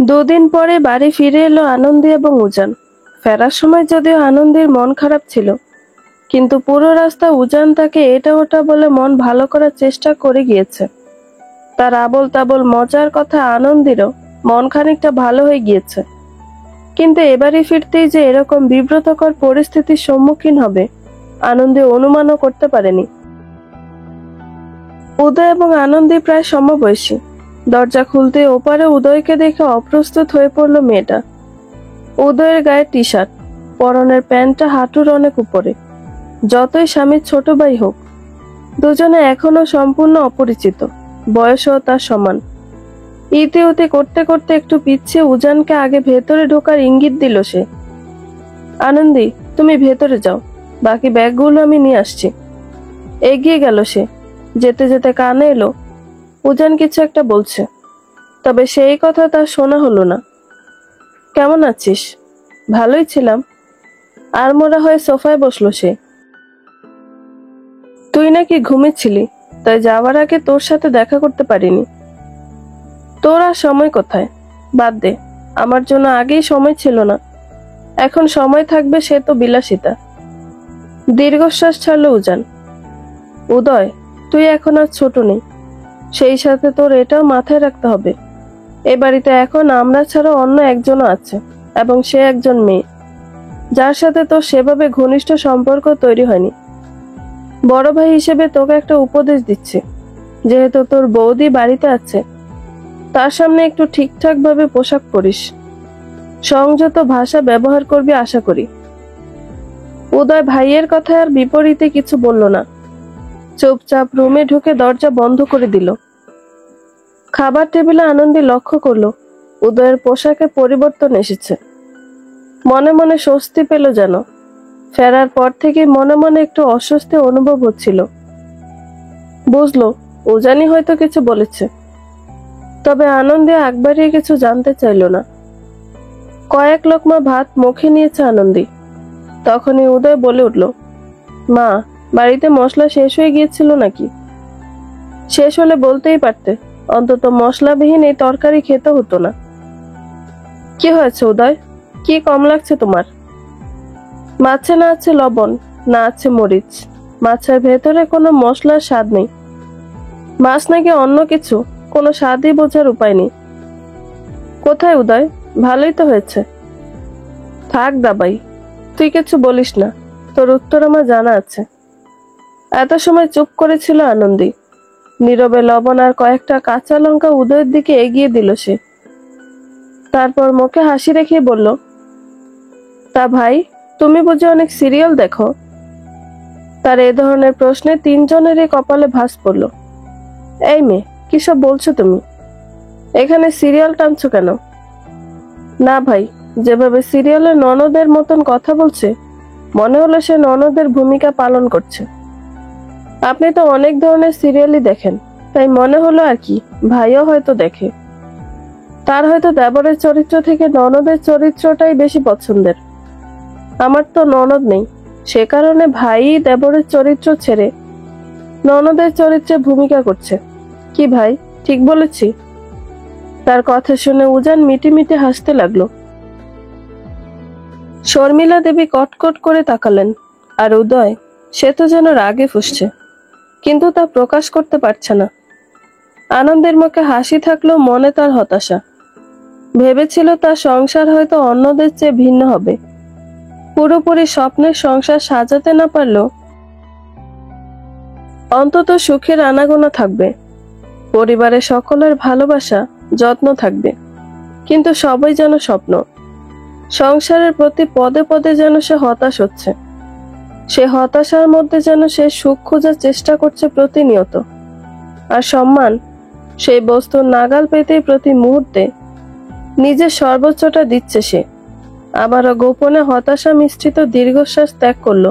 দুদিন পরে বাড়ি ফিরে এলো আনন্দী এবং উজান। ফেরার সময় যদিও আনন্দীর মন খারাপ ছিল, কিন্তু পুরো রাস্তা উজান তাকে এটা ওটা বলে মন ভালো করার চেষ্টা করে গিয়েছে। তার আবল তাবল মজার কথা আনন্দীরও মন খানিকটা ভালো হয়ে গিয়েছে। কিন্তু এবারে ফিরতেই যে এরকম বিব্রতকর পরিস্থিতির সম্মুখীন হবে আনন্দী অনুমানও করতে পারেনি। উদয় এবং আনন্দী প্রায় সমবয়সী। দরজা খুলতে ওপারে উদয়কে দেখে অপ্রস্তুত হয়ে পড়ল মেয়েটা। উদয়ের গায়ে টি শার্ট, পরনের প্যান্টটা হাঁটুর অনেক উপরে। যতই স্বামীর ছোট ভাই হোক, দুজনে এখনো সম্পূর্ণ অপরিচিত, বয়সও তার সমান। ইতি উতি করতে করতে একটু পিছিয়ে উজানকে আগে ভেতরে ঢোকার ইঙ্গিত দিল সে। আনন্দী, তুমি ভেতরে যাও, বাকি ব্যাগগুলো আমি নিয়ে আসছি। এগিয়ে গেল সে। যেতে যেতে কানে এলো উজান কিছু একটা বলছে, তবে সেই কথা তার শোনা হলো না। কেমন আছিস? ভালোই ছিলাম। আড়মোড়া হয়ে সোফায় বসলো সে। তুই নাকি ঘুমিয়েছিলি, তাই যাওয়ার আগে তোর সাথে দেখা করতে পারিনি। তোর আর সময় কোথায়? বাদ দে, আমার জন্য আগেই সময় ছিল না, এখন সময় থাকবে সে তো বিলাসিতা। দীর্ঘশ্বাস ছাড়লো উজান। উদয়, তুই এখন আর ছোট নেই, সেই সাথে তোর এটাও মাথায় রাখতে হবে, এ বাড়িতে এখন আমরা ছাড়া অন্য একজনও আছে, এবং সে একজন মেয়ে, যার সাথে তোর সেভাবে ঘনিষ্ঠ সম্পর্ক তৈরি হয়নি। বড় ভাই হিসেবে তোকে একটা উপদেশ দিচ্ছে, যেহেতু তোর বৌদি বাড়িতে আছে, তার সামনে একটু ঠিকঠাক ভাবে পোশাক পরিস, সংযত ভাষা ব্যবহার করবি আশা করি। উদয় ভাইয়ের কথা আর বিপরীতে কিছু বলল না, চুপচাপ রুমে ঢুকে দরজা বন্ধ করে দিল। খাবার টেবিলে আনন্দী লক্ষ্য করলো উদয়ের পোশাকে পরিবর্তন এসেছে। মনে মনে স্বস্তি পেল যেন। ফেরার পর থেকে মনে মনে একটু অস্বস্তি অনুভব হচ্ছিল। বুঝলো উজানি হয়তো কিছু বলেছে, তবে আনন্দী আগ বাড়িয়ে কিছু জানতে চাইল না। কয়েক লোকমা ভাত মুখে নিয়েছে আনন্দী, তখনই উদয় বলে উঠল, মা, বাড়িতে মশলা শেষ হয়ে গিয়েছিল নাকি? শেষ হলে বলতেই পারতে, অন্তত মশলাবিহীন এই তরকারি খেতে হতো না। কি হয়েছে উদয়, কি কম লাগছে তোমার? মাছে না আছে লবণ, না আছে মরিচ, মাছের ভেতরে কোনো মশলার স্বাদ নেই। মাছ নাকি অন্য কিছু, কোনো স্বাদই বোঝার উপায় নেই। কোথায় উদয়, ভালোই তো হয়েছে। থাক দাবাই, তুই কিছু বলিস না, তোর উত্তর আমার জানা আছে। এত সময় চুপ করেছিল আনন্দী। নীরবে লবণ আর কয়েকটা কাঁচা লঙ্কা উদয়ের দিকে এগিয়ে দিল সে। তারপর মুখে হাসি রেখে বলল, তা ভাই, তুমি বুঝি অনেক সিরিয়াল দেখো? তার এ ধরনের প্রশ্নে তিনজনেরই কপালে ভাঁজ পড়ল। এই মেয়ে, কিসব বলছো তুমি? এখানে সিরিয়াল টানছো কেন? না ভাই, যেভাবে সিরিয়ালের ননদের মতন কথা বলছে, মনে হলো সে ননদের ভূমিকা পালন করছে। আপনি তো অনেক ধরনের সিরিয়ালই দেখেন, তাই মনে হলো আর কি, ভাইও হয়তো দেখে। তার হয়তো দেবরের চরিত্র থেকে ননদের চরিত্রটাই বেশি পছন্দের। আমার তো ননদ নেই, সে কারণে ভাই দেবরের চরিত্র ছেড়ে ননদের চরিত্রে ভূমিকা করছে। কি ভাই, ঠিক বলেছি? তার কথা শুনে উজান মিটিমিটি হাসতে লাগলো। শর্মিলা দেবী কটকট করে তাকালেন, আর উদয়, সে তো যেন রাগে ফুঁসছে, কিন্তু তা প্রকাশ করতে পারছে না। আনন্দের মুখে হাসি থাকলেও মনে তার হতাশা। ভেবেছিল তার সংসার হয়তো অন্যদের চেয়ে ভিন্ন হবে, পুরোপুরি স্বপ্নের সংসার সাজাতে না পারলেও অন্তত সুখের আনাগোনা থাকবে, পরিবারের সকলের ভালোবাসা যত্ন থাকবে। কিন্তু সবই যেন স্বপ্ন। সংসারের প্রতি পদে পদে যেন সে হতাশ হচ্ছে। সে হতাশার মধ্যে যেন সে সুখ খোঁজার চেষ্টা করছে প্রতিনিয়ত। আর সম্মান, সেই বস্তুর নাগাল পেতেই প্রতি মুহূর্তে নিজের সর্বোচ্চটা দিচ্ছে সে। আবারও গোপনে হতাশা মিশ্রিত দীর্ঘশ্বাস ত্যাগ করলো।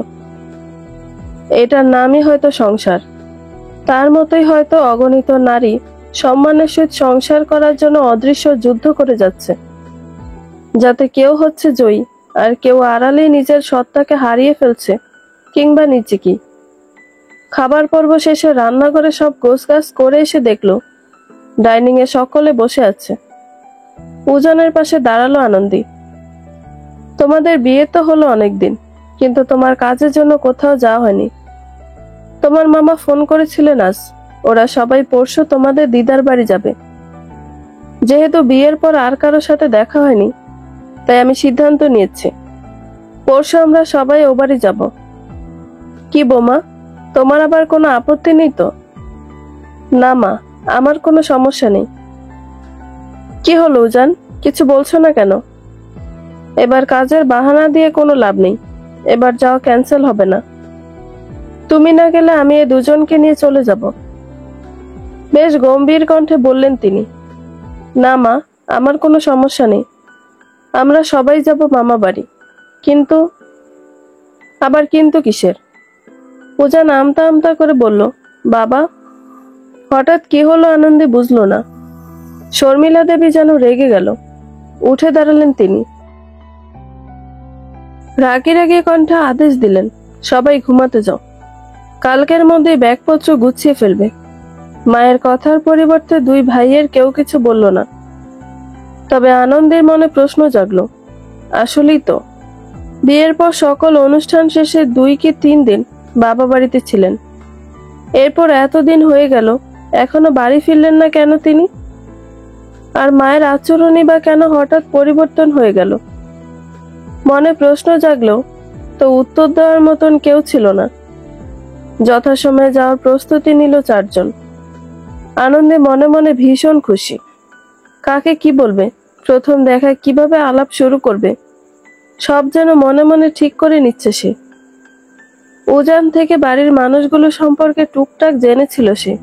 এটার নামই হয়তো সংসার। তার মতোই হয়তো অগণিত নারী সম্মানের সহিত সংসার করার জন্য অদৃশ্য যুদ্ধ করে যাচ্ছে, যাতে কেউ হচ্ছে জয়ী আর কেউ আড়ালেই নিজের সত্তাকে হারিয়ে ফেলছে, কিংবা নিজেকে। খাবার পর্ব শেষে রান্নাঘরে সব গোছগাছ করে এসে দেখলো ডাইনিং এ সকলে বসে আছে। উজানের পাশে দাঁড়ালো আনন্দী। তোমাদের বিয়ে তো হলো অনেকদিন, কিন্তু তোমার কাজের জন্য কোথাও যাওয়া হয়নি। তোমার মামা ফোন করেছিলেন আজ, ওরা সবাই পরশু তোমাদের দিদার বাড়ি যাবে। যেহেতু বিয়ের পর আর কারোর সাথে দেখা হয়নি, তাই আমি সিদ্ধান্ত নিয়েছি পরশু আমরা সবাই ও বাড়ি যাব। কি বোমা, তোমার আবার কোনো আপত্তি নেই তো? না মা, আমার কোনো সমস্যা নেই। কি হলো উজান, কিছু বলছো না কেন? এবার কাজের বাহানা দিয়ে কোনো লাভ নেই, এবার যাওয়া ক্যান্সেল হবে না। তুমি না গেলে আমি এই দুজনকে নিয়ে চলে যাব। বেশ গম্ভীর কণ্ঠে বললেন তিনি। না মা, আমার কোনো সমস্যা নেই, আমরা সবাই যাব মামা বাড়ি। কিন্তু? আবার কিন্তু কিসের? উজান আমতা আমতা করে বলল, বাবা। হঠাৎ কি হলো আনন্দে বুঝলো না। শর্মিলা দেবী যেন রেগে গেল। উঠে দাঁড়ালেন তিনি। রাগি রাগি কণ্ঠে আদেশ দিলেন, সবাই ঘুমাতে যাও, কালকের মধ্যে ব্যাগপত্র গুছিয়ে ফেলবে। মায়ের কথার পরিবর্তে দুই ভাইয়ের কেউ কিছু বলল না। তবে আনন্দের মনে প্রশ্ন জাগলো, আসলেই তো বিয়ের পর সকল অনুষ্ঠান শেষে 2 কি 3 দিন বাবা বাড়িতে ছিলেন। এরপর এতদিন হয়ে গেল, এখনো বাড়ি ফিরলেন না কেন তিনি? আর মায়ের আচরণই বা কেন হঠাৎ পরিবর্তন হয়ে গেল? মনে প্রশ্ন জাগলো, তো উত্তর দেওয়ার মতন কেউ ছিল না। যথাসময়ে যাওয়ার প্রস্তুতি নিল 4 জন। আনন্দে মনে মনে ভীষণ খুশি। কাকে কি বলবে, প্রথম দেখায় কিভাবে আলাপ শুরু করবে, সব যেন মনে মনে ঠিক করে নিচ্ছে সে। উজান থেকে বাড়ির মানুষগুলো সম্পর্কে টুকটাক জেনেছিল সে।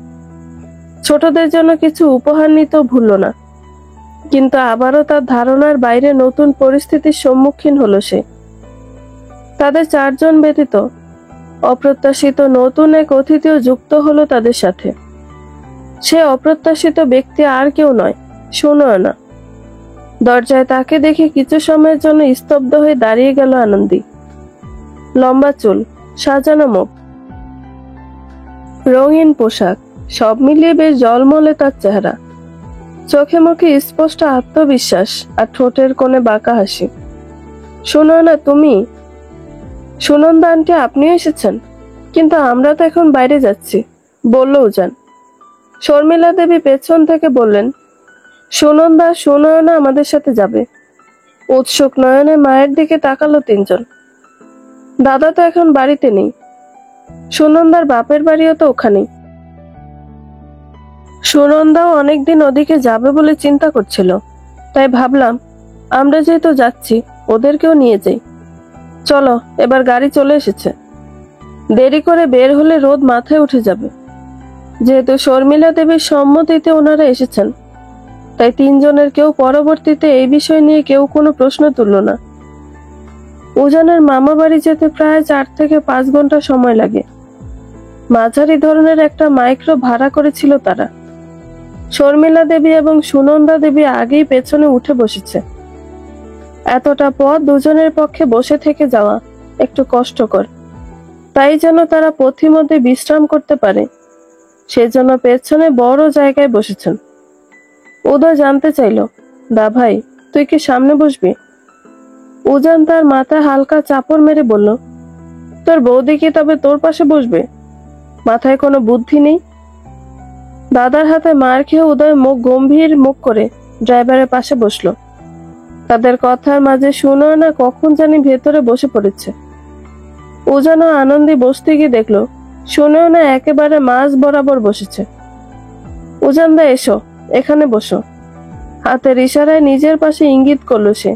ছোটদের জন্য কিছু উপহার নিতেও ভুলল না। কিন্তু আবারও তার ধারণার বাইরে নতুন পরিস্থিতির সম্মুখীন হলো সে। তাদের 4 জন ব্যতীত অপ্রত্যাশিত নতুন এক অতিথিও যুক্ত হলো তাদের সাথে। সে অপ্রত্যাশিত ব্যক্তি আর কেউ নয়, সুনয়না। দরজায় তাকে দেখে কিছু সময়ের জন্য স্তব্ধ হয়ে দাঁড়িয়ে গেল আনন্দী। লম্বা চুল, সাজানো মুখ, রঙিন পোশাক, সব মিলিয়ে বেশ জলমলে তার চেহারা। চোখে মুখে স্পষ্ট আত্মবিশ্বাস আর ঠোঁটের কোণে বাঁকা হাসি। সুনয়না তুমি? সুনন্দা আন্টি আপনিও এসেছেন? কিন্তু আমরা তো এখন বাইরে যাচ্ছি, বলল উজান। শর্মিলা দেবী পেছন থেকে বললেন, সুনন্দা সুনয়না আমাদের সাথে যাবে। উৎসুক নয়নে মায়ের দিকে তাকালো 3 জন। দাদা তো এখন বাড়িতে নেই, সুনন্দার বাপের বাড়িও তো ওখানেই। সুনন্দাও অনেকদিন ওদিকে যাবে বলে চিন্তা করছিল, তাই ভাবলাম আমরা যেহেতু যাচ্ছি ওদেরকেও নিয়ে যাই। চলো, এবার গাড়ি চলে এসেছে। দেরি করে বের হলে রোদ মাথায় উঠে যাবে। যেহেতু শর্মিলা দেবীর সম্মতিতে ওনারা এসেছেন, তাই 3 জনের কেউ পরবর্তীতে এই বিষয় নিয়ে কেউ কোনো প্রশ্ন তুলল না। উজানের মামা বাড়ি যেতে প্রায় 4 থেকে 5 ঘন্টা সময় লাগে। মাঝারি ধরনের একটা মাইক্রো ভাড়া করেছিল তারা। শর্মিলা দেবী এবং সুনন্দা দেবী আগেই পেছনে উঠে বসেছে। এতটা পথ দুজনের পক্ষে বসে থেকে যাওয়া একটু কষ্টকর, তাই যেন তারা পথিমধ্যে বিশ্রাম করতে পারে সেজন্য পেছনে বড় জায়গায় বসেছেন। উদয় জানতে চাইল, দা ভাই তুই কি সামনে বসবি? উজান তার মাথায় হালকা চাপড় মেরে বলল, তোর বৌদি কি তবে তোর পাশে বসবে? মাথায় কোনো বুদ্ধি নেই? দাদার হাতে মার খেয়ে উদয় মুখ গম্ভীর মুখ করে ড্রাইভারের পাশে বসলো। তাদের কথার মাঝে সুনয়না কখন জানি ভেতরে বসে পড়েছে। উজান ও আনন্দী বসতে গিয়ে দেখলো সুনয়না একেবারে মাঝ বরাবর বসেছে। উজান দা এসো, এখানে বসো। হাতের ইশারায় নিজের পাশে ইঙ্গিত করলো সে।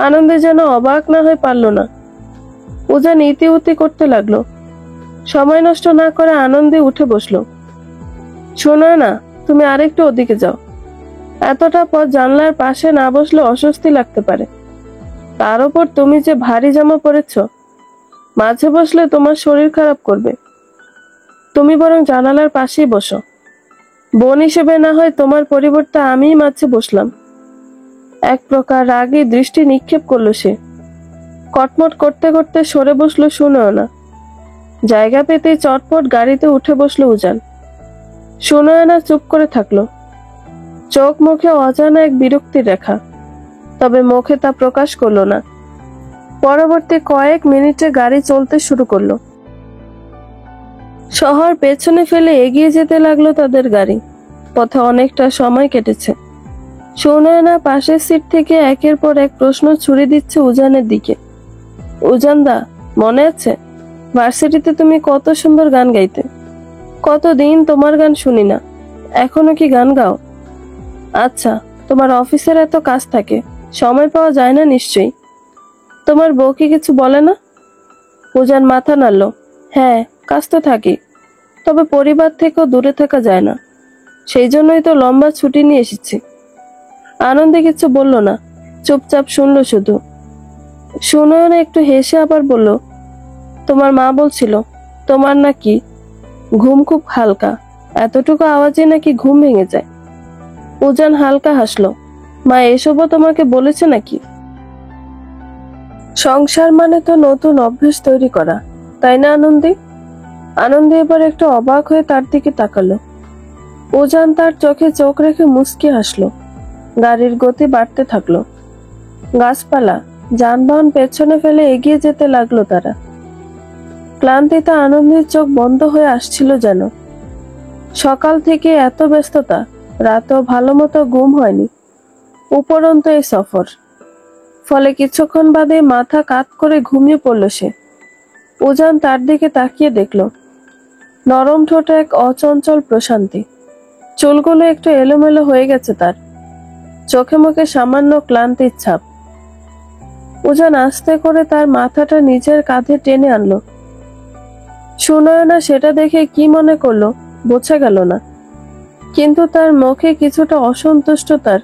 আনন্দে যেন অবাক না হয়ে পারল না। উজান ইতি উতি করতে লাগলো। সময় নষ্ট না করে আনন্দে উঠে বসলো। সুনয়না তুমি আরেকটু ওদিকে যাও, এতটা পথ জানলার পাশে না বসলে অস্বস্তি লাগতে পারে। তার উপর তুমি যে ভারী জামা পরেছ, মাঝে বসলে তোমার শরীর খারাপ করবে। তুমি বরং জানালার পাশেই বসো। বোন হিসেবে না হয় তোমার পরিবর্তে আমিই মাঝে বসলাম। এক প্রকার রাগে দৃষ্টি নিক্ষেপ করলো সে। কটমট করতে করতে সরে বসলো সুনয়না। জায়গা পেতেই চটপট গাড়িতে উঠে বসলো উজান। সুনয়না চুপ করে থাকলো। চোখ মুখে অজানা এক বিরক্তির রেখা, তবে মুখে তা প্রকাশ করলো না। পরবর্তী কয়েক মিনিটে গাড়ি চলতে শুরু করলো। শহর পেছনে ফেলে এগিয়ে যেতে লাগলো তাদের গাড়ি। পথে অনেকটা সময় কেটেছে। সুনয়না পাশের সিট থেকে একের পর এক প্রশ্ন ছুড়ে দিচ্ছে উজানের দিকে। উজান দা, মনে আছে ভার্সিটিতে তুমি কত সুন্দর গান গাইতে? কতদিন তোমার গান শুনি না, এখনো কি গান গাও? আচ্ছা, তোমার অফিসের এত কাজ থাকে, সময় পাওয়া যায় না নিশ্চয়ই। তোমার বউ কি কিছু বলে না? উজান মাথা নাড়ল। হ্যাঁ, কাজ তো থাকি, তবে পরিবার থেকেও দূরে থাকা যায় না, সেই জন্যই তো লম্বা ছুটি নিয়ে এসেছি। আনন্দে কিছু বলল না, চুপচাপ শুনলো শুধু। সুনয়না একটু হেসে আবার বলল, তোমার মা বলছিল তোমার নাকি ঘুম খুব হালকা, এতটুকু আওয়াজে নাকি ঘুম ভেঙে যায়। উজান হালকা হাসলো। মা এসবও তোমাকে বলেছে নাকি? সংসার মানে তো নতুন অভ্যাস তৈরি করা, তাই না আনন্দী? আনন্দী এবার একটু অবাক হয়ে তার দিকে তাকালো। উজান তার চোখে চোখ রেখে মুচকি হাসলো। গাড়ির গতি বাড়তে থাকলো। গাছপালা, যানবাহন পেছনে ফেলে এগিয়ে যেতে লাগলো তারা। ক্লান্তিতে আনন্দের চোখ বন্ধ হয়ে আসছিল যেন। সকাল থেকে এত ব্যস্ততা, রাতেও ভালো মতো ঘুম হয়নি, উপরন্ত এই সফর। ফলে কিছুক্ষণ বাদে মাথা কাত করে ঘুমিয়ে পড়ল সে। উজান তার দিকে তাকিয়ে দেখল, নরম ঠোঁটে এক অচঞ্চল প্রশান্তি। চুলগুলো একটু এলোমেলো হয়ে গেছে তার, চোখে মুখে সামান্য ক্লান্তির ছাপ। উজান আস্তে করে তার মাথাটা নিজের কাঁধে টেনে আনলো। সুনয়না সেটা দেখে কি মনে করলো বোঝা গেল না, কিন্তু তার মুখে কিছুটা অসন্তুষ্টতার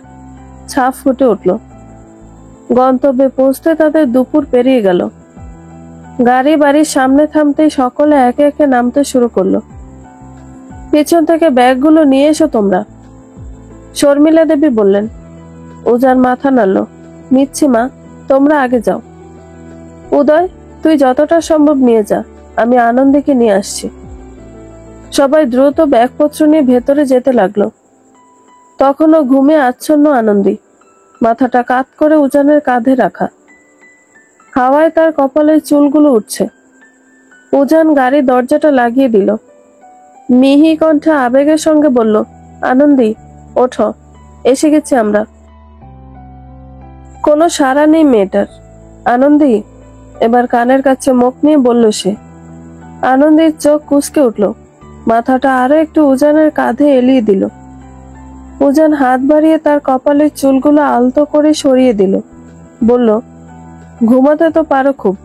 ছাপ ফুটে উঠল। গন্তব্যে পৌঁছতে তাদের দুপুর পেরিয়ে গেল। গাড়ি বাড়ির সামনে থামতেই সকলে একে একে নামতে শুরু করলো। পিছন থেকে ব্যাগগুলো নিয়ে এসো তোমরা, শর্মিলা দেবী বললেন। উজান মাথা নাড়ল। নিচ্ছি মা, তোমরা আগে যাও। উদয়, তুই যতটা সম্ভব নিয়ে যা, আমি আনন্দীকে নিয়ে আসছি। সবাই দ্রুত ব্যাগপত্র নিয়ে ভেতরে যেতে লাগলো। তখনও ঘুমে আচ্ছন্ন আনন্দী, মাথাটা কাত করে উজানের কাঁধে রাখা। হাওয়ায় তার কপালের চুলগুলো উঠছে। উজান গাড়ির দরজাটা লাগিয়ে দিল। মিহি কণ্ঠে আবেগের সঙ্গে বলল, আনন্দী, ওঠো, এসে গেছি আমরা। কোনো সাড়া নেই মেয়েটার। আনন্দী, এবার কানের কাছে মুখ নিয়ে বলল সে। আনন্দীর চোখ কুঁচকে উঠল, মাথাটা আরো একটু উজানের কাঁধে এলিয়ে দিল। উজান হাত বাড়িয়ে তার কপালের চুলগুলো আলতো করে সরিয়ে দিল, বলল, ঘুমাতে তো পারো খুব,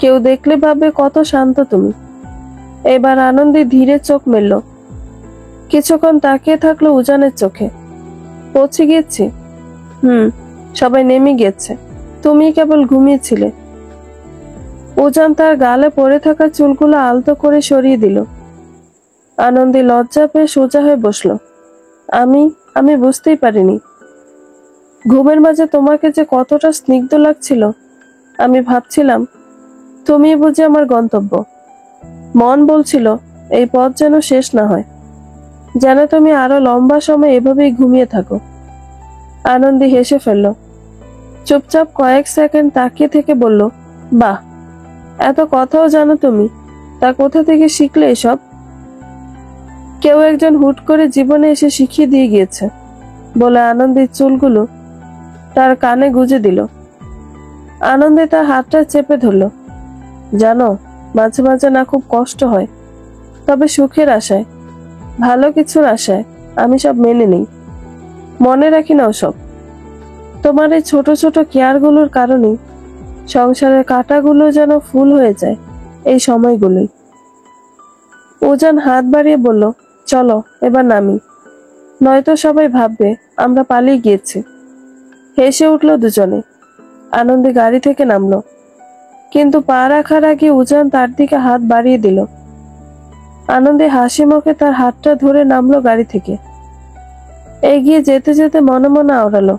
কেউ দেখলে ভাবে কত শান্ত তুমি। এবার আনন্দী ধীরে চোখ মেলল। কিছুক্ষণ তাকিয়ে থাকলো উজানের চোখে। পৌঁছে গিয়েছি? সবাই নেমে গেছে, তুমি কেবল ঘুমিয়েছিলে। উজান তার গালে পড়ে থাকা চুলগুলো আলতো করে সরিয়ে দিল। আনন্দী লজ্জা পেয়ে সোজা হয়ে বসলো। আমি বুঝতেই পারিনি, ঘুমের মাঝে তোমাকে যে কতটা স্নিগ্ধ লাগছিল। আমি ভাবছিলাম তুমি বুঝি আমার গন্তব্য। মন বলছিল এই পথ যেন শেষ না হয়, যেন তুমি আরো লম্বা সময় এভাবেই ঘুমিয়ে থাকো। আনন্দী হেসে ফেলল। চুপচাপ কয়েক সেকেন্ড তাকিয়ে থেকে বলল, বাহ, এত কথাও জানো তুমি, তা কোথা থেকে শিখলে এসব? কেউ একজন হুট করে জীবনে এসে শিখিয়ে দিয়ে গিয়েছে, বলে আনন্দীর চুলগুলো তার কানে গুজে দিল। আনন্দে তার হাতটা চেপে ধরল। জানো, মাঝে মাঝে না খুব কষ্ট হয়, তবে সুখের আশায়, ভালো কিছুর আশায় আমি সব মেনে নিই, মনে রাখি না ওসব। তোমার এই ছোট ছোট কেয়ারগুলোর কারণেই সংসারের কাঁটাগুলো যেন ফুল হয়ে যায় এই সময়গুলোই। উজান হাত বাড়িয়ে বলল, চলো এবার নামি, নয়তো সবাই ভাববে আমরা পালিয়ে গিয়েছি। হেসে উঠল দুজনে। আনন্দে গাড়ি থেকে নামলো, কিন্তু পা রাখার আগে উজান তার দিকে হাত বাড়িয়ে দিল। আনন্দে হাসি মুখে তার হাতটা ধরে নামলো গাড়ি থেকে। এগিয়ে যেতে যেতে মনে মনে আওড়ালো,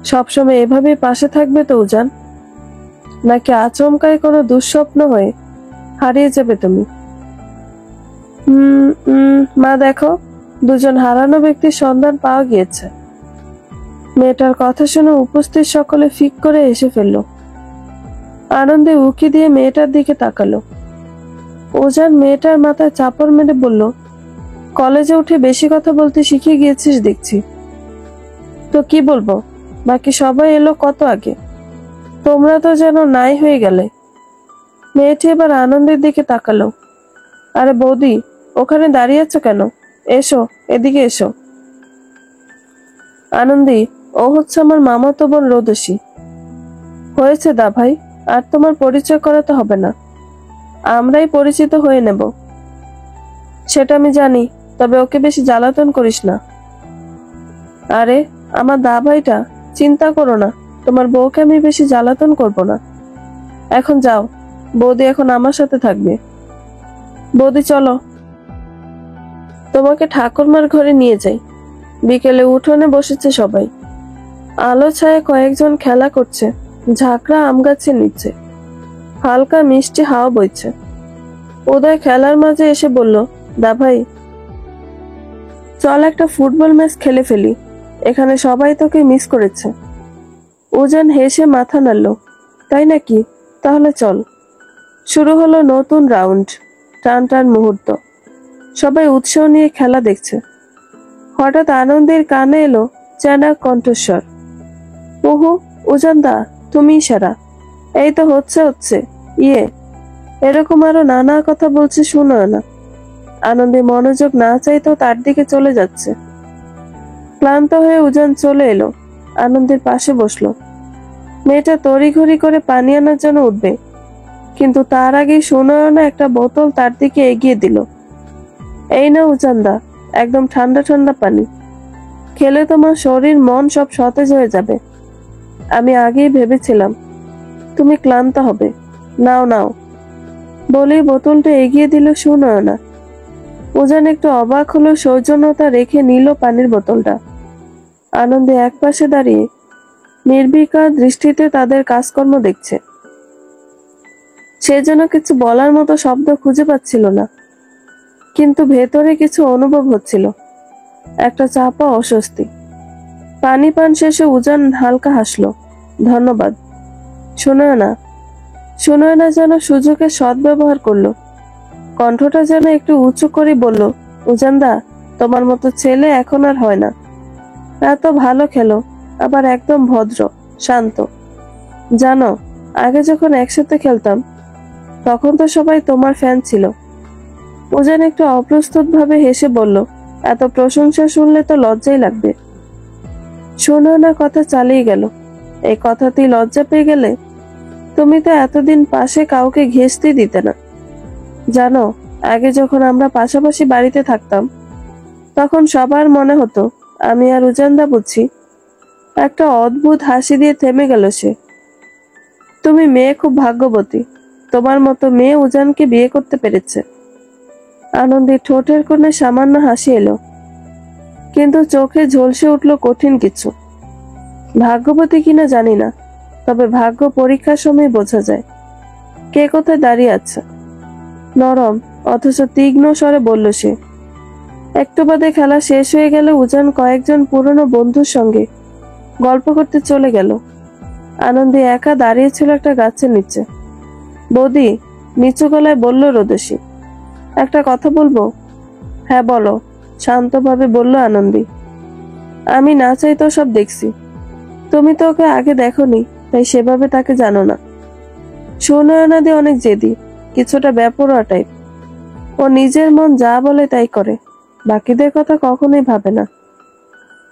সবসময় এভাবেই পাশে থাকবে তো উজান, নাকি আচমকাই কোনো দুঃস্বপ্ন হয়ে হারিয়ে যাবে তুমি? মা দেখো, দুজন হারানো ব্যক্তির সন্ধান পাওয়া গিয়েছে। মেয়েটার কথা শুনে উপস্থিত সকলে ফিক করে এসে ফেলল। আনন্দে উকি দিয়ে মেয়েটার দিকে তাকালো। ওজান মেয়েটার মাথায় চাপড় মেরে বলল, কলেজে উঠে বেশি কথা বলতে শিখে গিয়েছিস দেখছি। তো কি বলবো, বাকি সবাই এলো কত আগে, তোমরা তো যেন নাই হয়ে গেলে। মেয়েটি এবার আনন্দের দিকে তাকালো। আরে বৌদি, ওখানে দাঁড়িয়ে আছো কেন? এসো, এদিকে এসো। আনন্দী, ও হচ্ছে আমার মামাতো বোন রোদসী। হয়েছে দা ভাই, আর তোমার পরিচয় করাতে হবে না, আমরাই পরিচিত হয়ে নেব। সেটা আমি জানি, তবে ওকে বেশি জ্বালাতন করিস না। আরে আমার দা ভাইটা, চিন্তা করো না, তোমার বউকে আমি বেশি জ্বালাতন করব না। এখন যাও, বৌদি এখন আমার সাথে থাকবে। বৌদি চলো, তোমাকে ঠাকুরমার ঘরে নিয়ে যাই। বিকেলে উঠোনে বসেছে সবাই, আলো ছায় কয়েকজন খেলা করছে ঝাঁকড়া আম গাছের নিচে। হালকা মিষ্টি হাওয়া বইছে। উদয় খেলার মাঝে এসে বলল, দা ভাই চল একটা ফুটবল ম্যাচ খেলে ফেলি, এখানে সবাই তোকে মিস করেছে। উজান হেসে মাথা নাড়ল, তাই নাকি, তাহলে চল। শুরু হলো নতুন রাউন্ড, টান টান মুহূর্ত, সবাই উৎসাহ নিয়ে খেলা দেখছে। হঠাৎ আনন্দের কানে এলো চেনা কণ্ঠস্বর, ওহো উজান দা, তুমি সেরা, এই তো হচ্ছে হচ্ছে, ইয়ে। এরকম আরো নানা কথা বলছে, শুনো না। আনন্দে মনোযোগ না চাইতেও তার দিকে চলে যাচ্ছে। ক্লান্ত হয়ে উজান চলে এলো, আনন্দের পাশে বসলো। মেয়েটা তড়িঘড়ি করে পানি আনার জন্য উঠবে, কিন্তু তার আগেই সুনয়না একটা বোতল তার দিকে এগিয়ে দিল। এই না উজানদা, একদম ঠান্ডা ঠান্ডা পানি, খেলে তোমার শরীর মন সব সতেজ হয়ে যাবে। আমি আগেই ভেবেছিলাম তুমি ক্লান্ত হবে, নাও নাও। বলেই বোতলটা এগিয়ে দিল সুনয়না। উজান একটু অবাক হলো, সৌজন্যতা রেখে নিল পানির বোতলটা। আনন্দে একপাশে দাঁড়িয়ে নির্বিকার দৃষ্টিতে তাদের কাজকর্ম দেখছে। সে যেন কিছু বলার মতো শব্দ খুঁজে পাচ্ছিল না, কিন্তু ভেতরে কিছু অনুভব হচ্ছিল, একটা চাপা অস্বস্তি। পানি পান শেষে উজান হালকা হাসলো, ধন্যবাদ। সুনয়না যেন সুযোগের সদ্ব্যবহার করলো, কণ্ঠটা যেন একটু উঁচু করে বলল, উজানদা, তোমার মতো ছেলে এখন আর হয় না। এত ভালো খেলো, আবার একদম ভদ্র শান্ত। জানো, আগে যখন একসাথে খেলতাম তখন তো সবাই তোমার ফ্যান ছিল। উজান একটু অপ্রস্তুত ভাবে হেসে বলল, এত প্রশংসা শুনলে তো লজ্জাই লাগবে। সুনয়না কথা চালিয়ে গেল, এই কথাতেই লজ্জা পেয়ে গেলে? তুমি তো এতদিন পাশে কাউকে ঘেঁষতে দিতে না। জানো, আগে যখন আমরা পাশাপাশি বাড়িতে থাকতাম তখন সবার মনে হতো আমি আর উজানদা বুঝি। একটা অদ্ভুত হাসি দিয়ে থেমে গেল সে। তুমি মেয়ে খুব ভাগ্যবতী, তোমার মতো মেয়ে উজানকে বিয়ে করতে পেরেছে। আনন্দে ঠোঁটের কোণে সামান্য হাসি এলো, কিন্তু চোখে ঝলসে উঠল কঠিন কিছু। ভাগ্যবতী কিনা জানি না, তবে ভাগ্য পরীক্ষার সময় বোঝা যায় কে কোথায় দাঁড়িয়ে আছে। নরম অথচ তীক্ষ্ণ স্বরে বলল সে। একটু বাদে খেলা শেষ হয়ে গেলে উজান কয়েকজন পুরনো বন্ধুর সঙ্গে গল্প করতে চলে গেল। আনন্দে একা দাঁড়িয়েছিল একটা গাছের নিচে। বৌদি, নিচু গলায় বলল রোদসী, একটা কথা বলবো? হ্যাঁ বলো, শান্তভাবে বলল আনন্দী। আমি না চাইতেও সব দেখছি, তুমি তো ওকে আগে দেখোনি, তাই সেভাবে তাকে জানো না। সুনয়নাদি অনেক জেদি, কিছুটা বেপরোয়া টাইপ। ও নিজের মন যা বলে তাই করে, বাকিদের কথা কখনোই ভাবে না।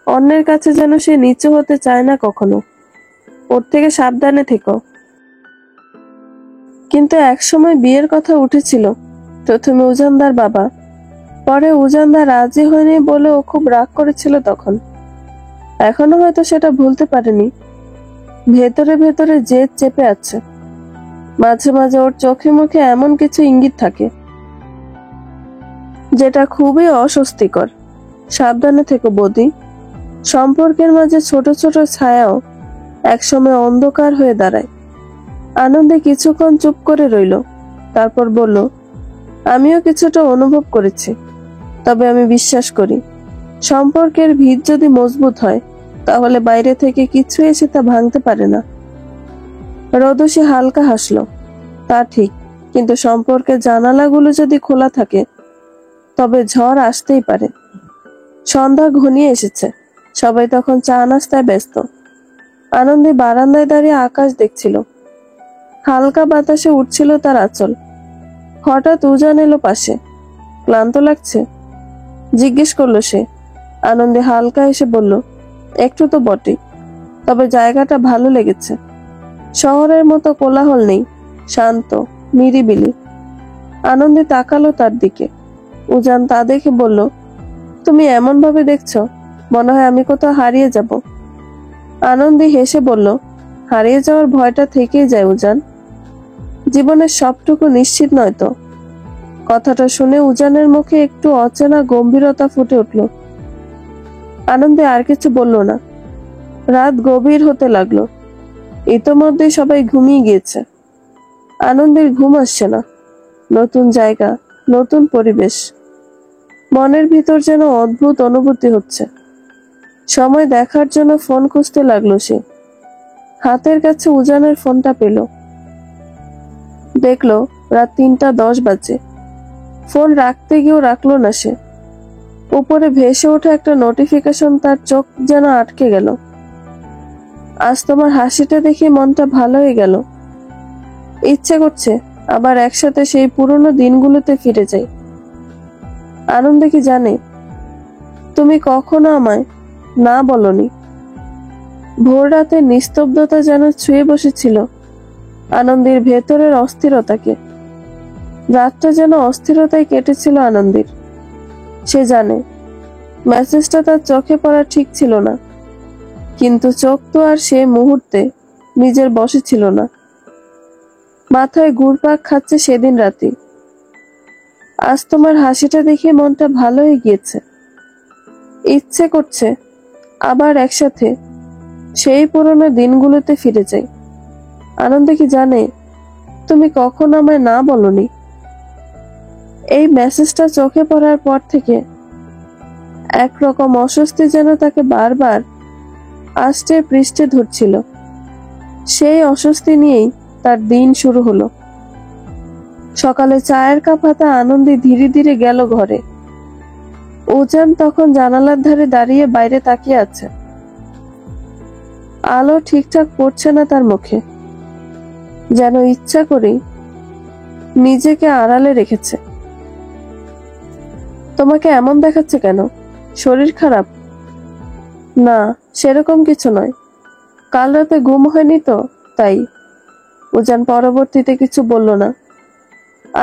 অন্যের কাছে যেন সে নিচু হতে চায় না কখনো। ওর থেকে সাবধানে থেকো। কিন্তু একসময় বিয়ের কথা উঠেছিল, প্রথমে উজানদার বাবা, পরে উজানদা রাজি হয়নি বলে ও খুব রাগ করেছিল তখন। এখনো হয়তো সেটা ভুলতে পারেনি, ভেতরে ভেতরে জেদ চেপে আছে। মাঝে মাঝে ওর চোখে মুখে এমন কিছু ইঙ্গিত থাকে যেটা খুবই অস্বস্তিকর। সাবধানে থেকো বৌদি। সম্পর্কের মাঝে ছোট ছোট ছায়াও একসময় অন্ধকার হয়ে দাঁড়ায়। আনন্দে কিছুক্ষণ চুপ করে রইল, তারপর বলল, আমিও কিছুটা অনুভব করেছি, তবে আমি বিশ্বাস করি সম্পর্কের ভিত যদি মজবুত হয় তাহলে বাইরে থেকে কিছু এসে তা ভাঙতে পারে না। রোদসী হালকা হাসলো। তা ঠিক, কিন্তু সম্পর্কের জানালাগুলো যদি খোলা থাকে তবে ঝড় আসতেই পারে। সন্ধ্যা ঘনিয়ে এসেছে, সবাই তখন চা নাস্তায় ব্যস্ত। আনন্দে বারান্দায় দাঁড়িয়ে আকাশ দেখছিল। হালকা বাতাসে উঠছিল তার আঁচল। হঠাৎ উজান এলো পাশে। ক্লান্ত লাগছে জিজ্ঞেস করলো সে। আনন্দে হালকা এসে বলল, একটু তো বটে, তবে জায়গাটা ভালো লেগেছে। শহরের মতো কোলাহল নেই, শান্ত নিরিবিলি। আনন্দে তাকালো তার দিকে। উজান তা দেখে বলল, তুমি এমন ভাবে দেখছো মনে হয় আমি কোথাও হারিয়ে যাব। আনন্দে হেসে বলল, হারিয়ে যাওয়ার ভয়টা থেকেই যায় উজান, জীবনের সবটুকু নিশ্চিত নয় তো। কথাটা শুনে উজানের মুখে একটু অচেনা গম্ভীরতা ফুটে উঠল। আনন্দে আর কিছু বলল না। রাত গভীর হতে লাগলো। ইতোমধ্যে সবাই ঘুমিয়ে গিয়েছে। আনন্দের ঘুম আসছে না। নতুন জায়গা, নতুন পরিবেশ, মনের ভিতর যেন অদ্ভুত অনুভূতি হচ্ছে। সময় দেখার জন্য ফোন খুঁজতে লাগলো সে। হাতের কাছে উজানের ফোনটা পেল। দেখলো রাত 3:10 বাজে। ফোন রাখতে গিয়েও রাখলো না সে। উপরে ভেসে ওঠা একটা নোটিফিকেশন তার চোখ যেন আটকে গেল। আজ তোমার হাসিটা দেখে মনটা ভালো হয়ে গেল। ইচ্ছে করছে আবার একসাথে সেই পুরনো দিনগুলোতে ফিরে যাই। আনন্দে কি জানে, তুমি কখনো আমায় না বলনি। ভোর রাতে নিস্তব্ধতা যেন ছুঁয়ে বসেছিল আনন্দের ভেতরের অস্থিরতাকে। রাতটা যেন অস্থিরতায় কেটেছিল আনন্দের। সে জানে মেসেজটা তার চোখে পড়া ঠিক ছিল না, কিন্তু চোখ তো আর সে মুহূর্তে নিজের বশে ছিল না। মাথায় ঘুরপাক খাচ্ছে সেদিন রাতে। আজ তোমার হাসিটা দেখে মনটা ভালো হয়ে গিয়েছে। ইচ্ছে করছে আবার একসাথে সেই পুরনো দিনগুলোতে ফিরে যাই। আনন্দে কি জানে, তুমি কখনো আমায় না বলনি। এই মেসেজটা চোখে পড়ার পর থেকে একরকম অস্বস্তি যেন তাকে বারবার আষ্টে পৃষ্ঠে ধরছিল। সেই অস্বস্তি নিয়েই তার দিন শুরু হলো। সকালে চায়ের কাপ হাতে আনন্দে ধীরে ধীরে গেল ঘরে। উজান তখন জানালার ধারে দাঁড়িয়ে বাইরে তাকিয়ে আছে। আলো ঠিকঠাক পড়ছে না তার মুখে, যেন ইচ্ছা করেই নিজেকে আড়ালে রেখেছে। তোমাকে এমন দেখাচ্ছে কেন? শরীর খারাপ? না, সেরকম কিছু নয়। কাল রাতে ঘুম হয়নি তো, তাই। উজান পরবর্তীতে কিছু বলল না।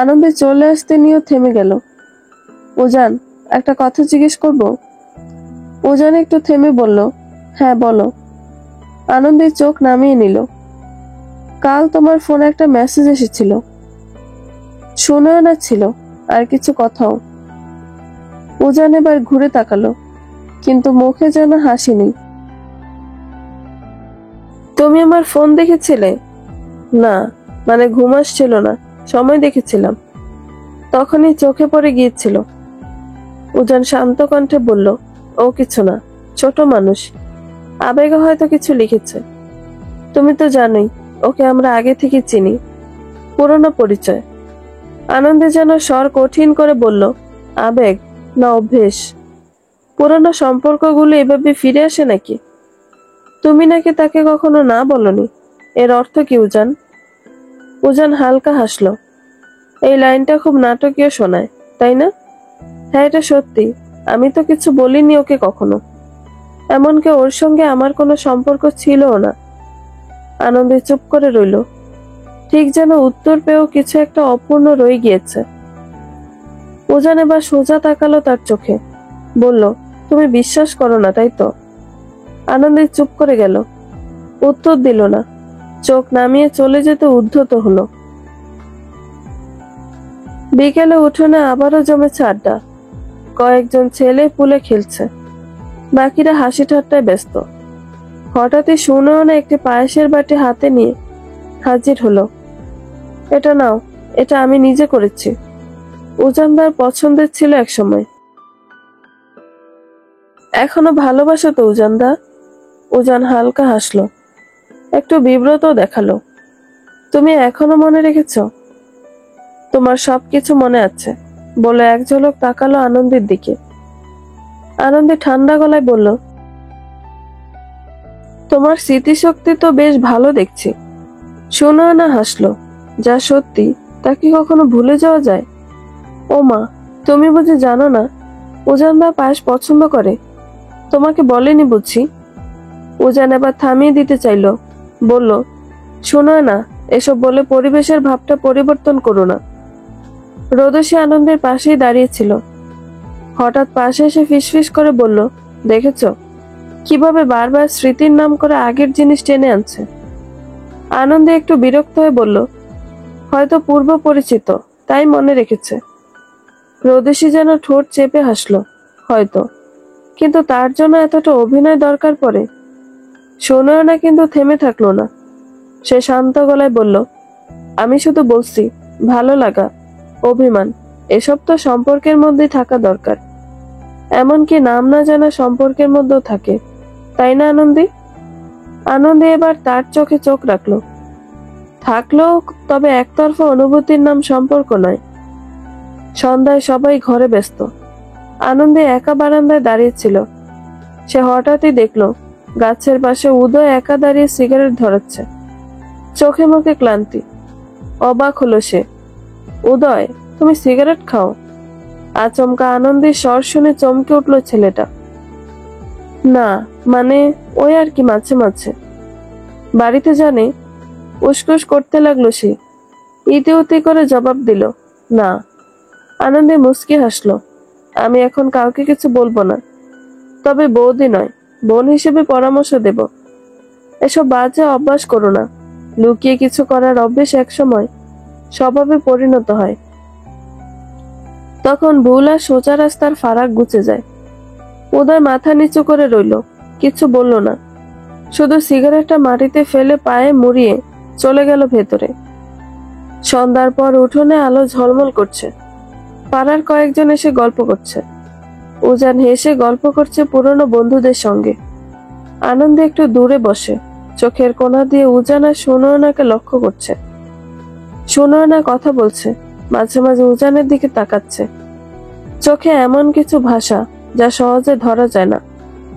আনন্দে চলে আসতে নিয়েও থেমে গেল। উজান, একটা কথা জিজ্ঞেস করব? উজান একটু থেমে বলল, হ্যাঁ বলো। আনন্দের চোখ নামিয়ে নিল। কাল তোমার ফোনে একটা মেসেজ এসেছিল। শুনেও না ছিল আর কিছু কথাও। উজান এবার ঘুরে তাকালো, কিন্তু মুখে যেন হাসি নেই। তুমি আমার ফোন দেখেছিলে? না, মানে ঘুম আসছিল না, সময় দেখেছিলাম, তখনই চোখে পড়ে গিয়েছিল। উজান শান্ত কণ্ঠে বলল, ও কিছু না, ছোট মানুষ, আবেগে হয়তো কিছু লিখেছে। তুমি তো জানোই ওকে আমরা আগে থেকে চিনি, পুরনো পরিচয়। আনন্দে যেন স্বর কঠিন করে বলল, আবেগ না অভ্যেস? পুরনো সম্পর্কগুলো এভাবে ফিরে আসে নাকি? তুমি নাকি তাকে কখনো না বলনি, এর অর্থ কি উজান? উজান হালকা হাসলো। এই লাইনটা খুব নাটকীয় শোনায়, তাই না? হ্যাঁ, এটা সত্যি। আমি তো কিছু বলিনি ওকে কখনো, এমনকি ওর সঙ্গে আমার কোনো সম্পর্ক ছিলও না। আনন্দে চুপ করে রইল, ঠিক যেন উত্তর পেয়েও কিছু একটা অপূর্ণ রয়ে গিয়েছে। উজান এবার সোজা তাকালো তার চোখে, বলল, তুমি বিশ্বাস করো না, তাই তো? আনন্দে চুপ করে গেল, উত্তর দিল না, চোখ নামিয়ে চলে যেতে উদ্ধত হলো। বিকেলে উঠোনে আবারও জমেছে আড্ডা। কয়েকজন ছেলে পুলে খেলছে, বাকিরা হাসি ঠাট্টায় ব্যস্ত। হঠাৎই সুনয়না একটি পায়েসের বাটি হাতে নিয়ে হাজির হলো। এটা নাও, এটা আমি নিজে করেছি। উজানদার পছন্দের ছিল একসময়। এখনো ভালোবাসো তো উজানদা? উজান হালকা হাসলো, একটু বিব্রত দেখালো। তুমি এখনো মনে রেখেছো? তোমার সবকিছু মনে আছে, বলে এক ঝলক তাকালো আনন্দের দিকে। আনন্দে ঠান্ডা গলায় বলল, তোমার স্মৃতিশক্তি তো বেশ ভালো দেখছি। সুনয়না হাসলো, যা সত্যি তা কি কখনো ভুলে যাওয়া যায়? ও মা, তুমি বুঝি জানো না উজানদা পায়েস পছন্দ করে? তোমাকে বলেনি বুঝি? উজান এবার থামিয়ে দিতে চাইলো, বলল, সুনয়না, এসব বলে পরিবেশের ভাবটা পরিবর্তন করো না। রোদসী আনন্দের পাশেই দাঁড়িয়েছিল। হঠাৎ পাশে এসে ফিসফিস করে বলল, দেখেছো কিভাবে বারবার স্মৃতির নাম করে আগের জিনিস টেনে আনছে? আনন্দে একটু বিরক্ত হয়ে বলল, হয়তো পূর্ব পরিচিত, তাই মনে রেখেছে। রোদেশী যেন ঠোঁট চেপে হাসলো, হয়তো, কিন্তু তার জন্য এতটা অভিনয় দরকার পড়ে? সুনয়না কিন্তু থেমে থাকলো না। সে শান্ত গলায় বলল, আমি শুধু বলছি, ভালো লাগা, অভিমান, এসব তো সম্পর্কের মধ্যেই থাকা দরকার। এমনকি নাম না জানা সম্পর্কের মধ্যেও থাকে, তাই না আনন্দী? আনন্দী এবার তার চোখে চোখ রাখলো। থাকলেও তবে একতরফা অনুভূতির নাম সম্পর্ক নয়। সন্ধ্যায় সবাই ঘরে ব্যস্ত। আনন্দে একা বারান্দায় দাঁড়িয়েছিল। সে হঠাৎই দেখলো গাছের পাশে উদয় একা দাঁড়িয়ে সিগারেট ধরাচ্ছে, চোখে মুখে ক্লান্তি। অবাক হলো সে। উদয়, তুমি সিগারেট খাও? আচমকা আনন্দের স্বর শুনে চমকে উঠল ছেলেটা। না, মানে ওই আর কি, মাঝে মাঝে। বাড়িতে জানে? উসকুস করতে লাগলো সে। ইতি উতি করে জবাব দিল, না। আনন্দে মুচকি হাসলো, আমি এখন কাউকে কিছু বলবো না, তবে বৌদি নয়, বোন হিসেবে পরামর্শ দেব, এসব বাজে অভ্যাস করো না। লুকিয়ে কিছু করার অভ্যেস একসময় স্বভাবে পরিণত হয়, তখন ভুল আর সোজা রাস্তার ফারাক ঘুচে যায়। উদয় মাথা নিচু করে রইল, কিছু বলল না, শুধু সিগারেটটা মাটিতে ফেলে পায়ে মুড়িয়ে চলে গেল ভেতরে। সন্ধ্যার পর উঠোনে আলো ঝলমল করছে। পাড়ার কয়েকজন এসে গল্প করছে। উজান হেসে গল্প করছে পুরনো বন্ধুদের সঙ্গে। আনন্দে একটু দূরে বসে চোখের কোণা দিয়ে উজান আর সুনয়নাকে লক্ষ্য করছে। সুনয়না কথা বলছে, মাঝে মাঝে উজানের দিকে তাকাচ্ছে। চোখে এমন কিছু ভাষা যা সহজে ধরা যায় না,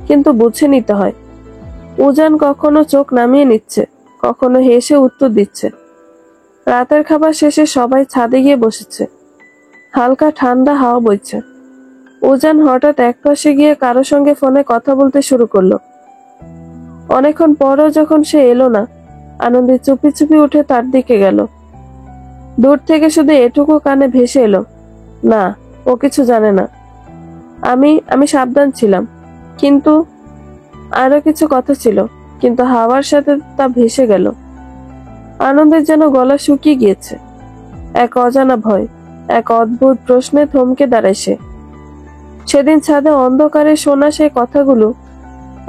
কিন্তু বুঝে নিতে হয়। উজান কখনো চোখ নামিয়ে নিচ্ছে, কখনো হেসে উত্তর দিচ্ছে। রাতের খাবার শেষে সবাই ছাদে গিয়ে বসেছে। হালকা ঠান্ডা হাওয়া বইছে। উজান হঠাৎ একপাশে গিয়ে কারো সঙ্গে ফোনে কথা বলতে শুরু করলো। অনেকক্ষণ পরও যখন সে এলো না, আনন্দে চুপি চুপি উঠে তার দিকে গেল। দূর থেকে শুধু এটুকু কানে ভেসে এলো, না, ও কিছু জানে না। আমি সাবধান ছিলাম, কিন্তু আরো কিছু কথা ছিল, কিন্তু হাওয়ার সাথে তা ভেসে গেল। আনন্দের যেন গলা শুকিয়ে গিয়েছে। এক অজানা ভয়, এক অদ্ভুত প্রশ্নে থমকে দাঁড়ায় সে। সেদিন ছাদে অন্ধকারে শোনা সেই কথাগুলো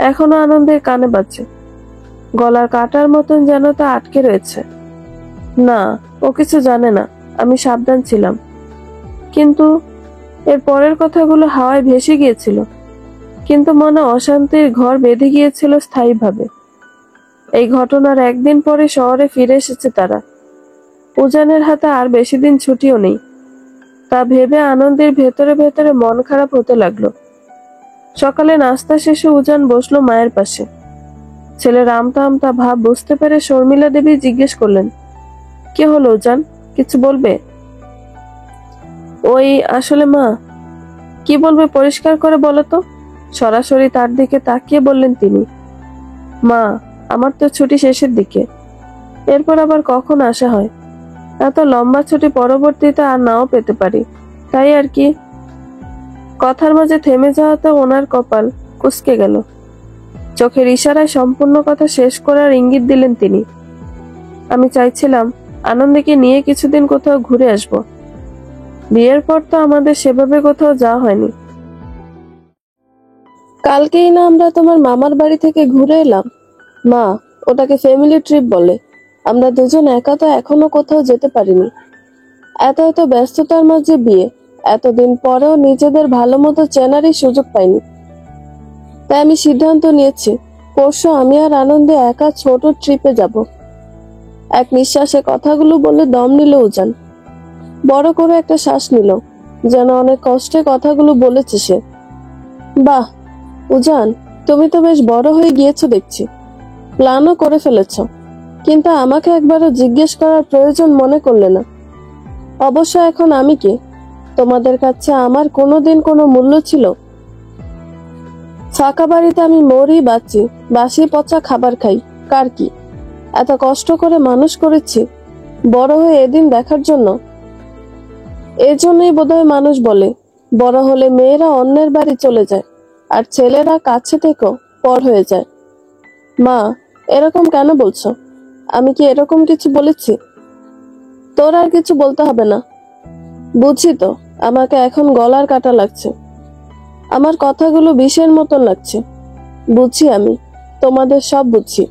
এখনো আনন্দের কানে বাজছে। গলার কাটার মতন যেন তা আটকে রয়েছে। না, ও কিছু জানে না, আমি সাবধান ছিলাম। কিন্তু এর পরের কথাগুলো হাওয়ায় ভেসে গিয়েছিল, কিন্তু মনে অশান্তির ঘর বেঁধে গিয়েছিল স্থায়ীভাবে। এই ঘটনার একদিন পরে শহরে ফিরে এসেছে তারা। উজানের হাতে আর বেশি দিন ছুটিও নেই। তা ভেবে আনন্দের ভেতরে ভেতরে মন খারাপ হতে লাগলো। সকালে নাস্তা শেষে উজান বসলো মায়ের পাশে। ছেলের আমতা আমতা ভাব বুঝতে পেরে শর্মিলা দেবী জিজ্ঞেস করলেন, কি হলো উজান, কিছু বলবে? ওই আসলে মা। কি বলবে পরিষ্কার করে বলো তো? সরাসরি তার দিকে তাকিয়ে বললেন তিনি। মা, আমার তো ছুটি শেষের দিকে, এরপর আবার কখন আসা হয়। এত লম্বা ছুটি পরবর্তীতে আর নাও পেতে পারি, তাই আর কি। কথার মাঝে থেমে যাওয়াতে ওনার কপাল কুঁচকে গেল। চোখের ইশারায় সম্পূর্ণ কথা শেষ করার ইঙ্গিত দিলেন তিনি। আমি চাইছিলাম আনন্দকে নিয়ে কিছুদিন কোথাও ঘুরে আসব। বিয়ের পর তো আমাদের সেভাবে কোথাও যাওয়া হয়নি। কালকেই না আমরা তোমার মামার বাড়ি থেকে ঘুরে এলাম। মা, ওটাকে ফ্যামিলি ট্রিপ বলে। আমরা দুজন একা তো এখনো কোথাও যেতে পারিনি। এত এত ব্যস্ততার মাঝে বিয়ে, এতদিন পরেও নিজেদের ভালো মতো চেনারই সুযোগ পাইনি। তাই আমি সিদ্ধান্ত নিয়েছি পরশু আমি আর আনন্দে একা ছোট ট্রিপে যাব। এক নিঃশ্বাসে কথাগুলো বলে দম নিল উজান। বড় করে একটা শ্বাস নিল, যেন অনেক কষ্টে কথাগুলো বলেছে সে। বাহ উজান, তুমি তো বেশ বড় হয়ে গিয়েছো দেখছি, প্ল্যানও করে ফেলেছ, কিন্তু আমাকে একবারও জিজ্ঞেস করার প্রয়োজন মনে করলে না। অবশ্য এখন আমি কি তোমাদের কাছে আমার কোনোদিন কোনো মূল্য ছিল? ফাঁকা বাড়িতে আমি মরি বাঁচি, বাসি পচা খাবার খাই, কার কি? এত কষ্ট করে মানুষ করেছি বড় হয়ে এদিন দেখার জন্য। এজন্যই বোধহয় মানুষ বলে বড় হলে মেয়েরা অন্যের বাড়ি চলে যায় আর ছেলেরা কাছে থেকেও পর হয়ে যায়। মা, এরকম কেন বলছো? আমি কি এরকম কিছু বলেছি? তোর আর কিছু বলতে হবে না। বুঝি তো আমাকে এখন গলার কাটা লাগছে, আমার কথাগুলো বিষের মতন লাগছে। বুঝছি, আমি তোমাদের সব বুঝছি।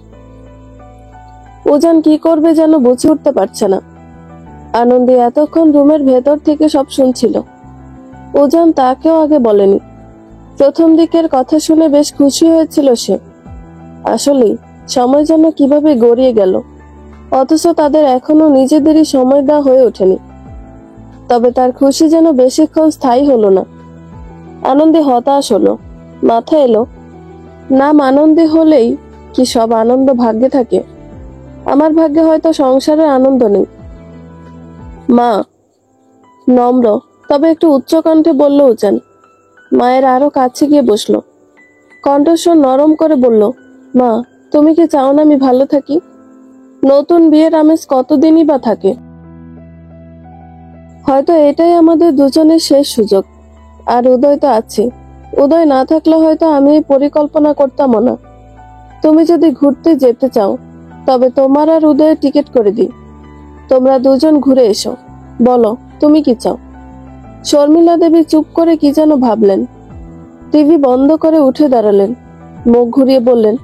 উজান কি করবে যেন বুঝে উঠতে পারছে না। আনন্দী এতক্ষণ রুমের ভেতর থেকে সব শুনছিল। উজান তাকেও আগে বলেনি। প্রথম দিকের কথা শুনে বেশ খুশি হয়েছিল সে। আসলেই সময় যেন কিভাবে গড়িয়ে গেল, অথচ তাদের এখনো নিজেদেরই সময় দেওয়া হয়ে ওঠেনি। তবে তার খুশি যেন বেশিক্ষণ স্থায়ী হলো না। আনন্দে হতাশ হলো, মাথা এলো, নাম আনন্দে হলেই কি সব আনন্দ ভাগ্যে থাকে? আমার ভাগ্যে হয়তো সংসারের আনন্দ নেই। মা, নম্র তবে একটু উচ্চ কণ্ঠে বলল উজান। মায়ের আরো কাছে গিয়ে বসলো, কণ্ঠস্বর নরম করে বলল, মা, তুমি কি চাও না আমি ভালো থাকি? নতুন বিয়ের আমেজ কতদিনই বা থাকে? হয়তো এটাই আমাদের দুজনের শেষ সুযোগ। আর উদয় তো আছে, উদয় না থাকলে হয়তো আমি এই পরিকল্পনা করতাম না। তুমি যদি ঘুরতে যেতে চাও তবে তোমার আর উদয়ের টিকিট করে দিই, তোমরা দুজন ঘুরে এসো। বলো তুমি কি চাও? শর্মিলা দেবী চুপ করে কি যেন ভাবলেন, টিভি বন্ধ করে উঠে দাঁড়ালেন, মুখ ঘুরিয়ে বললেন,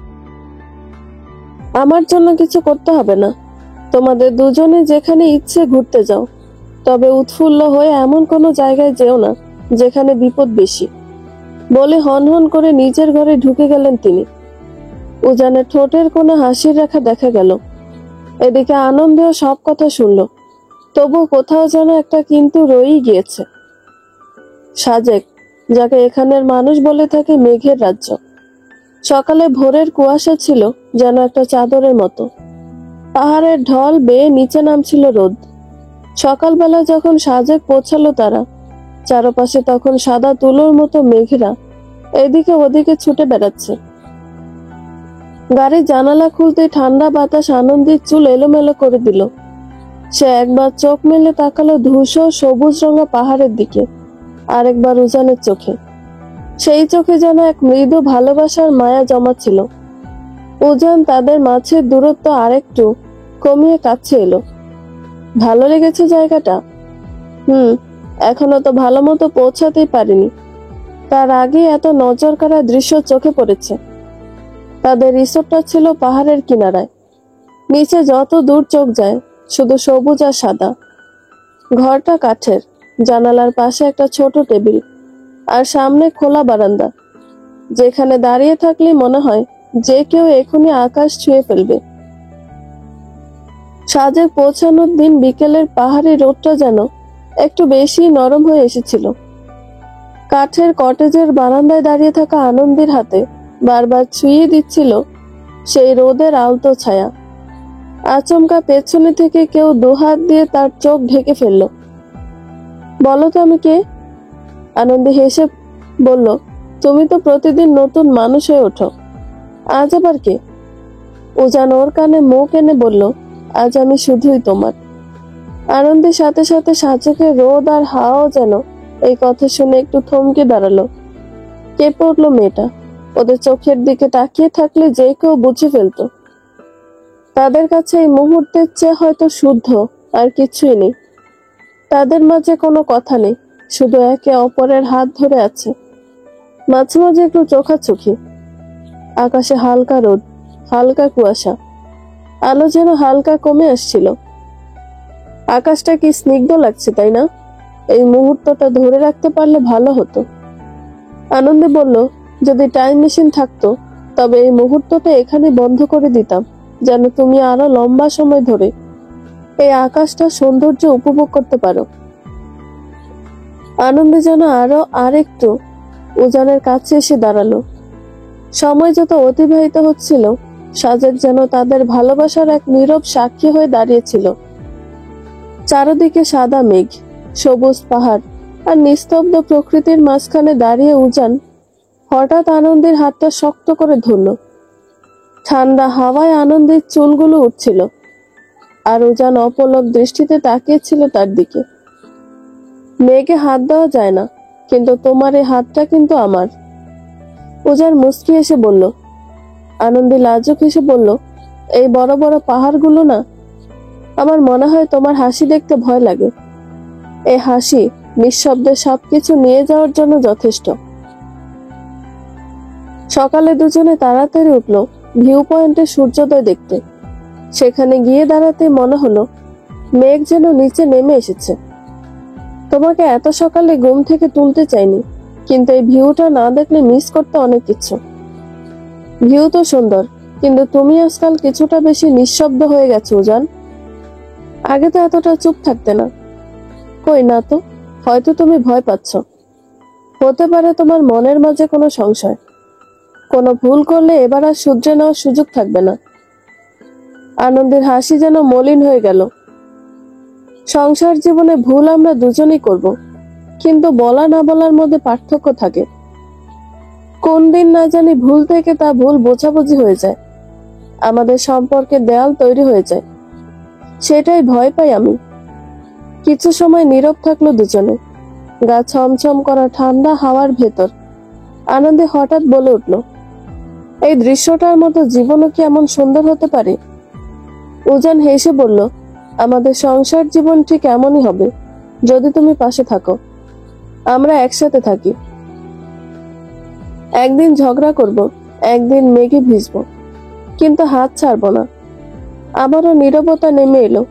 আমার জন্য কিছু করতে হবে না, তোমাদের দুজনে যেখানে ইচ্ছে ঘুরতে যাও, তবে উৎফুল্ল হয়ে এমন কোনো জায়গায় যেও না যেখানে বিপদ বেশি। বলে হনহন করে নিজের ঘরে ঢুকে গেলেন তিনি। উজানের ঠোঁটের কোনো হাসির রেখা দেখা গেল। এদিকে আনন্দেও সব কথা শুনল, তবু কোথাও যেন একটা কিন্তু রয়েই গিয়েছে। সাজেক, যাকে এখানের মানুষ বলে থাকে মেঘের রাজ্য, সকালে ভোরের কুয়াশা ছিল যেন একটা চাদরের মতো। পাহাড়ের ঢল বেয়ে নিচে নামছিল রোদ। সকালবেলা যখন সাজেক পৌঁছালো তারা, চারপাশে তখন সাদা তুলোর মতো মেঘেরা এদিকে ওদিকে ছুটে বেড়াচ্ছে। গাড়ির জানালা খুলতেই ঠান্ডা বাতাস আনন্দের চুল এলোমেলো করে দিল। সে একবার চোখ মেলে তাকালো ধূসর সবুজ রঙা পাহাড়ের দিকে, আরেকবার উজানের চোখে। সেই চোখে যেন এক মৃদু ভালোবাসার মায়া জমা ছিল। উজান তাদের মাঝের দূরত্ব আরেকটু কমিয়ে কাছে এলো। ভালো লেগেছে জায়গাটা? এখনো তো ভালো মতো পৌঁছাতেই পারিনি, তার আগে এত নজর কাড়া দৃশ্য চোখে পড়েছে। তাদের রিসোর্টটা ছিল পাহাড়ের কিনারায়, নিচে যত দূর চোখ যায় শুধু সবুজ আর সাদা। ঘরটা কাঠের, জানালার পাশে একটা ছোট টেবিল, আর সামনে খোলা বারান্দা, যেখানে দাঁড়িয়ে থাকলে মনে হয় যে কেউ এখনই আকাশ ছুঁয়ে ফেলবে। সাজেক পৌঁছানোর দিন বিকেলের পাহাড়ি রোদটা যেন একটু বেশি নরম হয়ে এসেছিল। কাঠের কটেজের বারান্দায় দাঁড়িয়ে থাকা আনন্দের হাতে বারবার ছুঁয়ে দিচ্ছিল সেই রোদের আলতো ছায়া। আচমকা পেছনে থেকে কেউ দুহাত দিয়ে তার চোখ ঢেকে ফেলল। বলো তো আমি কে? আনন্দে হেসে বলল, তুমি তো প্রতিদিন নতুন মানুষ হয়ে ওঠো, আজ আবার কে? উজান ওর কানে মুখ এনে বলল, আজ আমি শুধুই তোমার। আনন্দের সাথে সাথে সাজেকের রোদ আর হাওয়াও যেন এই কথা শুনে একটু থমকে দাঁড়ালো। কেঁপে উঠলো মেয়েটা। ওদের চোখের দিকে তাকিয়ে থাকলে যে কেউ বুঝে ফেলতো তাদের কাছে এই মুহূর্তের চেয়ে হয়তো শুদ্ধ আর কিছুই নেই। তাদের মাঝে কোনো কথা নেই, শুধু একে অপরের হাত ধরে আছে। মাঝে মাঝে একটু চোখাচোখি। আকাশে হালকা রোদ, হালকা কুয়াশা, আলো যেন হালকা কমে আসছিল। আকাশটা কি স্নিগ্ধ লাগছে, তাই না? এই মুহূর্তটা ধরে রাখতে পারলে ভালো হতো। আনন্দে বলল, যদি টাইম মেশিন থাকতো তবে এই মুহূর্তটা এখানে বন্ধ করে দিতাম, যেন তুমি আরো লম্বা সময় ধরে এই আকাশটা সৌন্দর্য উপভোগ করতে পারো। আনন্দে যেন আরো আরেকটু উজানের কাছে এসে দাঁড়ালো। সময় যত অতিবাহিত হচ্ছিল, সাজেক যেন তাদের ভালোবাসার এক নীরব সাক্ষী হয়ে দাঁড়িয়েছিল। চারদিকে সাদা মেঘ, সবুজ পাহাড় আর নিস্তব্ধ প্রকৃতির মাঝখানে দাঁড়িয়ে উজান হঠাৎ আনন্দের হাতটা শক্ত করে ধরল। ঠান্ডা হাওয়ায় আনন্দের চুলগুলো উঠছিল, আর উজান অপলক দৃষ্টিতে তাকিয়েছিল তার দিকে। মেঘে হাত দেওয়া যায় না, কিন্তু তোমার এই হাতটা কিন্তু আমার। উজান মুচকি এসে বলল। আনন্দী লাজুক এসে বলল, এই বড় বড় পাহাড়গুলো না, আমার মনে হয় তোমার হাসি দেখতে ভয় লাগে। এই হাসি নিঃশব্দে সবকিছু নিয়ে যাওয়ার জন্য যথেষ্ট। সকালে দুজনে তাড়াতাড়ি উঠলো ভিউ পয়েন্টে সূর্যোদয় দেখতে। সেখানে গিয়ে দাঁড়াতে মনে হলো মেঘ যেন নিচে নেমে এসেছে। তোমাকে এত সকালে ঘুম থেকে তুলতে চাইনি, কিন্তু এই ভিউটা না দেখলে মিস করতে অনেক কিছু। ভিউ তো সুন্দর, কিন্তু তুমি আজকাল কিছুটা বেশি নিঃশব্দ হয়ে গেছো উজান। আগে তো এতটা চুপ থাকতে না। কই না তো, হয়তো তুমি ভয় পাচ্ছ। হতে পারে তোমার মনের মাঝে কোনো সংশয়। কোনো ভুল করলে এবার আর শুধরে নেওয়ার সুযোগ থাকবে না। আনন্দের হাসি যেন মলিন হয়ে গেল। সংসার জীবনে ভুল আমরা দুজনেই করব, কিন্তু বলা না বলার মধ্যে পার্থক্য থাকে। কোন দিন না জানি ভুল থেকে তা ভুল বোঝাবুঝি হয়ে যায়, আমাদের সম্পর্কে দেয়াল তৈরি হয়ে যায়। সেটাই ভয় পাই আমি। কিছু সময় নীরব থাকলো দুজনে, গা ছমছম করা ঠান্ডা হাওয়ার ভেতর। আনন্দে হঠাৎ বলে উঠল, এই দৃশ্যটার মতো জীবনও কি এমন সুন্দর হতে পারে? উজান হেসে বলল, আমাদের সংসার জীবন ঠিক এমনই হবে, যদি তুমি পাশে থাকো, আমরা একসাথে থাকি। একদিন ঝগড়া করব, একদিন মেঘে ভিজবো, কিন্তু হাত ছাড়বো না। আবারও নীরবতা নেমে এলো,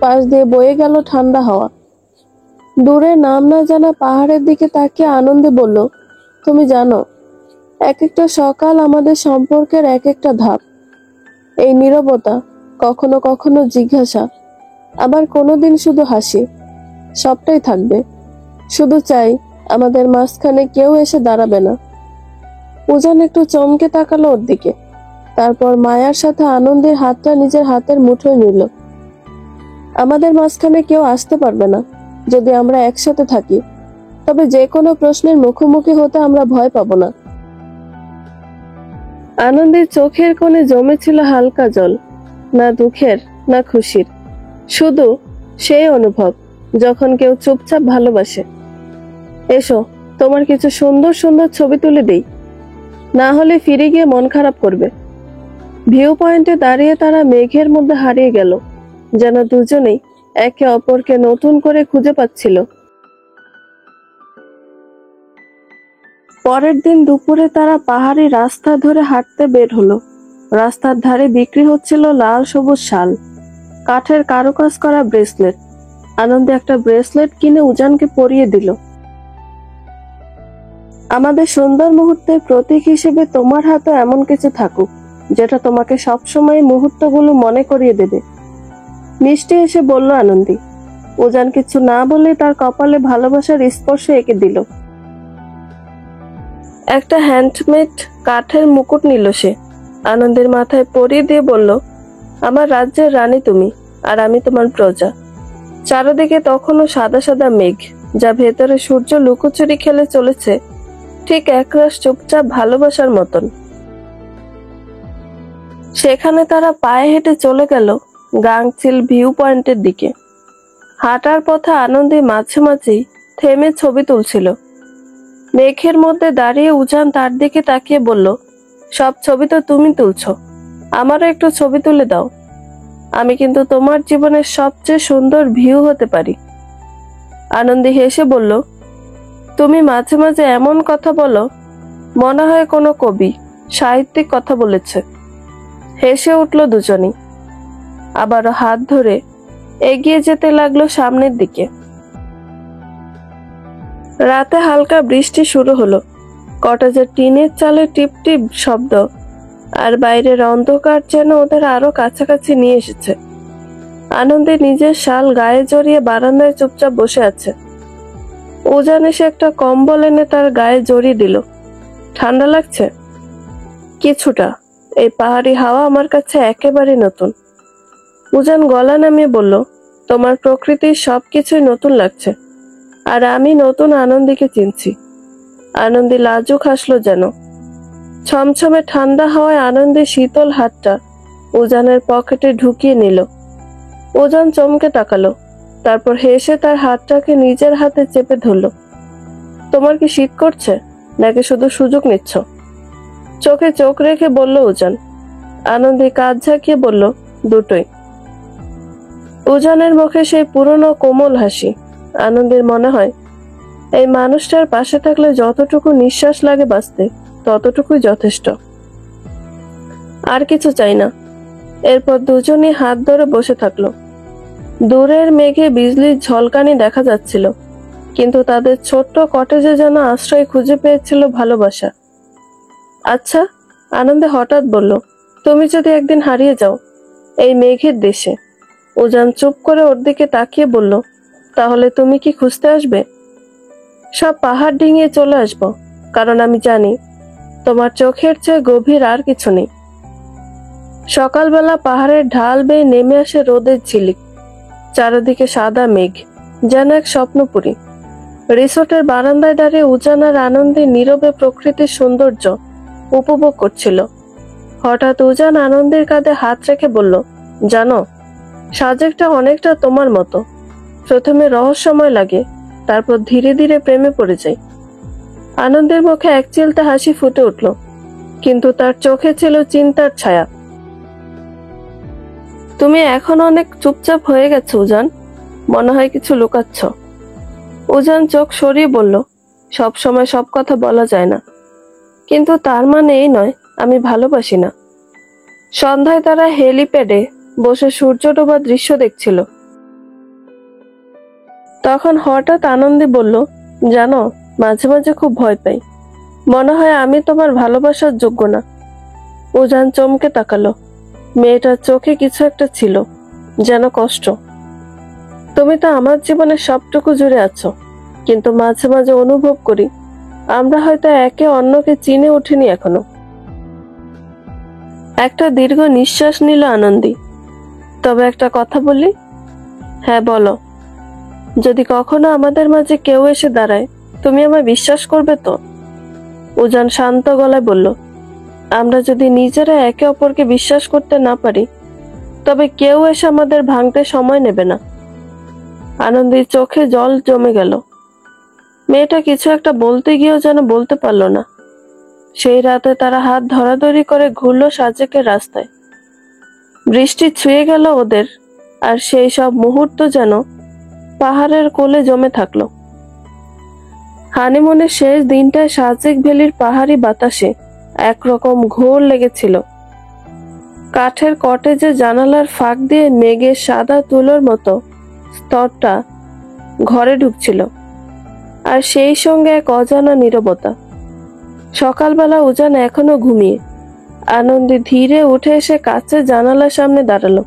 পাশ দিয়ে বয়ে গেল ঠান্ডা হাওয়া। দূরে নাম না জানা পাহাড়ের দিকে তাকিয়ে আনন্দে বলল, তুমি জানো, এক একটা সকাল আমাদের সম্পর্কের এক একটা ধাপ। এই নীরবতা, কখনো কখনো জিজ্ঞাসা, আবার কোনোদিন শুধু হাসি, সবটাই থাকবে। শুধু চাই আমাদের মাঝখানে কেউ এসে দাঁড়াবে না। উজান একটু চমকে তাকালো ওর দিকে, তারপর মায়ার সাথে আনন্দের হাতটা নিজের হাতের মুঠোয় নিল। আমাদের মাঝখানে কেউ আসতে পারবে না যদি আমরা একসাথে থাকি, তবে যে কোনো প্রশ্নের মুখোমুখি হতে আমরা ভয় পাবো না। আনন্দের চোখের কোণে জমেছিল হালকা জল, না দুঃখের না খুশির, শুধু সেই অনুভব যখন কেউ চুপচাপ ভালোবাসে। এসো, তোমার কিছু সুন্দর সুন্দর ছবি তুলে দেই, না হলে ফিরে গিয়ে মন খারাপ করবে। ভিউ পয়েন্টে দাঁড়িয়ে তারা মেঘের মধ্যে হারিয়ে গেল, যেন দুজনেই একে অপরকে নতুন করে খুঁজে পাচ্ছিল। পরের দিন দুপুরে তারা পাহাড়ি রাস্তা ধরে হাঁটতে বের হলো। রাস্তার ধারে বিক্রি হচ্ছিল লাল সবুজ শাল, কাঠের কারুকাজ করা ব্রেসলেট। আনন্দে একটা ব্রেসলেট কিনে উজানকে পরিয়ে দিল। আমাদের সুন্দর মুহূর্তের প্রতীক হিসেবে তোমার হাতে এমন কিছু থাকুক, যেটা তোমাকে সবসময় মুহূর্তগুলো মনে করিয়ে দেবে, মিষ্টি এসে বলল আনন্দী। উজান কিছু না বলে তার কপালে ভালোবাসার স্পর্শ এঁকে দিল। একটা হ্যান্ডমেড কাঠের মুকুট নিল সে, আনন্দের মাথায় পরিয়ে দিয়ে বলল, আমার রাজ্যের রানী তুমি, আর আমি তোমার প্রজা। চারদিকে তখনও সাদা সাদা মেঘ, যা ভেতরে সূর্য লুকোচুরি খেলে চলেছে, ঠিক একরাশ চুপচাপ ভালোবাসার মতন। সেখানে তারা পায়ে হেঁটে চলে গেল গাংচিল ভিউ পয়েন্টের দিকে। হাঁটার পথে আনন্দে মাঝে মাঝেই থেমে ছবি তুলছিল। মেঘের মধ্যে দাঁড়িয়ে উজান তার দিকে তাকিয়ে বলল, সব ছবি তো তুমি তুলছো, আমারও একটু ছবি তুলে দাও। আমি কিন্তু তোমার জীবনের সবচেয়ে সুন্দর ভিউ হতে পারি। আনন্দী হেসে বলল, তুমি মাঝে মাঝে এমন কথা বলো, মনে হয় কোনো কবি সাহিত্যিক কথা বলেছে। হেসে উঠল দুজনই, আবারও হাত ধরে এগিয়ে যেতে লাগলো সামনের দিকে। রাতে হালকা বৃষ্টি শুরু হলো, কটেজের টিনের চালে টিপ টিপ শব্দ, আর বাইরের অন্ধকার যেন ওদের আরো কাছাকাছি নিয়ে এসেছে। আনন্দে নিজের শাল গায়ে জড়িয়ে বারান্দায় চুপচাপ বসে আছে। উজান এসে একটা কম্বল এনে তার গায়ে জড়িয়ে দিল। ঠান্ডা লাগছে? কিছুটা। এই পাহাড়ি হাওয়া আমার কাছে একেবারে নতুন। উজান গলা নামিয়ে বলল, তোমার প্রকৃতির সবকিছুই নতুন লাগছে, আর আমি নতুন আনন্দীকে চিনছি। আনন্দী লাজুক হাসলো যেন। ছমছমে ঠান্ডা হাওয়ায় আনন্দী শীতল হাতটা উজানের পকেটে ঢুকিয়ে নিল। উজান চমকে তাকালো, তারপর হেসে তার হাতটাকে নিজের হাতে চেপে ধরল। তোমার কি শীত করছে, নাকি শুধু সুযোগ নিচ্ছ? চোখে চোখ রেখে বলল উজান। আনন্দী কাঁধ ঝাঁকিয়ে বলল, দুটোই। উজানের মুখে সেই পুরনো কোমল হাসি। আনন্দের মনে হয় এই মানুষটার পাশে থাকলে যতটুকু নিঃশ্বাস লাগে বাঁচতে, ততটুকুই যথেষ্ট। আর কিছু চাই না। এরপর দুজনই হাত ধরে বসে থাকলো। দূরের মেঘে বিজলির ঝলকানি দেখা যাচ্ছিল, কিন্তু তাদের ছোট্ট কটেজে যেন আশ্রয় খুঁজে পেয়েছিল ভালোবাসা। আচ্ছা, আনন্দে হঠাৎ বলল, তুমি যদি একদিন হারিয়ে যাও এই মেঘের দেশে। উজান চুপ করে ওর দিকে তাকিয়ে বলল, তাহলে তুমি কি খুঁজতে আসবে? সব পাহাড় ডিঙিয়ে চলে আসবো, কারণ আমি জানি তোমার চোখের চেয়ে গভীর আর কিছু নেই। সকালবেলা পাহাড়ের ঢাল বেয়ে নেমে আসে রোদের ঝিলিক। চারিদিকে সাদা মেঘ, যেন এক স্বপ্নপুরী। রিসোর্টের বারান্দায় দাঁড়িয়ে উজান আর আনন্দে নীরবে প্রকৃতির সৌন্দর্য উপভোগ করছিল। হঠাৎ উজান আনন্দের কাঁধে হাত রেখে বলল, জানো, সাজেকটা অনেকটা তোমার মতো। প্রথমে রহস্যময় লাগে, তারপর ধীরে ধীরে প্রেমে পড়ে যায়। আনন্দের মুখে এক চিলতে হাসি ফুটে উঠল, কিন্তু তার চোখে ছিল চিন্তার ছায়া। তুমি এখন অনেক চুপচাপ হয়ে গেছো উজান, মনে হয় কিছু লুকাচ্ছ। উজান চোখ সরিয়ে বলল, সব সময় সব কথা বলা যায় না, কিন্তু তার মানে এই নয় আমি ভালোবাসি না। সন্ধ্যায় তারা হেলিপ্যাডে বসে সূর্য ডোবার দৃশ্য দেখছিল। তখন হঠাৎ আনন্দী বলল, জানো, মাঝে মাঝে খুব ভয় পাই। মনে হয় আমি তোমার ভালোবাসার যোগ্য না। উজান চমকে তাকালো। মেয়েটার চোখে কিছু একটা ছিল, যেন কষ্ট। তুমি তো আমার জীবনের সবটুকু জুড়ে আছো, কিন্তু মাঝে মাঝে অনুভব করি আমরা হয়তো একে অন্যকে চিনে উঠিনি এখনো। একটা দীর্ঘ নিঃশ্বাস নিল আনন্দী। তবে একটা কথা বলি? হ্যাঁ বলো। যদি কখনো আমাদের মাঝে কেউ এসে দাঁড়ায়, তুমি আমায় বিশ্বাস করবে তো? উজান শান্ত গলায় বলল, আমরা যদি নিজেরা একে অপরকে বিশ্বাস করতে না পারি, তবে কেউ এসে আমাদের ভাঙতে সময় নেবে না। আনন্দীর চোখে জল জমে গেল। মেয়েটা কিছু একটা বলতে গিয়েও যেন বলতে পারল না। সেই রাতে তারা হাত ধরাধরি করে ঘুরল সাজেকের রাস্তায়। বৃষ্টি ছুঁয়ে গেল ওদের, আর সেই সব মুহূর্ত যেন পাহাড়ের কোলে জমে থাকলো। হানিমুনের শেষ দিনটায় সাজেক ভ্যালির পাহাড়ি বাতাসে একরকম ঘোর লেগেছিল। কাঠের কটেজে জানালার ফাঁক দিয়ে মেঘের সাদা তুলোর মতো স্তরটা ঘরে ঢুকছিল, আর সেই সঙ্গে এক অজানা নীরবতা। সকালবেলা উজান এখনো ঘুমিয়ে। আনন্দে ধীরে উঠে এসে কাছের জানালার সামনে দাঁড়ালো।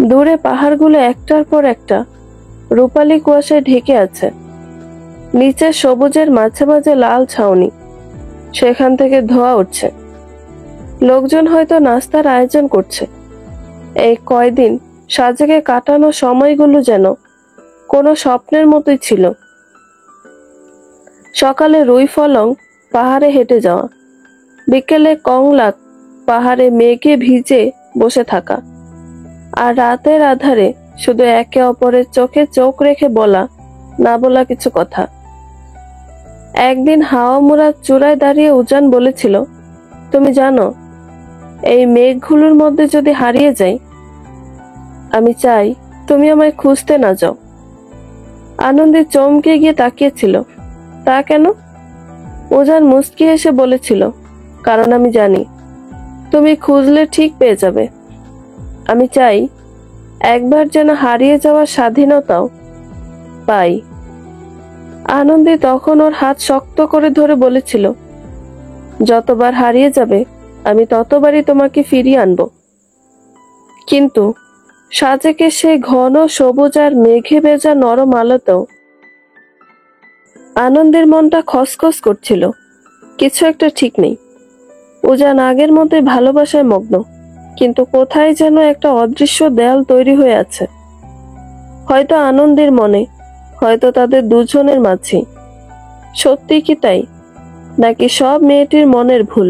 দূরে পাহাড়গুলো একটার পর একটা রূপালী কুয়াশায় ঢেকে আছে। নিচে সবুজের মাঝে মাঝে লাল ছাউনি, সেখান থেকে ধোঁয়া উঠছে। লোকজন হয়তো নাস্তার আয়োজন করছে। এই কয়দিন সাজেকে কাটানো সময়গুলো যেন কোনো স্বপ্নের মতোই ছিল। সকালে রুই ফলং পাহাড়ে হেঁটে যাওয়া, বিকেলে কংলাক পাহাড়ে মেঘে ভিজে বসে থাকা, আর রাতের আধারে শুধু একে অপরের চোখে চোখ রেখে বলা না বলা কিছু কথা। একদিন হাওয়া মোড়ার চূড়ায় দাঁড়িয়ে উজান বলেছিল, তুমি জানো, এই মেঘগুলোর মধ্যে যদি হারিয়ে যাই, আমি চাই তুমি আমায় খুঁজতে না যাও। আনন্দে চমকে গিয়ে তাকিয়েছিল। তা কেন? উজান মুচকি হেসে বলেছিল, কারণ আমি জানি তুমি খুঁজলে ঠিক পেয়ে যাবে। আমি চাই একবার যেন হারিয়ে যাওয়ার স্বাধীনতাও পাই। আনন্দী তখন ওর হাত শক্ত করে ধরে বলেছিল, যতবার হারিয়ে যাবে আমি ততবারই তোমাকে ফিরিয়ে আনবো। কিন্তু সাজেকে সে ঘন সবুজ আর মেঘে ভেজা নরম আলোতেও আনন্দের মনটা খসখস করছিল। কিছু একটা ঠিক নেই। উজান আগের মতোই ভালোবাসায় মগ্ন, কিন্তু কোথায় যেন একটা অদৃশ্য দেয়াল তৈরি হয়ে আছে। হয়তো আনন্দের মনে, হয়তো তাদের দুজনের মাঝে। সত্যি কি তাই, নাকি সব মেয়েটির মনের ভুল?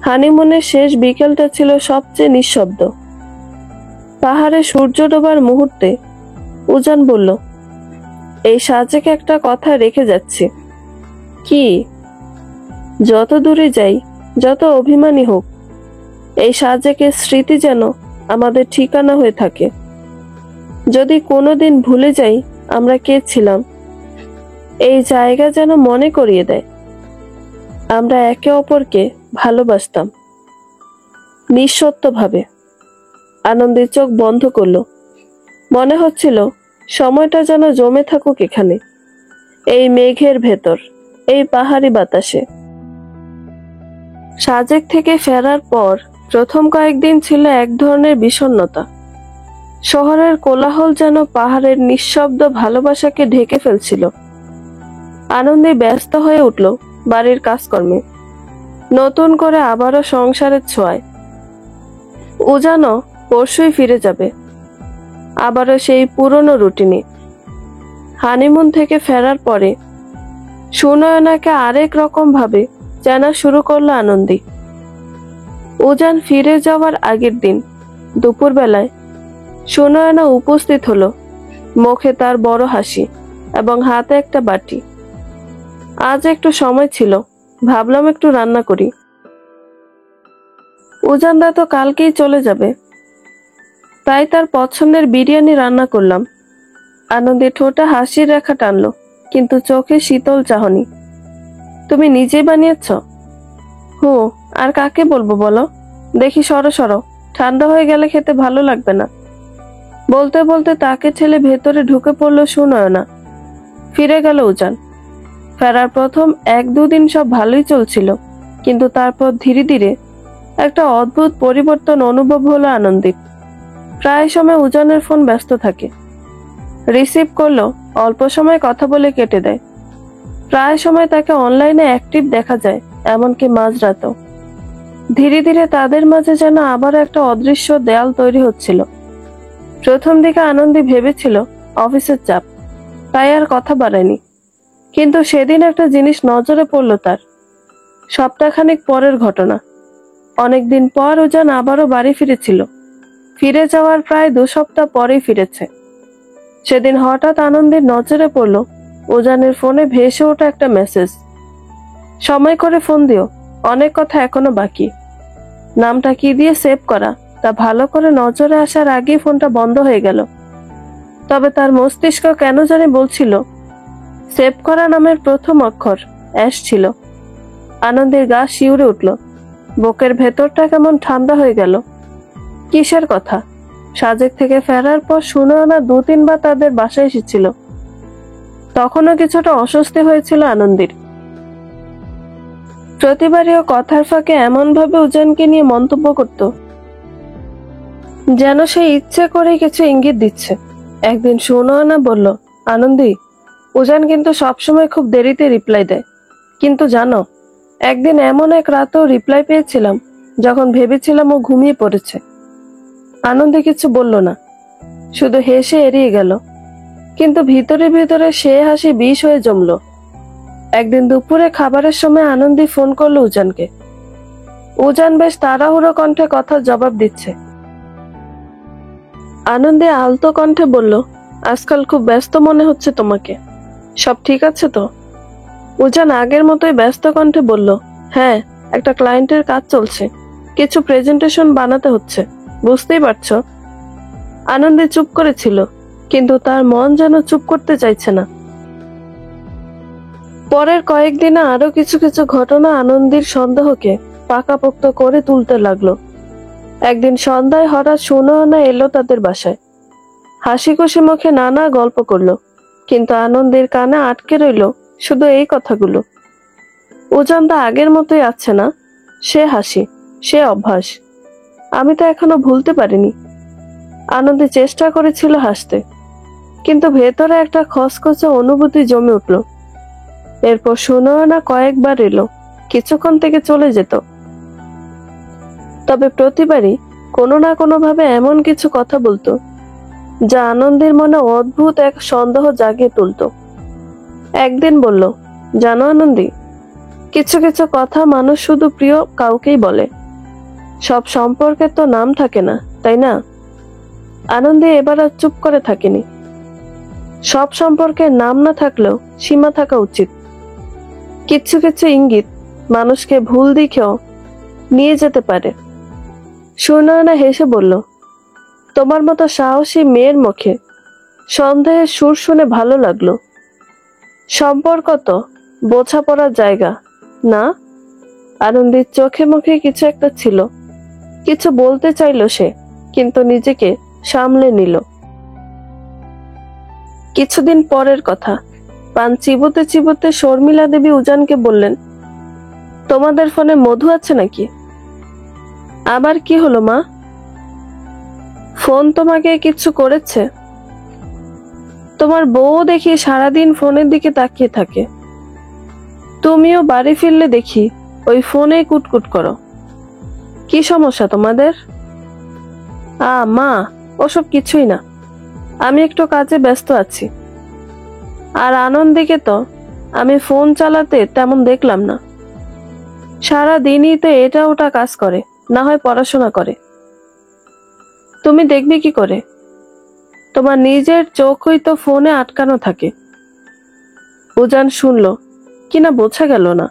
হানিমুনের শেষ বিকেলটা ছিল সবচেয়ে নিঃশব্দ। পাহাড়ে সূর্য ডোবার মুহূর্তে উজান বলল, এই সাজেকে একটা কথা রেখে যাচ্ছি। কি? যত দূরে যাই, যত অভিমানী হোক, এই সাজেকের স্মৃতি যেন আমাদের ঠিকানা হয়ে থাকে। যদি কোনোদিন ভুলে যাই আমরা কে ছিলাম, এই জায়গা যেন মনে করিয়ে দেয় আমরা একে অপরকে ভালোবাসতাম। নিঃশর্তভাবে। আনন্দের চোখ বন্ধ করলো। মনে হচ্ছিল সময়টা যেন জমে থাকুক এখানে, এই মেঘের ভেতর, এই পাহাড়ি বাতাসে। সাজেক থেকে ফেরার পর প্রথম কয়েকদিন ছিল এক ধরনের বিষণ্ণতা। শহরের কোলাহল যেন পাহাড়ের নিঃশব্দ ভালোবাসাকে ঢেকে ফেলছিল। আনন্দে ব্যস্ত হয়ে উঠল বাড়ির কাজকর্মে, নতুন করে আবারও সংসারের ছোঁয়ায়। উজানও পরশুই ফিরে যাবে, আবারও সেই পুরনো রুটিনে। হানিমুন থেকে ফেরার পরে সুনয়নাকে আরেক রকম ভাবে জানা শুরু করলো আনন্দী। উজান ফিরে যাওয়ার আগের দিন দুপুরবেলায় সুনয়না উপস্থিত হলো, মুখে তার বড় হাসি এবং হাতে একটা বাটি। আজ একটু সময় ছিল, ভাবলাম একটু রান্না করি। উজানদা তো কালকেই চলে যাবে, তাই তার পছন্দের বিরিয়ানি রান্না করলাম। আনন্দে ঠোঁটে হাসির রেখা টানলো, কিন্তু চোখে শীতল চাহনি। তুমি নিজে বানিয়েছ? আর কাকে বলবো বলো? দেখি সরো সরো, ঠান্ডা হয়ে গেলে খেতে ভালো লাগবে না। বলতে বলতে তাকে ঠেলে ভেতরে ঢুকে পড়লো সুনয়না। ফিরে গেল উজান। ফেরার প্রথম 1-2 দিন সব ভালোই চলছিল, কিন্তু তারপর ধীরে ধীরে একটা অদ্ভুত পরিবর্তন অনুভব হলো আনন্দীর। প্রায় সময় উজানের ফোন ব্যস্ত থাকে, রিসিভ করলো অল্প সময় কথা বলে কেটে দেয়। প্রায় সময় তাকে অনলাইনে অ্যাক্টিভ দেখা যায়, এমনকি মাঝরাতেও। ধীরে ধীরে তাদের মাঝে যেন আবার একটা অদৃশ্য দেয়াল তৈরি হচ্ছিল। প্রথম দিকে আনন্দী ভেবেছিল অফিসের চাপ, তাই আর কথা বাড়ায়নি। কিন্তু সেদিন একটা জিনিস নজরে পড়ল তার। সপ্তাহখানেক পরের ঘটনা। অনেকদিন পর উজান আবারও বাড়ি ফিরেছিল। ফিরে যাওয়ার প্রায় 2 সপ্তাহ পরেই ফিরেছে। সেদিন হঠাৎ আনন্দের নজরে পড়ল উজানের ফোনে ভেসে ওঠা একটা মেসেজ। সময় করে ফোন দিও, অনেক কথা এখনো বাকি। নামটা কি দিয়ে সেভ করা তা ভালো করে নজরে আসার আগেই ফোনটা বন্ধ হয়ে গেল। তবে তার মস্তিষ্ক কেন জানি বলছিল সেভ করা নামের প্রথম অক্ষর অ্যাশ ছিল। আনন্দের গা শিউরে উঠল, বুকের ভেতরটা কেমন ঠান্ডা হয়ে গেল। কিসের কথা? সাজেক থেকে ফেরার পর সুনয়না 2-3 বার তাদের বাসায় এসেছিল। তখনও কিছুটা অস্বস্তি হয়েছিল আনন্দের। প্রতিবারই ও কথার ফাঁকে এমন ভাবে উজানকে নিয়ে মন্তব্য করত, যেন সে ইচ্ছে করে কিছু ইঙ্গিত দিচ্ছে। একদিন সুনয়না বলল, আনন্দী, উজান কিন্তু সবসময় খুব দেরিতে রিপ্লাই দেয়। কিন্তু জানো, একদিন এমন এক রাতেও রিপ্লাই পেয়েছিলাম যখন ভেবেছিলাম ও ঘুমিয়ে পড়েছে। আনন্দে কিছু বলল না, শুধু হেসে এড়িয়ে গেল। কিন্তু ভিতরে ভিতরে সে হাসি বিষ হয়ে জমল। একদিন দুপুরে খাবারের সময় আনন্দী ফোন করলো উজানকে। উজান বেশ তাড়াহুড়ো কণ্ঠে কথার জবাব দিচ্ছে। আনন্দে আলতো কণ্ঠে বলল, আজকাল খুব ব্যস্ত মনে হচ্ছে তোমাকে, সব ঠিক আছে তো? উজান আগের মতোই ব্যস্ত কণ্ঠে বলল, হ্যাঁ, একটা ক্লায়েন্টের কাজ চলছে, কিছু প্রেজেন্টেশন বানাতে হচ্ছে, বুঝতেই পারছো। আনন্দে চুপ করেছিল, কিন্তু তার মন যেন চুপ করতে চাইছে না। পরের কয়েকদিনে আরো কিছু কিছু ঘটনা আনন্দের সন্দেহকে পাকাপোক্ত করে তুলতে লাগলো। একদিন সন্ধ্যায় হঠাৎ সুনয়না এলো তাদের বাসায়। হাসি খুশি মুখে নানা গল্প করলো। কিন্তু আনন্দের কানে আটকে রইল শুধু এই কথাগুলো। উজানদা আগের মতোই আছে না? সে হাসি, সে অভ্যাস, আমি তো এখনো ভুলতে পারিনি। আনন্দে চেষ্টা করেছিল হাসতে, কিন্তু ভেতরে একটা খসখসে অনুভূতি জমে উঠল। এরপর সুনয়না কয়েকবার এলো, কিছুক্ষণ থেকে চলে যেত, তবে প্রতিবারই কোনো না কোনো ভাবে এমন কিছু কথা বলতো যা আনন্দের মনে অদ্ভুত এক সন্দেহ জাগিয়ে তুলতো। একদিন বলল, জানো আনন্দী, কিছু কিছু কথা মানুষ শুধু প্রিয় কাউকেই বলে, সব সম্পর্কের তো নাম থাকে না, তাই না? আনন্দী এবার আর চুপ করে থাকেনি। সব সম্পর্কের নাম না থাকলেও সীমা থাকা উচিত। কিছু কিছু ইঙ্গিত মানুষকে ভুল দিকেও নিয়ে যেতে পারে। সুনয়না হেসে বলল, তোমার মতো সাহসী মেয়ের মুখে সন্দেহের সুর শুনে ভালো লাগলো। সম্পর্ক তো বোঝাপড়ার জায়গা না? আনন্দীর চোখে মুখে কিছু একটা ছিল, কিছু বলতে চাইল সে, কিন্তু নিজেকে সামলে নিল। কিছুদিন পরের কথা, পান চিবোতে চিবোতে শর্মিলা দেবী উজানকে বললেন, তোমাদের ফোনে মধু আছে নাকি? আবার কি হলো মা? ফোন তোমাকে কিছু করেছে? তোমার বউ দেখি সারাদিন ফোনের দিকে তাকিয়ে থাকে, তুমিও বাড়ি ফিরলে দেখি ওই ফোনেই কুটকুট করো। কি সমস্যা তোমাদের? মা, ওসব কিছুই না, আমি একটু কাজে ব্যস্ত আছি। আর আনন্দীকে তো আমি ফোন চালাতে তেমন দেখলাম না, সারা দিনই তো এটা ওটা কাজ করে, না হয় পড়াশোনা করে। তুমি দেখবে কি করে? তোমার নিজের চোখই তো ফোনে আটকানো থাকে। উজান শুনল কিনা বোঝা গেল না,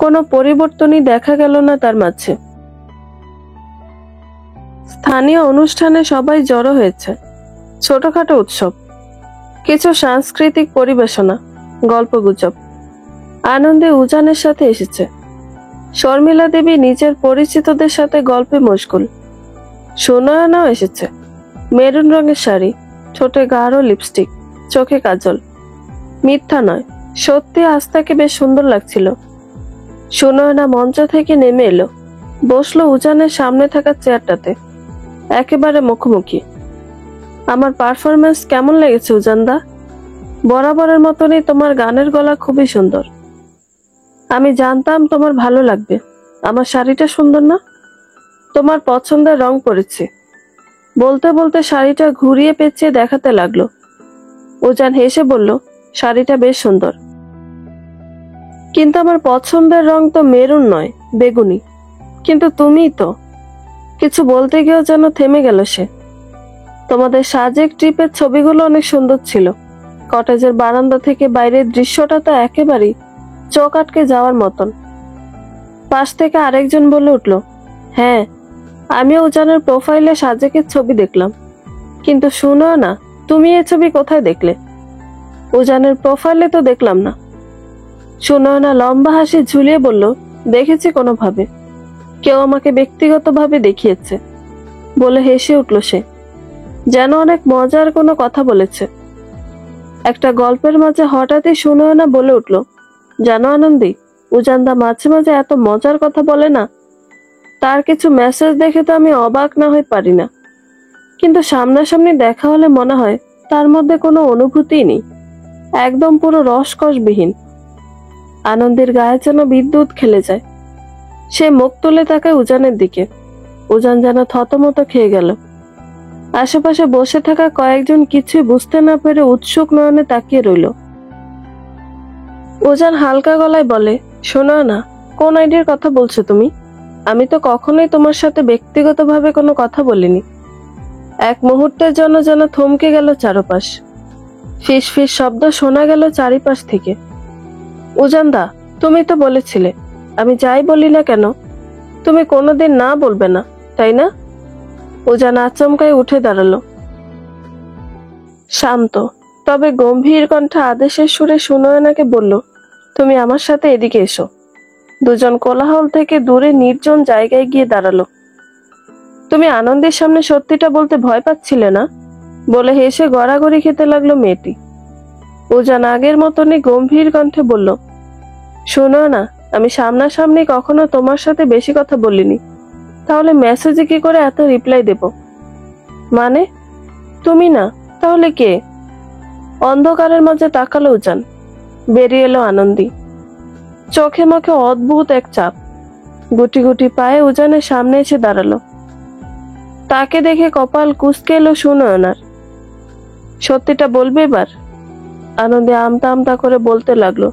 কোনো পরিবর্তনই দেখা গেল না তার মাঝে। স্থানীয় অনুষ্ঠানে সবাই জড়ো হয়েছে, ছোটখাটো উৎসব, কিছু সাংস্কৃতিক পরিবেশনা, গল্পগুজব। আনন্দে উজানের সাথে এসেছে। শর্মিলা দেবী নিজের পরিচিতদের সাথে গল্পে মশগুল। সুনয়নাও এসেছে, মেরুন রঙের শাড়ি, ঠোঁটে গাঢ় লিপস্টিক, চোখে কাজল। মিথ্যা নয়, সত্যি আজ তাকে বেশ সুন্দর লাগছিল। সুনয়না মঞ্চ থেকে নেমে এলো, বসলো উজানের সামনে থাকা চেয়ারটাতে, একেবারে মুখোমুখি। আমার পারফরমেন্স কেমন লেগেছে উজানদা? বরাবরের মতনই তোমার গানের গলা খুবই সুন্দর। আমি জানতাম তোমার ভালো লাগবে। আমার শাড়িটা সুন্দর না? তোমার পছন্দের রং পরেছে। বলতে বলতে শাড়িটা ঘুরিয়ে পেঁচিয়ে দেখাতে লাগলো। উজান হেসে বলল, শাড়িটা বেশ সুন্দর, কিন্তু আমার পছন্দের রং তো মেরুন নয়, বেগুনি। কিন্তু তুমিই তো। কিছু বলতে গিয়েও যেন থেমে গেল সে। তোমাদের সাজেক ট্রিপের ছবিগুলো অনেক সুন্দর ছিল। কটেজের বারান্দা থেকে বাইরের দৃশ্যটা তো একেবারেই চোখ আটকে যাওয়ার মতন। পাশ থেকে আরেকজন বলে উঠল, হ্যাঁ, আমিও উজানের প্রোফাইলে সাজেকের ছবি দেখলাম, কিন্তু শুনো না, তুমি এই ছবি কোথায় দেখলে? উজানের প্রোফাইলে তো দেখলাম না। সুনয়না লম্বা হাসি ঝুলিয়ে বলল, দেখেছি কোনোভাবে, কেউ আমাকে ব্যক্তিগতভাবে দেখিয়েছে, বলে হেসে উঠল সে, যেন অনেক মজার কোনো কথা বলেছে। একটা গল্পের মাঝে হঠাৎই সুনয়না বলে উঠল, জানো আনন্দী, উজানদা মাঝে মাঝে এত মজার কথা বলে না, তার কিছু মেসেজ দেখে তো আমি অবাক না হয়ে পারি না, কিন্তু সামনাসামনি দেখা হলে মনে হয় তার মধ্যে কোনো অনুভূতি নেই, একদম পুরো রসকসবিহীন। আনন্দের গায়ে যেন বিদ্যুৎ খেলে যায়। সে মুখ তুলে তাকায় উজানের দিকে। উজান যেন থতমত খেয়ে গেল। আশেপাশে বসে থাকা কয়েকজন কিছুই বুঝতে না পেরে উৎসুক নয়নে তাকিয়ে রইল। উজান হালকা গলায় বলে, শোনো না, কোন আইডিয়ার কথা বলছো তুমি? আমি তো কখনোই তোমার সাথে ব্যক্তিগতভাবে কোনো কথা বলিনি। এক মুহূর্তের জন্য যেন থমকে গেল চারপাশ। ফিস ফিস শব্দ শোনা গেল চারিপাশ থেকে। উজানদা, তুমি তো বলেছিলে আমি যাই বলি না কেন তুমি কোনোদিন না বলবে না, তাই না? উজান আচমকাই উঠে দাঁড়ালো। শান্ত তবে গম্ভীর কণ্ঠে আদেশের সুরে সুনয়নাকে বলল, তুমি আমার সাথে এদিকে এসো। দুজন কোলাহল থেকে দূরে নির্জন জায়গায় গিয়ে দাঁড়ালো। তুমি আনন্দের সামনে সত্যিটা বলতে ভয় পাচ্ছিলে না? বলে হেসে গড়াগড়ি খেতে লাগলো মেয়েটি। উজান আগের মতনই গম্ভীর কণ্ঠে বলল, শোনো না, আমি সামনাসামনি কখনো তোমার সাথে বেশি কথা বলিনি, তাহলে মেসেজে কি করে এত রিপ্লাই দেব? মানে? তুমি না, তাহলে কে? অন্ধকারের মাঝে তাকালো উজান। বেরিয়ে এলো আনন্দী। চোখে মুখে অদ্ভুত এক চাপ। গুটি গুটি পায়ে উজানের সামনে এসে দাঁড়ালো। তাকে দেখে কপাল কুঁচকে এলো সুনয়নার। সত্যিটা বলবে এবার? আনন্দে আমতা আমতা করে বলতে লাগলো,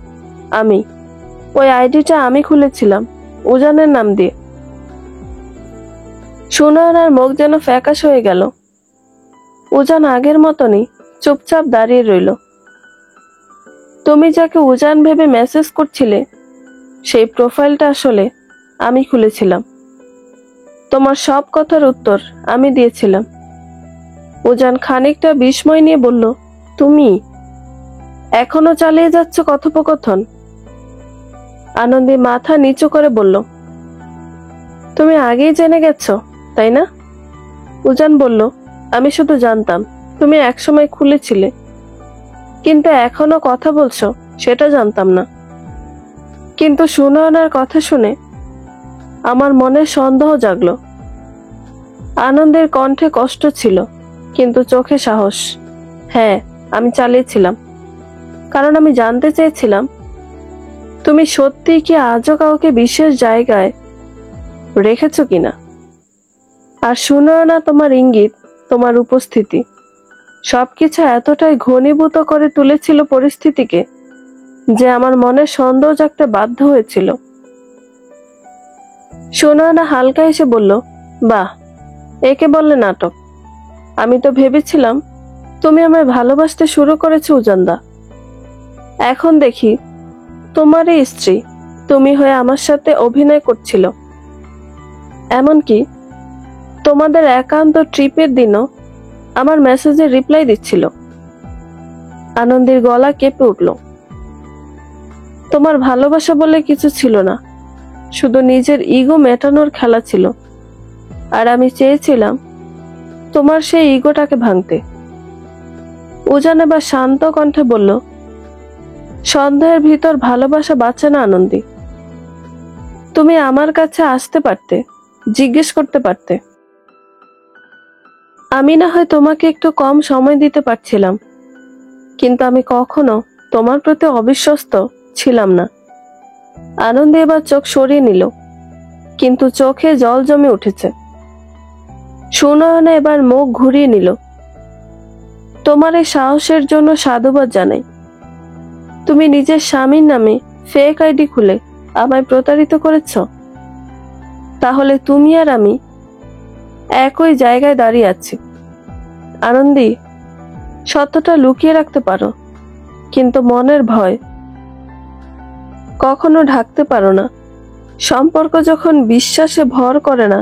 ওই আইডিটা আমি খুলেছিলাম, উজানের নাম দিয়ে। সুনয়নার মুখ যেন ফ্যাকাশ হয়ে গেল। উজান আগের মতনই চুপচাপ দাঁড়িয়ে রইল। তুমি যাকে উজান ভেবে মেসেজ করছিলে, সেই প্রোফাইলটা আসলে আমি খুলেছিলাম। তোমার সব কথার উত্তর আমি দিয়েছিলাম। উজান খানিকটা বিস্ময় নিয়ে বলল, তুমি এখনো চালিয়ে যাচ্ছ কথোপকথন? আনন্দী মাথা নিচু করে বলল, তুমি আগেই জেনে গেছো, তাই না? উজান বলল, আমি শুধু জানতাম তুমি একসময় খুলেছিলে, কিন্তু এখনো কথা বলছো সেটা জানতাম না। কিন্তু সুনয়নার কথা শুনে আমার মনে সন্দেহ জাগলো। আনন্দের কণ্ঠে কষ্ট ছিল, কিন্তু চোখে সাহস। হ্যাঁ, আমি চালিয়েছিলাম, কারণ আমি জানতে চেয়েছিলাম তুমি সত্যি কি আজও কাউকে বিশেষ জায়গায় রেখেছ কিনা। আর সুনয়না, তোমার ইঙ্গিত, তোমার উপস্থিতি, সবকিছু এতটাই ঘনীভূত করে তুলেছিল পরিস্থিতিকে যে আমার মনে সন্দেহ জাগতে বাধ্য হয়েছিল। সুনয়না হালকা এসে বলল, বাহ, একে বললে নাটক। আমি তো ভেবেছিলাম তুমি আমায় ভালোবাসতে শুরু করেছো উজানদা। এখন দেখি তোমারই স্ত্রী তুমি হয়ে আমার সাথে অভিনয় করছিল। এমনকি তোমাদের একান্ত ট্রিপের দিনও আমার মেসেজে রিপ্লাই দিচ্ছিল। আনন্দের গলা কেঁপে উঠল। তোমার ভালোবাসা বলে কিছু ছিল না, শুধু নিজের ইগো মেটানোর খেলা ছিল। আর আমি চেয়েছিলাম তোমার সেই ইগোটাকে ভাঙতে। উজান এবার শান্ত কণ্ঠে বলল, সন্দেহের ভিতর ভালোবাসা বাঁচে না আনন্দী। তুমি আমার কাছে আসতে পারতে, জিজ্ঞেস করতে পারতে। আমি না হয় তোমাকে একটু কম সময় দিতে পারছিলাম, কিন্তু আমি কখনো তোমার প্রতি অবিশ্বস্ত ছিলাম না। আনন্দে এবার চোখ সরিয়ে নিল, কিন্তু চোখে জল জমে উঠেছে। সুনয়না এবার মুখ ঘুরিয়ে নিল। তোমার এই সাহসের জন্য সাধুবাদ জানাই। তুমি নিজের স্বামীর নামে ফেক আইডি খুলে আমায় প্রতারিত করেছ। তাহলে তুমি আর আমি একই জায়গায় দাঁড়িয়ে আছি। আনন্দী, সত্যটা লুকিয়ে রাখতে পারো, কিন্তু মনের ভয় কখনো ঢাকতে পারো না। সম্পর্ক যখন বিশ্বাসে ভর করে না,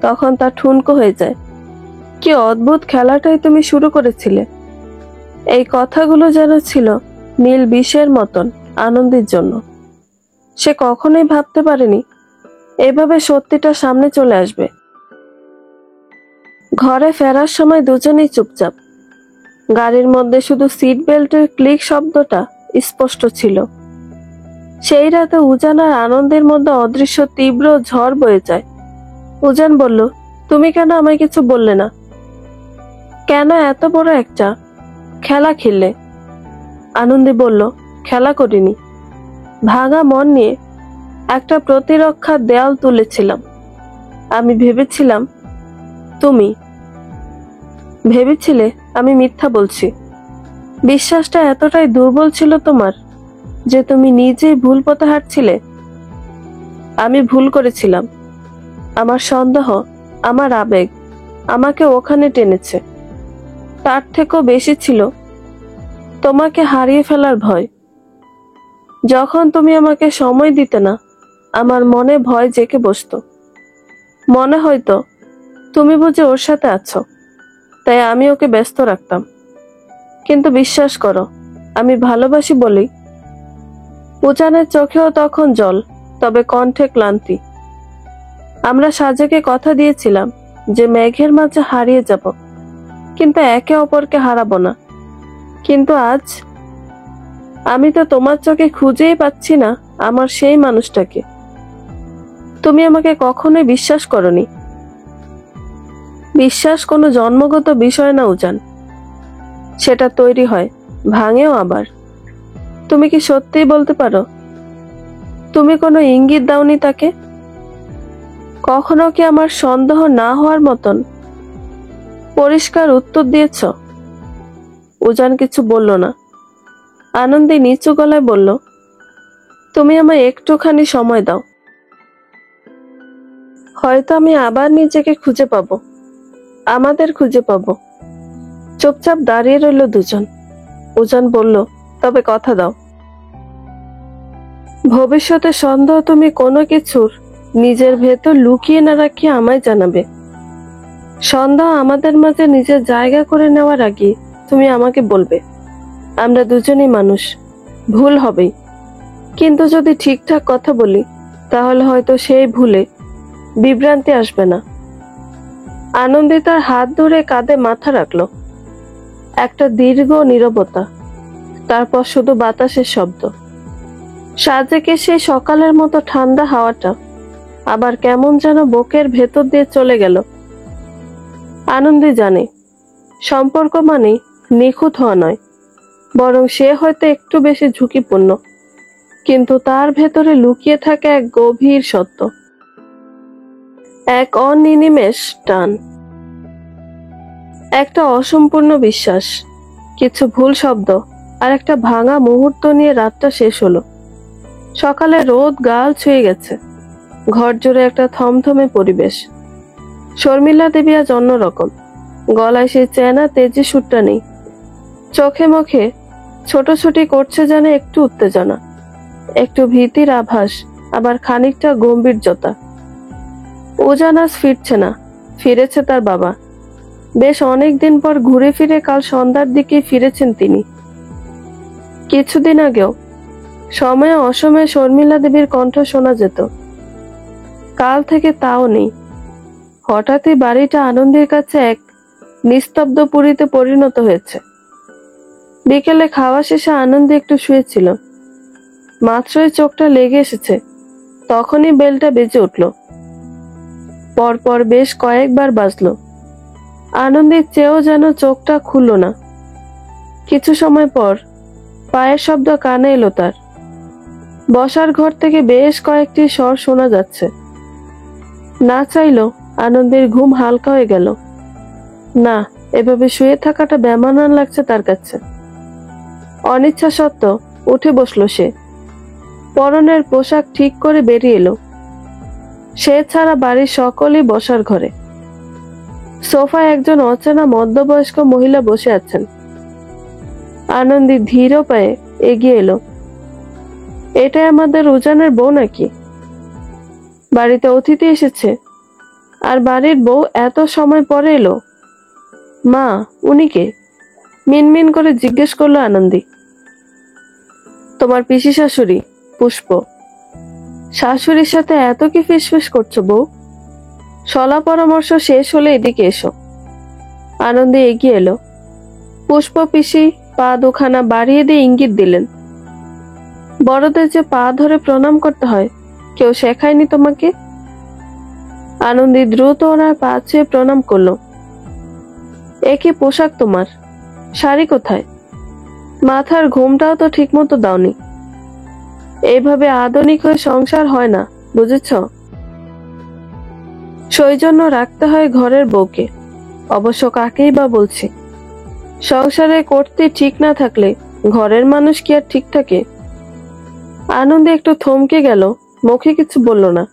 তখন তা ঠুনকো হয়ে যায়। কি অদ্ভুত খেলাটাই তুমি শুরু করেছিলে। এই কথাগুলো যেন ছিল নীল বিষের মতন আনন্দের জন্য। সে কখনোই ভাবতে পারেনি এভাবে সত্যিটা সামনে চলে আসবে। ঘরে ফেরার সময় দুজনেই চুপচাপ। গাড়ির মধ্যে শুধু সিট বেল্টের ক্লিক শব্দটা স্পষ্ট ছিল। সেই রাতে উজান আর আনন্দের মধ্যে অদৃশ্য তীব্র ঝড় বয়ে যায়। উজান বলল, তুমি কেন আমায় কিছু বললে না? কেন এত বড় একটা খেলা খেললে? আনন্দী বলল, খেলা করিনি, ভাঙা মন নিয়ে একটা প্রতিরক্ষার দেয়াল তুলেছিলাম। আমি ভেবেছিলাম তুমি ভেবেছিলে আমি মিথ্যা বলছি। বিশ্বাসটা এতটাই দুর্বল ছিল তোমার যে তুমি নিজেই ভুল পথে হাঁটছিলে। আমি ভুল করেছিলাম। আমার সন্দেহ, আমার আবেগ আমাকে ওখানে টেনেছে। তার থেকেও বেশি ছিল তোমাকে হারিয়ে ফেলার ভয়। যখন তুমি আমাকে সময় দিতে না, আমার মনে ভয় জেঁকে বসতো। মনে হয়তো তুমি বুঝে ওর সাথে আছো, তাই আমি ওকে ব্যস্ত রাখতাম। কিন্তু বিশ্বাস করো, আমি ভালোবাসি বলেই। উজানের চোখেও তখন জল, তবে কণ্ঠে ক্লান্তি। আমরা সাজেকে কথা দিয়েছিলাম যে মেঘের মাঝে হারিয়ে যাব, কিন্তু একে অপরকে হারাবো না। কিন্তু আজ আমি তো তোমার চোখে খুঁজেই পাচ্ছি না আমার সেই মানুষটাকে। তুমি আমাকে কখনোই বিশ্বাস করনি। বিশ্বাস কোনো জন্মগত বিষয় না উজান, সেটা তৈরি হয়, ভাঙেও আবার। তুমি কি সত্যিই বলতে পারো তুমি কোনো ইঙ্গিত দাওনি তাকে? কখনো কি আমার সন্দেহ না হওয়ার মতন পরিষ্কার উত্তর দিয়েছ? উজান কিছু বলল না। আনন্দী নিচু গলায় বলল, তুমি আমায় একটুখানি সময় দাও, হয়তো আমি আবার নিজেকে খুঁজে পাবো, আমাদের খুঁজে পাবো। চুপচাপ দাঁড়িয়ে রইল দুজন। উজান বলল, তবে কথা দাও, ভবিষ্যতে সন্দেহ তুমি কোনো কিছুর নিজের ভেতর লুকিয়ে না রাখিয়ে আমায় জানাবে। সন্দেহ আমাদের মাঝে নিজের জায়গা করে নেওয়ার আগে তুমি আমাকে বলবে। আমরা দুজনই মানুষ, ভুল হবেই, কিন্তু যদি ঠিকঠাক কথা বলি তাহলে হয়তো সেই ভুলে বিভ্রান্তি আসবে না। আনন্দী তার হাত ধরে কাঁধে মাথা রাখলো। একটা দীর্ঘ নীরবতা, তারপর শুধু বাতাসের শব্দ। সাজেকে সেই সকালের মতো ঠান্ডা হাওয়াটা আবার কেমন যেন বুকের ভেতর দিয়ে চলে গেল। আনন্দী জানে সম্পর্ক মানে নিখুঁত হওয়া নয়, বরং সে হয়তো একটু বেশি ঝুঁকিপূর্ণ, কিন্তু তার ভেতরে লুকিয়ে থাকে এক গভীর সত্য, এক অনিমেষ টান, একটা অসম্পূর্ণ বিশ্বাস, কিছু ভুল শব্দ আর একটা ভাঙা মুহূর্ত নিয়ে রাতটা শেষ হলো। সকালে রোদ গাল ছুঁয়ে গেছে, ঘর জুড়ে একটা থমথমে পরিবেশ। শর্মিলা দেবী আজ অন্যরকম, গলায় সেই চেনা তেজি সুরটা নেই, চোখে মুখে ছোটাছুটি করছে যেন একটু উত্তেজনা, একটু ভীতির আভাস, আবার খানিকটা গম্ভীর্যতা। উজান আজ ফিরছে না, ফিরেছে তার বাবা। বেশ অনেকদিন পর ঘুরে ফিরে কাল সন্ধ্যার দিকে ফিরেছেন তিনি। কিছুদিন আগেও সময়ে অসময়ে শর্মিলা দেবীর কণ্ঠ শোনা যেত, কাল থেকে তাও নেই। হঠাৎই বাড়িটা আনন্দের কাছে এক নিস্তব্ধ পুরীতে পরিণত হয়েছে। বিকেলে খাওয়া শেষে আনন্দে একটু শুয়েছিল, মাত্রই চোখটা লেগে এসেছে, তখনই বেলটা বেজে উঠল। পরপর বেশ কয়েকবার বাজলো। আনন্দের চেয়েও যেন চোখটা খুলল না। কিছু সময় পর পায়ের শব্দ কানে এলো তার। বসার ঘর থেকে বেশ কয়েকটি স্বর শোনা যাচ্ছে। না চাইলেও আনন্দের ঘুম হালকা হয়ে গেল। না, এভাবে শুয়ে থাকাটা বেমানান লাগছে তার কাছে। অনিচ্ছা সত্ত্বেও উঠে বসলো সে। পরনের পোশাক ঠিক করে বেরিয়ে এলো। সে ছাড়া বাড়ির সকলেই বসার ঘরে। সোফায় একজন অচেনা মধ্যবয়স্ক মহিলা বসে আছেন। আনন্দী ধীর পায়ে এগিয়ে এলো। এটাই আমাদের উজানের বউ নাকি? বাড়িতে অতিথি এসেছে, আর বাড়ির বউ এত সময় পরে এলো। মা, উনি কে? মিনমিন করে জিজ্ঞেস করলো আনন্দী। তোমার পিসি শাশুড়ি, পুষ্প। শাশুড়ির সাথে এত কি ফিসফিস করছো বউ? সলা পরামর্শ শেষ হলে এদিকে এসো। আনন্দে এগিয়ে এলো। পুষ্প পিসি পা দুখানা বাড়িয়ে দিয়ে ইঙ্গিত দিলেন। বড়দের যে পা ধরে প্রণাম করতে হয়, কেউ শেখায়নি তোমাকে? আনন্দী দ্রুত ওনার পা ছুঁয়ে প্রণাম করলো। একই পোশাক তোমার, শাড়ি কোথায়? মাথার ঘুমটাও তো ঠিক মতো দাওনি। এইভাবে আধুনিক হয়ে সংসার হয় না, বুঝেছ? সৌজন্য রাখতে হয় ঘরের বউকে। অবশ্য কাকেই বা বলছি? সংসারে করতে ঠিক না থাকলে ঘরের মানুষ কি আর ঠিক থাকে? আনন্দে একটু থমকে গেল, মুখে কিছু বলল না।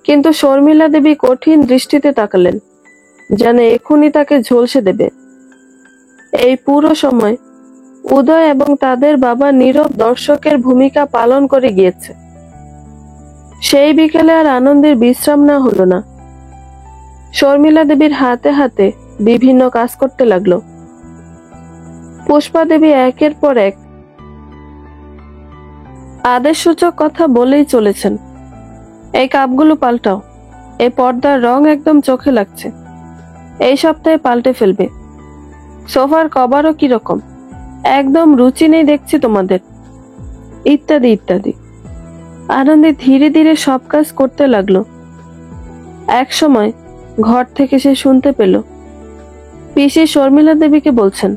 কিন্তু শর্মিলা দেবী কঠিন দৃষ্টিতে তাকালেন, যেন এখনই তাকে ঝলসে দেবে। এই পুরো সময় উদয় এবং তাদের বাবা নীরব দর্শকের ভূমিকা পালন করে গিয়েছে। সেই বিকেলে আর আনন্দের বিশ্রাম না হলো না। শর্মিলা দেবীর হাতে হাতে বিভিন্ন কাজ করতে লাগলো। পুষ্পা দেবী একের পর এক আদেশসূচক কথা বলেই চলেছেন। এই কাপগুলো পাল্টাও, এই পর্দার রং একদম চোখে লাগছে, এই সপ্তাহে পাল্টে ফেলবে। সোফার কভারও কিরকম, একদম রুচি নেই দেখছি তোমাদের, ইত্যাদি ইত্যাদি। আনন্দে ধীরে ধীরে সব কাজ করতে লাগলো। এক সময় ঘর থেকে সে শুনতে পেল পিসি শর্মিলা দেবীকে বলছেন,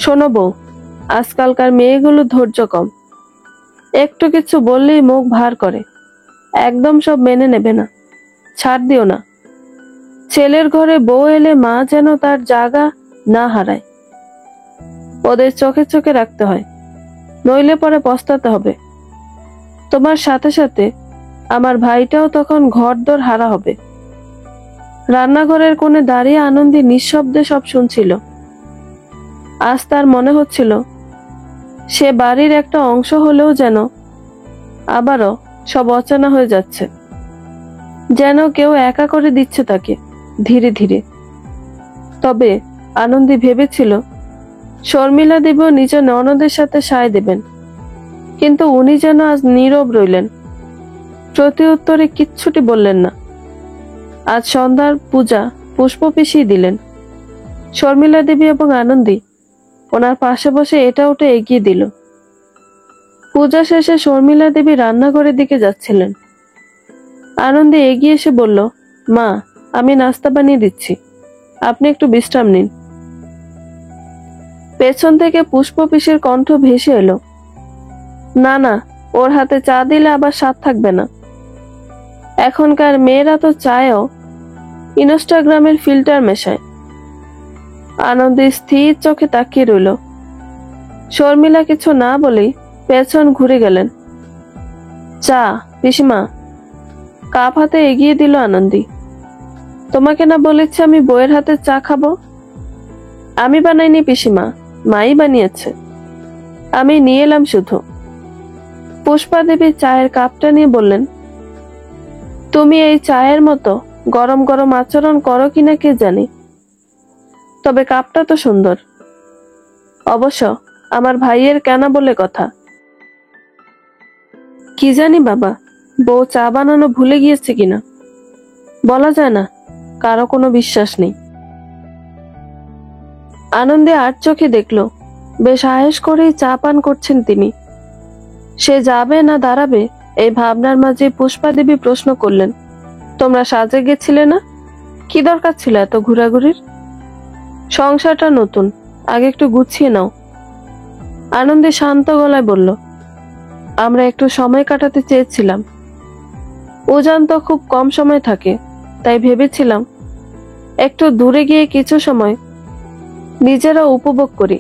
শোনো বউ, আজকালকার মেয়েগুলো ধৈর্য কম, একটু কিছু বললেই মুখ ভার করে, একদম সব মেনে নেবে না, ছাড় দিও না। ছেলের ঘরে বউ এলে মা যেন তার জায়গা না হারায়, ওদের চোখে চোখে রাখতে হয়, নইলে পরে পস্তাতে হবে। তোমার সাথে সাথে আমার ভাইটাও তখন ঘরদোর হারা হবে। রান্নাঘরের কোণে দাঁড়িয়ে আনন্দী নিঃশব্দে সব শুনছিল। আজ তার মনে হচ্ছিল সে বাড়ির একটা অংশ হলেও যেন আবারও সব অচেনা হয়ে যাচ্ছে, যেন কেউ একা করে দিচ্ছে তাকে ধীরে ধীরে। তবে আনন্দী ভেবেছিল শর্মিলা দেবীও নিজের ননদের সাথে সায় দেবেন, কিন্তু উনি যেন আজ নীরব রইলেন, প্রতি উত্তরে কিচ্ছুটি বললেন না। আজ সন্ধ্যার পূজা পুষ্প পিষিয়ে দিলেন। শর্মিলা দেবী এবং আনন্দী ওনার পাশে বসে এটা ওটা এগিয়ে দিল। পূজা শেষে শর্মিলা দেবী রান্নাঘরের দিকে যাচ্ছিলেন। আনন্দী এগিয়ে এসে বলল, মা, আমি নাস্তা বানিয়ে দিচ্ছি, আপনি একটু বিশ্রাম নিন। পেছন থেকে পুষ্প পিসির কণ্ঠ ভেসে এলো, না না, ওর হাতে চা দিলে আবার স্বাদ থাকবে না। এখনকার মেয়েরা তো চায়ও ইনস্টাগ্রামের ফিল্টার মেশায়। আনন্দী স্থির চোখে তাকিয়ে রইল। শর্মিলা কিছু না বলেই পেছন ঘুরে গেলেন। চা, পিসিমা। কাপ হাতে এগিয়ে দিল আনন্দী। তোমাকে না বলেছি আমি বউয়ের হাতে চা খাবো? আমি বানাইনি পিসিমা, মাই বানিয়েছে, আমি নিয়ে এলাম শুধু। পুষ্পা দেবী চায়ের কাপটা নিয়ে বললেন, তুমি এই চায়ের মতো গরম গরম আচরণ করো কিনা কে জানি, তবে কাপটা তো সুন্দর। অবশ্য আমার ভাইয়ের কেনা বলে কথা। কি জানি বাবা, বউ চা বানানো ভুলে গিয়েছে কিনা, বলা যায় না, কারো কোনো বিশ্বাস নেই। আনন্দে আর চোখে দেখলো বেশ আয়েশ করেই চা পান করছেন তিনি। সে যাবে না দাঁড়াবে এই ভাবনার মাঝে পুষ্পা দেবী প্রশ্ন করলেন, তোমরা সাজে গেছিলে না? কি দরকার ছিল এত ঘোরাঘুরির? সংসারটা নতুন, আগে একটু গুছিয়ে নাও। আনন্দে শান্ত গলায় বলল, আমরা একটু সময় কাটাতে চেয়েছিলাম। উজান তো খুব কম সময় থাকে, তাই ভেবেছিলাম একটু দূরে গিয়ে কিছু সময় নিজেরা উপভোগ করি।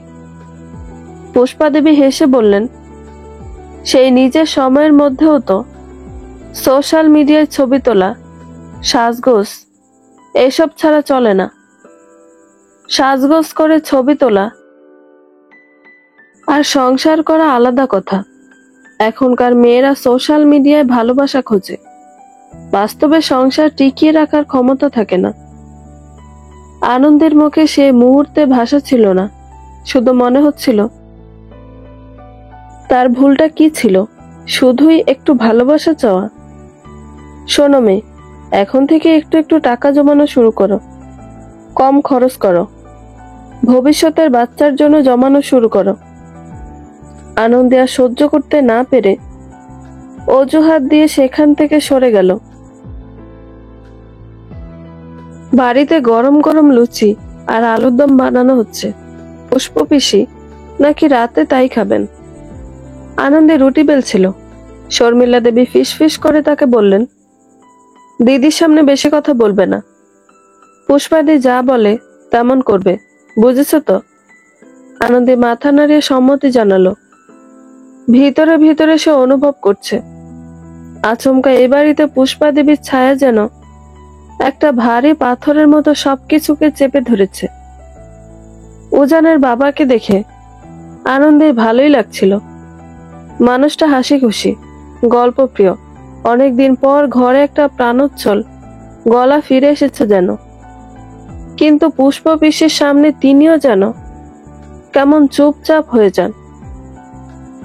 পুষ্পা দেবী হেসে বললেন, সেই নিজের সময়ের মধ্যেও তো সোশ্যাল মিডিয়ায় ছবি তোলা, সাজগোজ এসব ছাড়া চলে না। সাজগোজ করে ছবি তোলা আর সংসার করা আলাদা কথা। এখনকার মেয়েরা সোশ্যাল মিডিয়ায় ভালোবাসা খোঁজে, বাস্তবে সংসার টিকিয়ে রাখার ক্ষমতা থাকে না। আনন্দের মুখে সে মুহূর্তে ভাষা ছিল না, শুধু মনে হচ্ছিল তার ভুলটা কি ছিল, শুধুই একটু ভালোবাসা চাওয়া। শোনো মেয়ে, এখন থেকে একটু একটু টাকা জমানো শুরু করো, কম খরচ করো, ভবিষ্যতের বাচ্চার জন্য জমানো শুরু করো। আনন্দে আর সহ্য করতে না পেরে অজুহাত দিয়ে সেখান থেকে সরে গেল। বাড়িতে গরম গরম লুচি আর আলুর দম বানানো হচ্ছে। পুষ্প পিসি নাকি রাতে তাই খাবেন। আনন্দে রুটি বেলছিল। শর্মিলা দেবী ফিস ফিস করে তাকে বললেন, দিদির সামনে বেশি কথা বলবে না, পুষ্পাদি যা বলে তেমন করবে, বুঝেছ তো? আনন্দে মাথা নাড়িয়ে সম্মতি জানালো। ভিতরে ভিতরে সে অনুভব করছে আচমকা এ বাড়িতে পুষ্পা দেবীর ছায়া যেন একটা ভারী পাথরের মতো সবকিছুকে চেপে ধরেছে। উজানের বাবাকে দেখে আনন্দে ভালোই লাগছিল। মানুষটা হাসি খুশি, গল্পপ্রিয়, অনেকদিন পর ঘরে একটা প্রাণোচ্ছল গলা ফিরে এসেছে যেন। কিন্তু পুষ্প পিসির সামনে তিনিও যেন কেমন চুপচাপ হয়ে যান।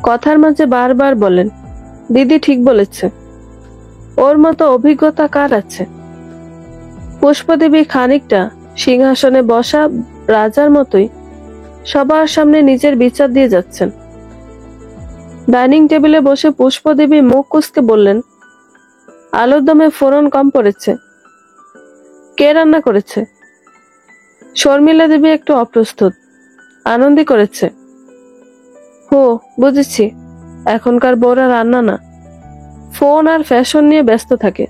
কথার মাঝে বারবার বলেন, দিদি ঠিক বলেছে, ওর মতো অভিজ্ঞতা কার আছে? পুষ্পদেবী খানিকটা সিংহাসনে বসা রাজার মতোই সবার সামনে নিজের বিচার দিয়ে যাচ্ছেন। ডাইনিং টেবিলে বসে পুষ্পদেবী মুখ কুঁচকে বললেন, আলুর দমে ফোড়ন কম পড়েছে। কে রান্না করেছে? শর্মিলা দেবী একটু অপ্রস্তুত। আনন্দী করেছে। হো, বুঝেছি। এখনকার বউরা রান্না না, ফোন আর ফ্যাশন নিয়ে ব্যস্ত থাকে।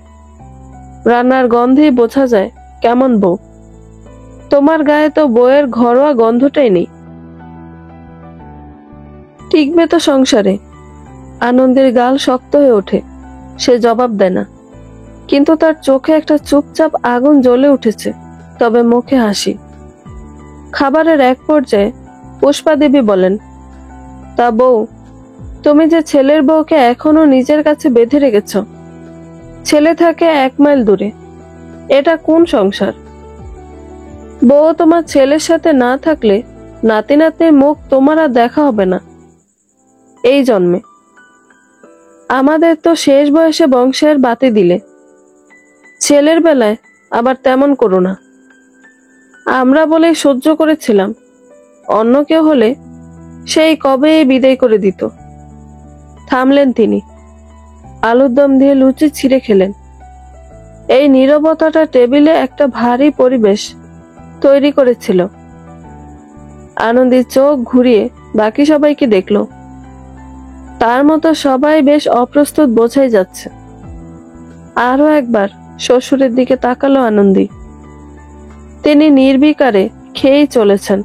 রান্নার গন্ধেই বোঝা যায় কেমন বউ। তোমার গায়ে তো বউয়ের ঘরোয়া গন্ধটাই নেই। টিকবে তো সংসারে? আনন্দের গাল শক্ত হয়ে ওঠে। সে জবাব দেয় না, কিন্তু তার চোখে একটা চুপচাপ আগুন জ্বলে উঠেছে, তবে মুখে হাসি। খাবারের এক পর্যায়ে পুষ্পা দেবী বলেন, তা বউ, তুমি যে ছেলের বউকে এখনো নিজের কাছে বেঁধে রেখেছ, ছেলে থাকে 1 মাইল দূরে, এটা কোন সংসার? বউ তোমার ছেলের সাথে না থাকলে নাতি নাতনির মুখ তোমার আর দেখা হবে না এই জন্মে। আমাদের তো শেষ বয়সে বংশের বাতি দিলে, ছেলের বেলায় আবার তেমন করো না। আমরা বলেই সহ্য করেছিলাম, অন্য কেউ হলে সেই কবে বিদায় করে দিত। থামলেন তিনি। আলুর দম দিয়ে লুচি ছিঁড়ে খেলেন। এই নীরবতাটা টেবিলে একটা ভারী পরিবেশ তৈরি করেছিল। আনন্দী চোখ ঘুরিয়ে বাকি সবাইকে দেখল। তার মতো সবাই বেশ অপ্রস্তুত বোঝাই যাচ্ছে। আরো একবার শ্বশুরের দিকে তাকালো আনন্দী। তিনি নির্বিকারে খেয়েই চলেছেন,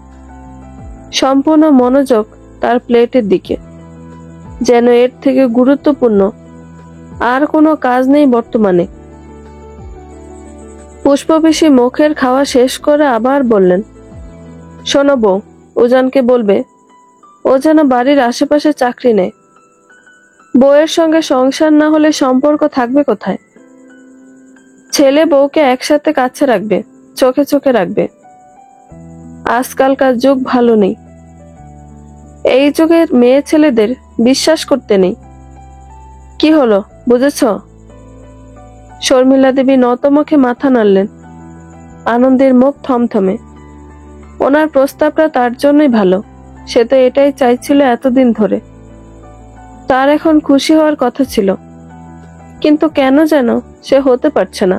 সম্পূর্ণ মনোযোগ তার প্লেটের দিকে, যেন এর থেকে গুরুত্বপূর্ণ আর কোনো কাজ নেই বর্তমানে। পুষ্পপিসি মুখের খাওয়া শেষ করে আবার বললেন, শোনো বউ, উজানকে বলবে ও যেন বাড়ির আশেপাশে চাকরি নেয়। বউয়ের সঙ্গে সংসার না হলে সম্পর্ক থাকবে কোথায়? ছেলে বউকে একসাথে কাছে রাখবে, চোখে চোখে রাখবে। আজকালকার যুগ ভালো নেই। এই যুগের মেয়ে ছেলেদের বিশ্বাস করতে নেই। কি হলো, বুঝেছ? শর্মিলা দেবী নতমুখে মাথা নাড়লেন। আনন্দের মুখ থমথমে। ওনার প্রস্তাবটা তার জন্যই ভালো। সে তো এটাই চাইছিল এতদিন ধরে। তার এখন খুশি হওয়ার কথা ছিল, কিন্তু কেন যেন সে হতে পারছে না।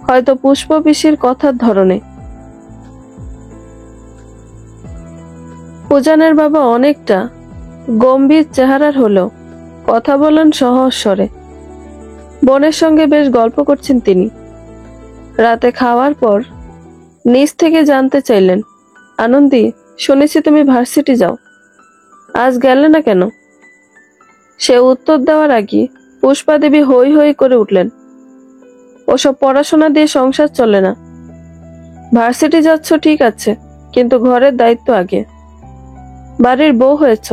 হয়তো পুষ্প পিসির কথার ধরনে। উজানের বাবা অনেকটা গম্ভীর চেহারার হলেও কথা বলেন সহজ স্বরে। বোনের সঙ্গে বেশ গল্প করছেন তিনি। রাতে খাওয়ার পর নিজ থেকে জানতে চাইলেন, আনন্দী, শুনেছি তুমি ভার্সিটি যাও, আজ গেলে না কেন? সে উত্তর দেওয়ার আগে পুষ্পা দেবী হই হই করে উঠলেন, ওসব পড়াশোনা দিয়ে সংসার চলে না। ভার্সিটি যাচ্ছ ঠিক আছে, কিন্তু ঘরের দায়িত্ব আগে। বাড়ির বউ হয়েছ,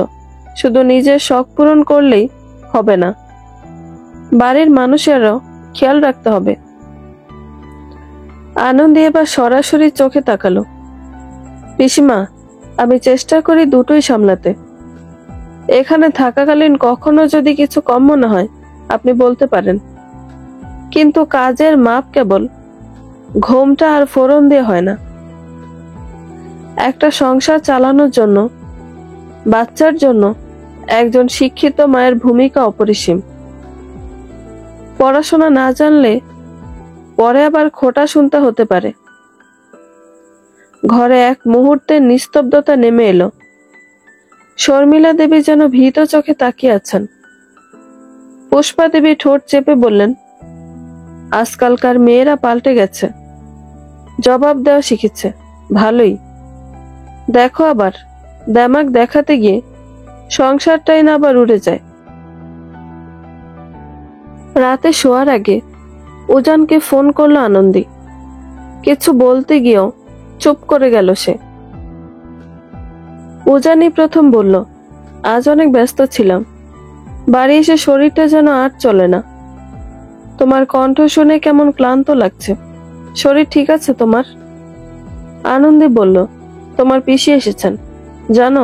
শুধু নিজের শখ পূরণ করলেই হবে না, বাড়ির মানুষেরও খেয়াল রাখতে হবে। আনন্দী এবার সরাসরি চোখে তাকালো। পিসিমা, আমি চেষ্টা করি দুটোই সামলাতে। এখানে থাকাকালীন কখনো যদি কিছু কম মনে হয় আপনি বলতে পারেন, কিন্তু কাজের মাপ কেবল ঘোমটা আর ফোড়ন দিয়ে হয় না। একটা সংসার চালানোর জন্য, বাচ্চার জন্য একজন শিক্ষিত মায়ের ভূমিকা অপরিসীম। পড়াশোনা না জানলে পরে আবার খোটা শুনতে হতে পারে। ঘরে এক মুহূর্তের নিস্তব্ধতা নেমে এলো। শর্মিলা দেবী যেন ভীত চোখে তাকিয়ে আছেন। পুষ্পা দেবী ঠোঁট চেপে বললেন, আজকালকার মেয়েরা পাল্টে গেছে, জবাব দেওয়া শিখেছে। ভালোই। দেখো আবার দেমাক দেখাতে গিয়ে সংসারটাই না আবার উড়ে যায়। রাতে শোয়ার আগে উজানকে ফোন করলো আনন্দী। কিছু বলতে গিয়েও চুপ করে গেল সে। উজানই প্রথম বলল, আজ অনেক ব্যস্ত ছিলাম, বাড়ি এসে শরীরটা যেন আর চলে না। তোমার কণ্ঠ শুনে কেমন ক্লান্ত লাগছে। শরীর ঠিক আছে তোমার? আনন্দী বলল, তোমার পিসি এসেছেন জানো?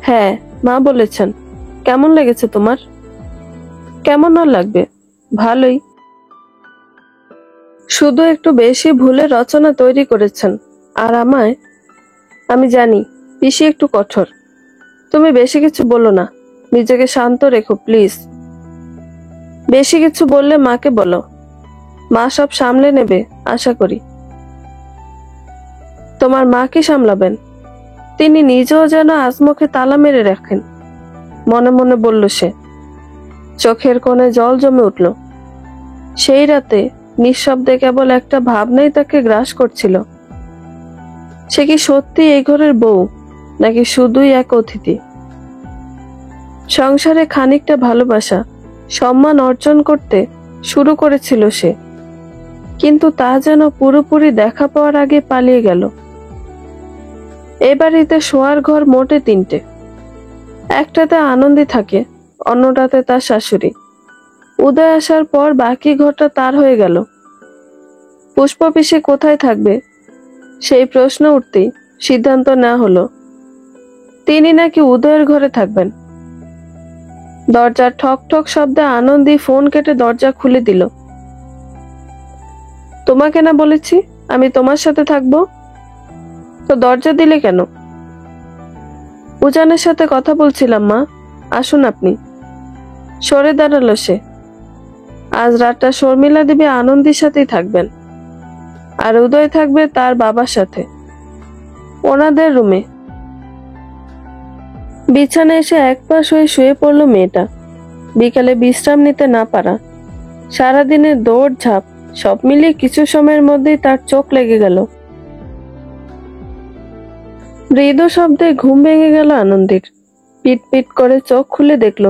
হ্যাঁ, মা বলেছেন। কেমন লেগেছে তোমার? কেমন আর লাগবে, ভালোই। শুধু একটু বেশি ভুলে রচনা তৈরি করেছেন আর আমায় আমি জানি পিসি একটু কঠোর, তুমি বেশি কিছু বলো না, নিজেকে শান্ত রেখো প্লিজ। বেশি কিছু বললে মাকে বলো, মা সব সামলে নেবে আশা করি। তোমার মা কি সামলাবেন? তিনি নিজেও যেন আজমুখে তালা মেরে রাখেন, মনে মনে বলল সে। চোখের কোণে জল জমে উঠল। সেই রাতে নিঃশব্দে কেবল একটা ভাবনাই তাকে গ্রাস করছিল। সে কি সত্যি এই ঘরের বউ, নাকি শুধুই এক অতিথি? সংসারে খানিকটা ভালোবাসা, সম্মান অর্জন করতে শুরু করেছিল সে, কিন্তু তা যেন পুরোপুরি দেখা পাওয়ার আগে পালিয়ে গেল। এ বাড়িতে শোয়ার ঘর মোটে 3টে। একটাতে আনন্দী থাকে, অন্যটাতে তার শাশুড়ি। উদয় আসার পর বাকি ঘরটা তার হয়ে গেল। পুষ্প পিসি কোথায় থাকবে সেই প্রশ্ন উঠতেই সিদ্ধান্ত নেওয়া হলো তিনি নাকি উদয়ের ঘরে থাকবেন। দরজার ঠক ঠক শব্দে আনন্দী ফোন কেটে দরজা খুলে দিল। তোমাকে না বলেছি আমি তোমার সাথে থাকবো, তো দরজা দিলে কেন? উজানের সাথে কথা বলছিলাম মা, আসুন আপনি। সরে দাঁড়ালো সে। আজ রাতটা শর্মিলা দেবী আনন্দীর সাথেই থাকবেন, আর উদয় থাকবে তার বাবার সাথে ওনাদের রুমে। বিছানায় এসে এক পাশ হয়ে শুয়ে পড়ল মেয়েটা। বিকালে বিশ্রাম নিতে না পারা, সারাদিনের দৌড় ঝাঁপ সব মিলিয়ে কিছু সময়ের মধ্যেই তার চোখ লেগে গেল। মৃদু শব্দে ঘুম ভেঙে গেল আনন্দীর। পিট পিট করে চোখ খুলে দেখল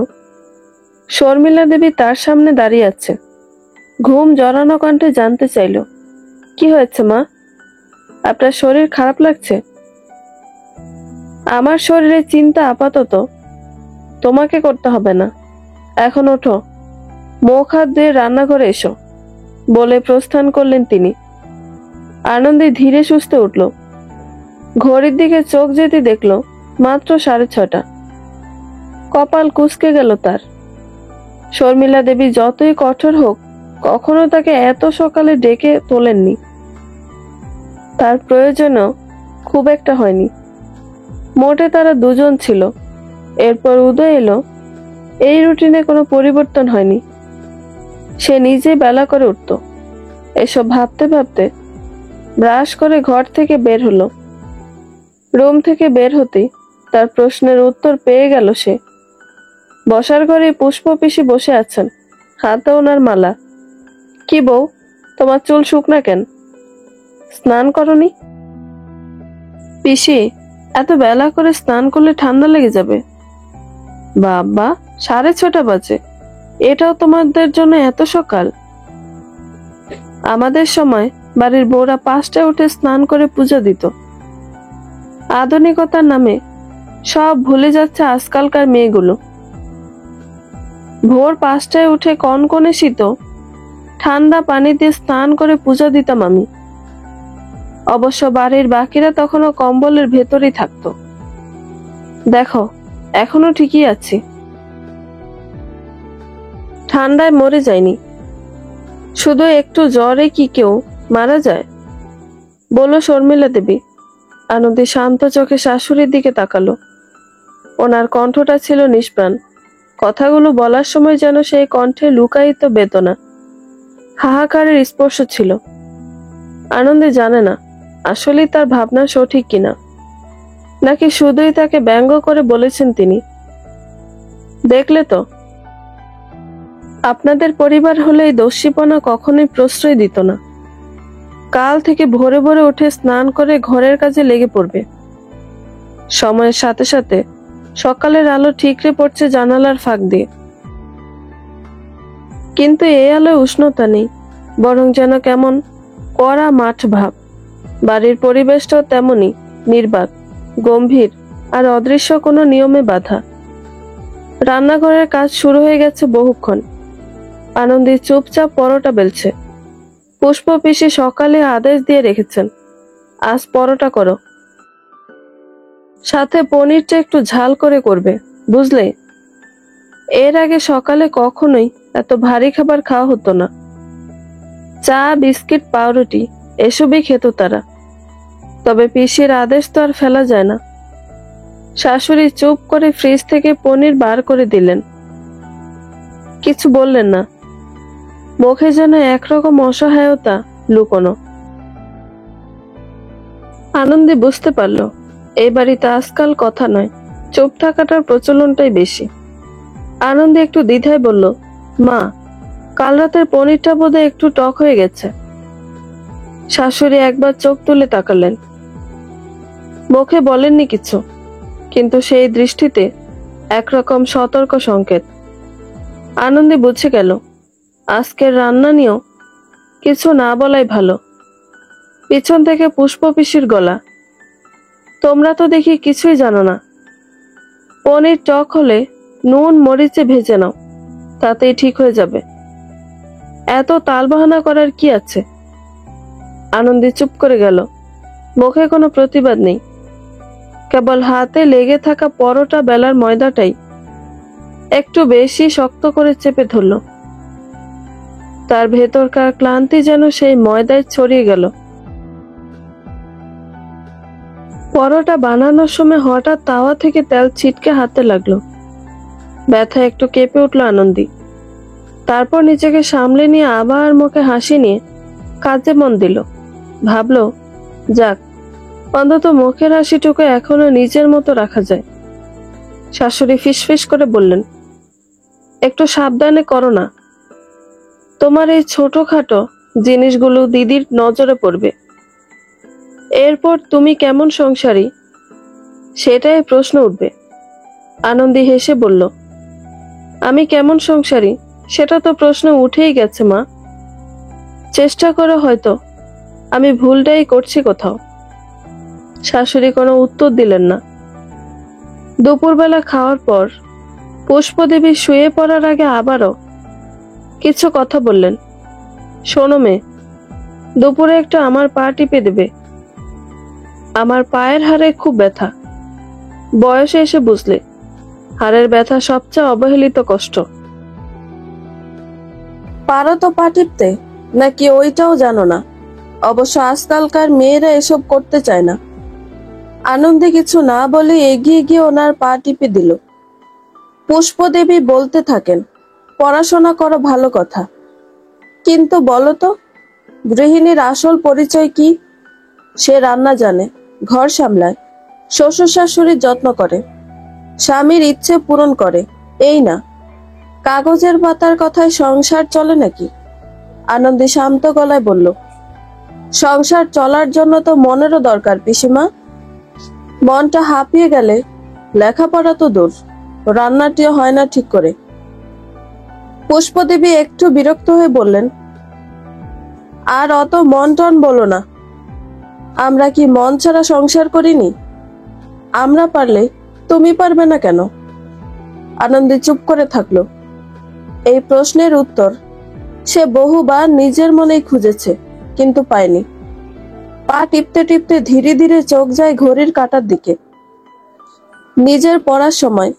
শর্মিলা দেবী তার সামনে দাঁড়িয়ে আছে। ঘুম জড়ানো কণ্ঠে জানতে চাইল, কি হয়েছে মা, আপনার শরীর খারাপ লাগছে? আমার শরীরে চিন্তা আপাতত তোমাকে করতে হবে না, এখন ওঠো, মুখ হাত ধুয়ে রান্নাঘরে এসো, বলে প্রস্থান করলেন তিনি। আনন্দী ধীরে সুস্থে উঠল। ঘড়ির দিকে চোখ যেতে দেখল মাত্র 6:30। কপাল কুঁচকে গেল তার। শর্মিলা দেবী যতই কঠোর হোক, কখনো তাকে এত সকালে ডেকে তোলেননি। তার প্রয়োজনও খুব একটা হয়নি। মোটে তারা দুজন ছিল, এরপর উদয় এলো। এই রুটিনে কোনো পরিবর্তন হয়নি। সে নিজেই বেলা করে উঠত। এসব ভাবতে ভাবতে ব্রাশ করে ঘর থেকে বের হলো। রুম থেকে বের হতেই তার প্রশ্নের উত্তর পেয়ে গেল সে। বসার ঘরে পুষ্প পিসি বসে আছেন, হাতে ওনার মালা। কি বউ, তোমার চুল শুকনা কেন? স্নান করনি? পিসি, এত বেলা করে স্নান করলে ঠান্ডা লেগে যাবে। বাবা, 6:30 বাজে, এটাও তোমাদের জন্য এত সকাল? আমাদের সময় বাড়ির বউরা 5টায় উঠে স্নান করে পূজা দিত। আধুনিকতার নামে সব ভুলে যাচ্ছে আজকালকার মেয়েগুলো। ভোর 5টায় উঠে কনকনে শীত ঠান্ডা পানি দিয়ে স্নান করে পূজা দিতাম আমি। অবশ্য বাড়ির বাকিরা তখনও কম্বলের ভেতরেই থাকতো। দেখো, এখনো ঠিকই আছি, ঠান্ডায় মরে যায়নি। শুধু একটু জ্বরে কি কেউ মারা যায়? বলল শর্মিলা দেবী। আনন্দী শান্ত চোখে শাশুড়ির দিকে তাকালো। ওনার কণ্ঠটা ছিল নিষ্প্রাণ। কথাগুলো বলার সময় যেন সেই কণ্ঠে লুকায়িত বেদনা, হাহাকারের স্পর্শ ছিল। আনন্দী জানে না আসলেই তার ভাবনা সঠিক কিনা, নাকি শুধুই তাকে ব্যঙ্গ করে বলেছেন তিনি। দেখলে তো, আপনাদের পরিবার হলে এই দস্যিপনা কখনোই প্রশ্রয় দিত না। কাল থেকে ভোরে ভোরে উঠে স্নান করে ঘরের কাজে লেগে পড়বে। সময়ের সাথে সাথে সকালের আলো ঠিকরে পড়ছে জানালার ফাঁক দিয়ে, কিন্তু এই আলোয় উষ্ণতা নেই, বরং যেন কেমন কড়া মাঠ ভাব। বাড়ির পরিবেশটাও তেমনি নির্বাক, গম্ভীর আর অদৃশ্য কোনো নিয়মে বাঁধা। রান্নাঘরের কাজ শুরু হয়ে গেছে বহুক্ষণ। আনন্দী চুপচাপ পরোটা বেলছে। পুষ্প পিসি সকালে আদেশ দিয়ে রেখেছেন, আজ পরোটা করো, সাথে পনিরটা একটু ঝাল করে করবে, বুঝলে? এর আগে সকালে কখনোই এত ভারী খাবার খাওয়া হতো না। চা, বিস্কিট, পাউরুটি এসবই খেত তারা। তবে পিসির আদেশ তো আর ফেলা যায় না। শাশুড়ি চুপ করে ফ্রিজ থেকে পনির বার করে দিলেন, কিছু বললেন না। মুখে যেন একরকম অসহায়তা লুকোনো। আনন্দে বুঝতে পারল এই বাড়িতে আজকাল কথা নয়, চুপ থাকাটার প্রচলনটাই বেশি। আনন্দে একটু দ্বিধায় বলল, মা, কাল রাতের পনিরটা বোধহয় একটু টক হয়ে গেছে। শাশুড়ি একবার চোখ তুলে তাকালেন, মুখে বলেননি কিছু, কিন্তু সেই দৃষ্টিতে একরকম সতর্ক সংকেত। আনন্দে বুঝে গেল আজকের রান্না নিয়েও কিছু না বলাই ভালো। পিছন থেকে পুষ্প পিসির গলা, তোমরা তো দেখি কিছুই জানো না। পনির টক হলে নুন মরিচে ভেজে নাও, তাতেই ঠিক হয়ে যাবে। এত তালবাহানা করার কি আছে? আনন্দী চুপ করে গেল, মুখে কোনো প্রতিবাদ নেই, কেবল হাতে লেগে থাকা পরোটা বেলার ময়দাটাই একটু বেশি শক্ত করে চেপে ধরল। তার ভেতরকার ক্লান্তি যেন সেই ময়দায় ছড়িয়ে গেল। পরোটা বানানোর সময় হঠাৎ তাওয়া থেকে তেল ছিটকে হাতে লাগলো। ব্যথা একটু কেঁপে উঠল আনন্দী। তারপর নিজেকে সামলে নিয়ে আবার মুখে হাসি নিয়ে কাজে মন দিল। ভাবলো, যাক, অন্তত মুখের হাসিটুকু এখনো নিজের মতো রাখা যায়। শাশুড়ি ফিসফিস করে বললেন, একটু সাবধানে করো না, তোমার এই ছোটখাটো জিনিসগুলো দিদির নজরে পড়বে। এরপর তুমি কেমন সংসারী সেটাই প্রশ্ন উঠবে। আনন্দী হেসে বলল, আমি কেমন সংসারী সেটা তো প্রশ্ন উঠেই গেছে মা। চেষ্টা করে হয়তো আমি ভুলটাই করছি কোথাও। শাশুড়ি কোনো উত্তর দিলেন না। দুপুরবেলা খাওয়ার পর পুষ্পদেবী শুয়ে পড়ার আগে আবারও কিছু কথা বললেন। শোনো মেয়ে, দুপুরে একটু আমার পা টিপে দেবে। আমার পায়ের হাড়ে খুব ব্যথা। বয়সে এসে বুঝলে হাড়ের ব্যথা সবচেয়ে অবহেলিত কষ্ট। পারো তো পা টিপতে, নাকি ওইটাও জানো না? অবশ্য আজকালকার মেয়েরা এসব করতে চায় না। আনন্দে কিছু না বলে এগিয়ে গিয়ে ওনার পা টিপে দিল। পুষ্পদেবী বলতে থাকেন, পড়াশোনা করো ভালো কথা, কিন্তু বলো তো গৃহিণীর আসল পরিচয় কি? সে রান্না জানে, ঘর সামলায়, শ্বশুর শাশুড়ির যত্ন করে, স্বামীর ইচ্ছে পূরণ করে, এই না। কাগজের পাতার কথায় সংসার চলে নাকি? আনন্দী শান্ত গলায় বলল, সংসার চলার জন্য তো মনেরও দরকার পিসিমা। মনটা হাঁপিয়ে গেলে লেখাপড়া তো দূর, রান্নাটিও হয় না ঠিক করে। পুষ্পদেবী একটু বিরক্ত হয়ে বললেন, আর অত মন টন বলো না। আমরা কি মন ছাড়া সংসার করিনি? আমরা পারলে তুমি পারবে না কেন? আনন্দী চুপ করে থাকলো। এই প্রশ্নের উত্তর সে বহুবার নিজের মনেই খুঁজেছে, কিন্তু পায়নি। পা টিপতে টিপতে ধীরে ধীরে চোখ যায় ঘড়ির কাঁটার দিকে। নিজের পড়ার সময়,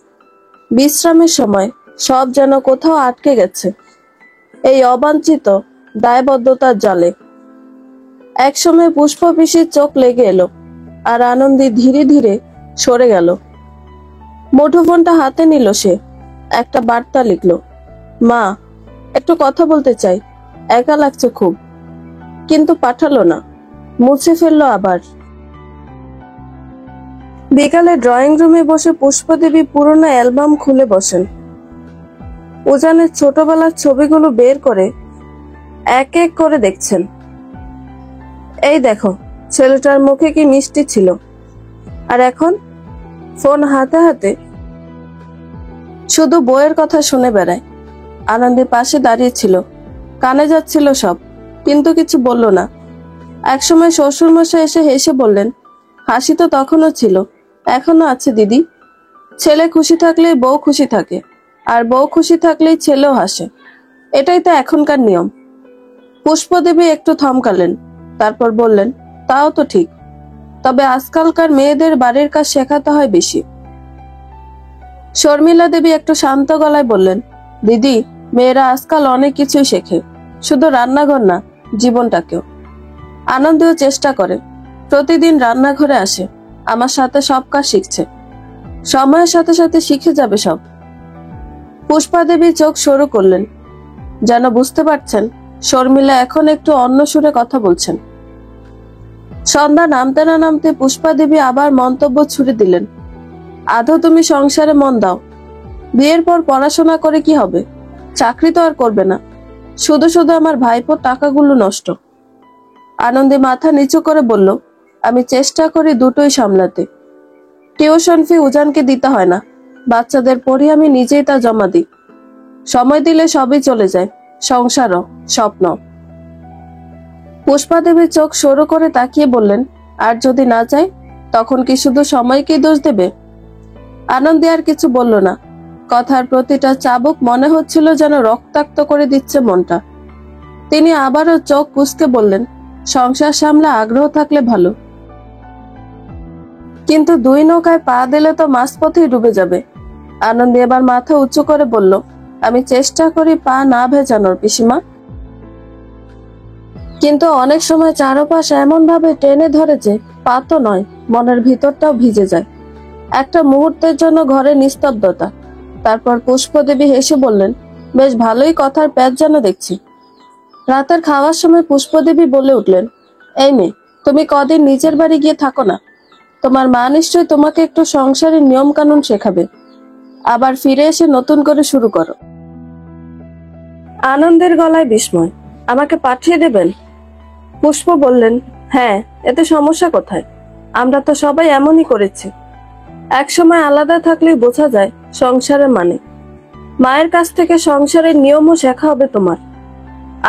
বিশ্রামের সময় সব যেন কোথাও আটকে গেছে এই অবাঞ্ছিত দায়বদ্ধতার জালে। একসময় পুষ্প পিসির চোখ লেগে এলো, আর আনন্দী ধীরে ধীরে সরে গেল। মুঠোফোনটা হাতে নিল সে, একটা বার্তা লিখলো, মা, একটু কথা বলতে চাই, একা লাগছে খুব। কিন্তু পাঠালো না, মুছে ফেললো আবার। বিকালে ড্রয়িং রুমে বসে পুষ্পদেবী পুরোনো অ্যালবাম খুলে বসেন। উজানের ছোটবেলার ছবিগুলো বের করে এক এক করে দেখছেন। এই দেখো, ছেলেটার মুখে কি মিষ্টি ছিল, আর এখন ফোন হাতে হাতে শুধু বইয়ের কথা শুনে বেড়ায়। আনন্দী পাশে দাঁড়িয়ে ছিল, কানে যাচ্ছিল সব, কিন্তু কিছু বলল না। একসময় শ্বশুর মশাই এসে হেসে বললেন, হাসি তো তখনও ছিল, এখনো আছে দিদি। ছেলে খুশি থাকলেই বউ খুশি থাকে, আর বউ খুশি থাকলেই ছেলেও হাসে। এটাই তো এখনকার নিয়ম। পুষ্পদেবী একটু থমকালেন, তারপর বললেন, তাও তো ঠিক, তবে আজকালকার মেয়েদের বাড়ির কাজ শেখাতে হয় বেশি। শর্মিলা দেবী একটু শান্ত গলায় বললেন, দিদি, মেয়েরা আজকাল অনেক কিছুই শেখে, শুধু রান্নাঘর না, জীবনটাকেও। আনন্দেও চেষ্টা করে, প্রতিদিন রান্নাঘরে আসে, আমার সাথে সব কাজ শিখছে। সময়ের সাথে সাথে শিখে যাবে সব। পুষ্পা দেবী চোখ সরু করলেন, যেন বুঝতে পারছেন শর্মিলা এখন একটু অন্য সুরে কথা বলছেন। সন্ধ্যা নামতে না নামতে পুষ্পা দেবী আবার মন্তব্য ছুড়ে দিলেন, আদৌ তুমি সংসারে মন দাও? বিয়ের পর পড়াশোনা করে কি হবে? চাকরি তো আর করবে না, শুধু শুধু আমার ভাইপোর টাকাগুলো নষ্ট। আনন্দী মাথা নিচু করে বলল, আমি চেষ্টা করি দুটোই সামলাতে। টিউশন ফি উজানকে দিতে হয় না, বাচ্চাদের পড়ি আমি নিজেই তা জমা দিই। সময় দিলে সবই চলে যায়, সংসারও, স্বপ্ন। পুষ্পা দেবীর চোখ সরু করে তাকিয়ে বললেন, আর যদি না চাই তখন কি শুধু সময়কেই দোষ দেবে? আনন্দী আর কিছু বলল না। কথার প্রতিটা চাবুক মনে হচ্ছিল যেন রক্তাক্ত করে দিচ্ছে মনটা। তিনি আবারও চোখ কুঁচকে বললেন, সংসার সামলা আগ্রহ থাকলে ভালো, কিন্তু দুই নৌকায় পা দিলে তো মাঝপথেই ডুবে যাবে। আনন্দী এবার মাথা উঁচু করে বলল, আমি চেষ্টা করি পা না ভেজানোর পিসিমা, কিন্তু অনেক সময় চারপাশ এমন ভাবে টেনে ধরে যে পা তো নয়, মনের ভিতরটাও ভিজে যায়। একটা মুহূর্তের জন্য ঘরে নিস্তব্ধতা। তারপর পুষ্পদেবী হেসে বললেন, বেশ ভালোই কথার প্যাচ যেন দেখছি। রাতের খাওয়ার সময় পুষ্পদেবী বলে উঠলেন, এই মেয়ে, তুমি কদিন নিজের বাড়ি গিয়ে থাকো না, তোমার মা নিশ্চয়ই তোমাকে একটু সংসারের নিয়ম কানুন শেখাবে। আবার ফিরে এসে নতুন করে শুরু করো। আনন্দের গলায় বিস্ময়, আমাকে পাঠিয়ে দেবেন? পুষ্প বললেন, হ্যাঁ, এতে সমস্যা কোথায়? আমরা তো সবাই এমনই করেছি। একসময় আলাদা থাকলেই বোঝা যায় সংসারের মানে। মায়ের কাছ থেকে সংসারের নিয়মও শেখা হবে তোমার।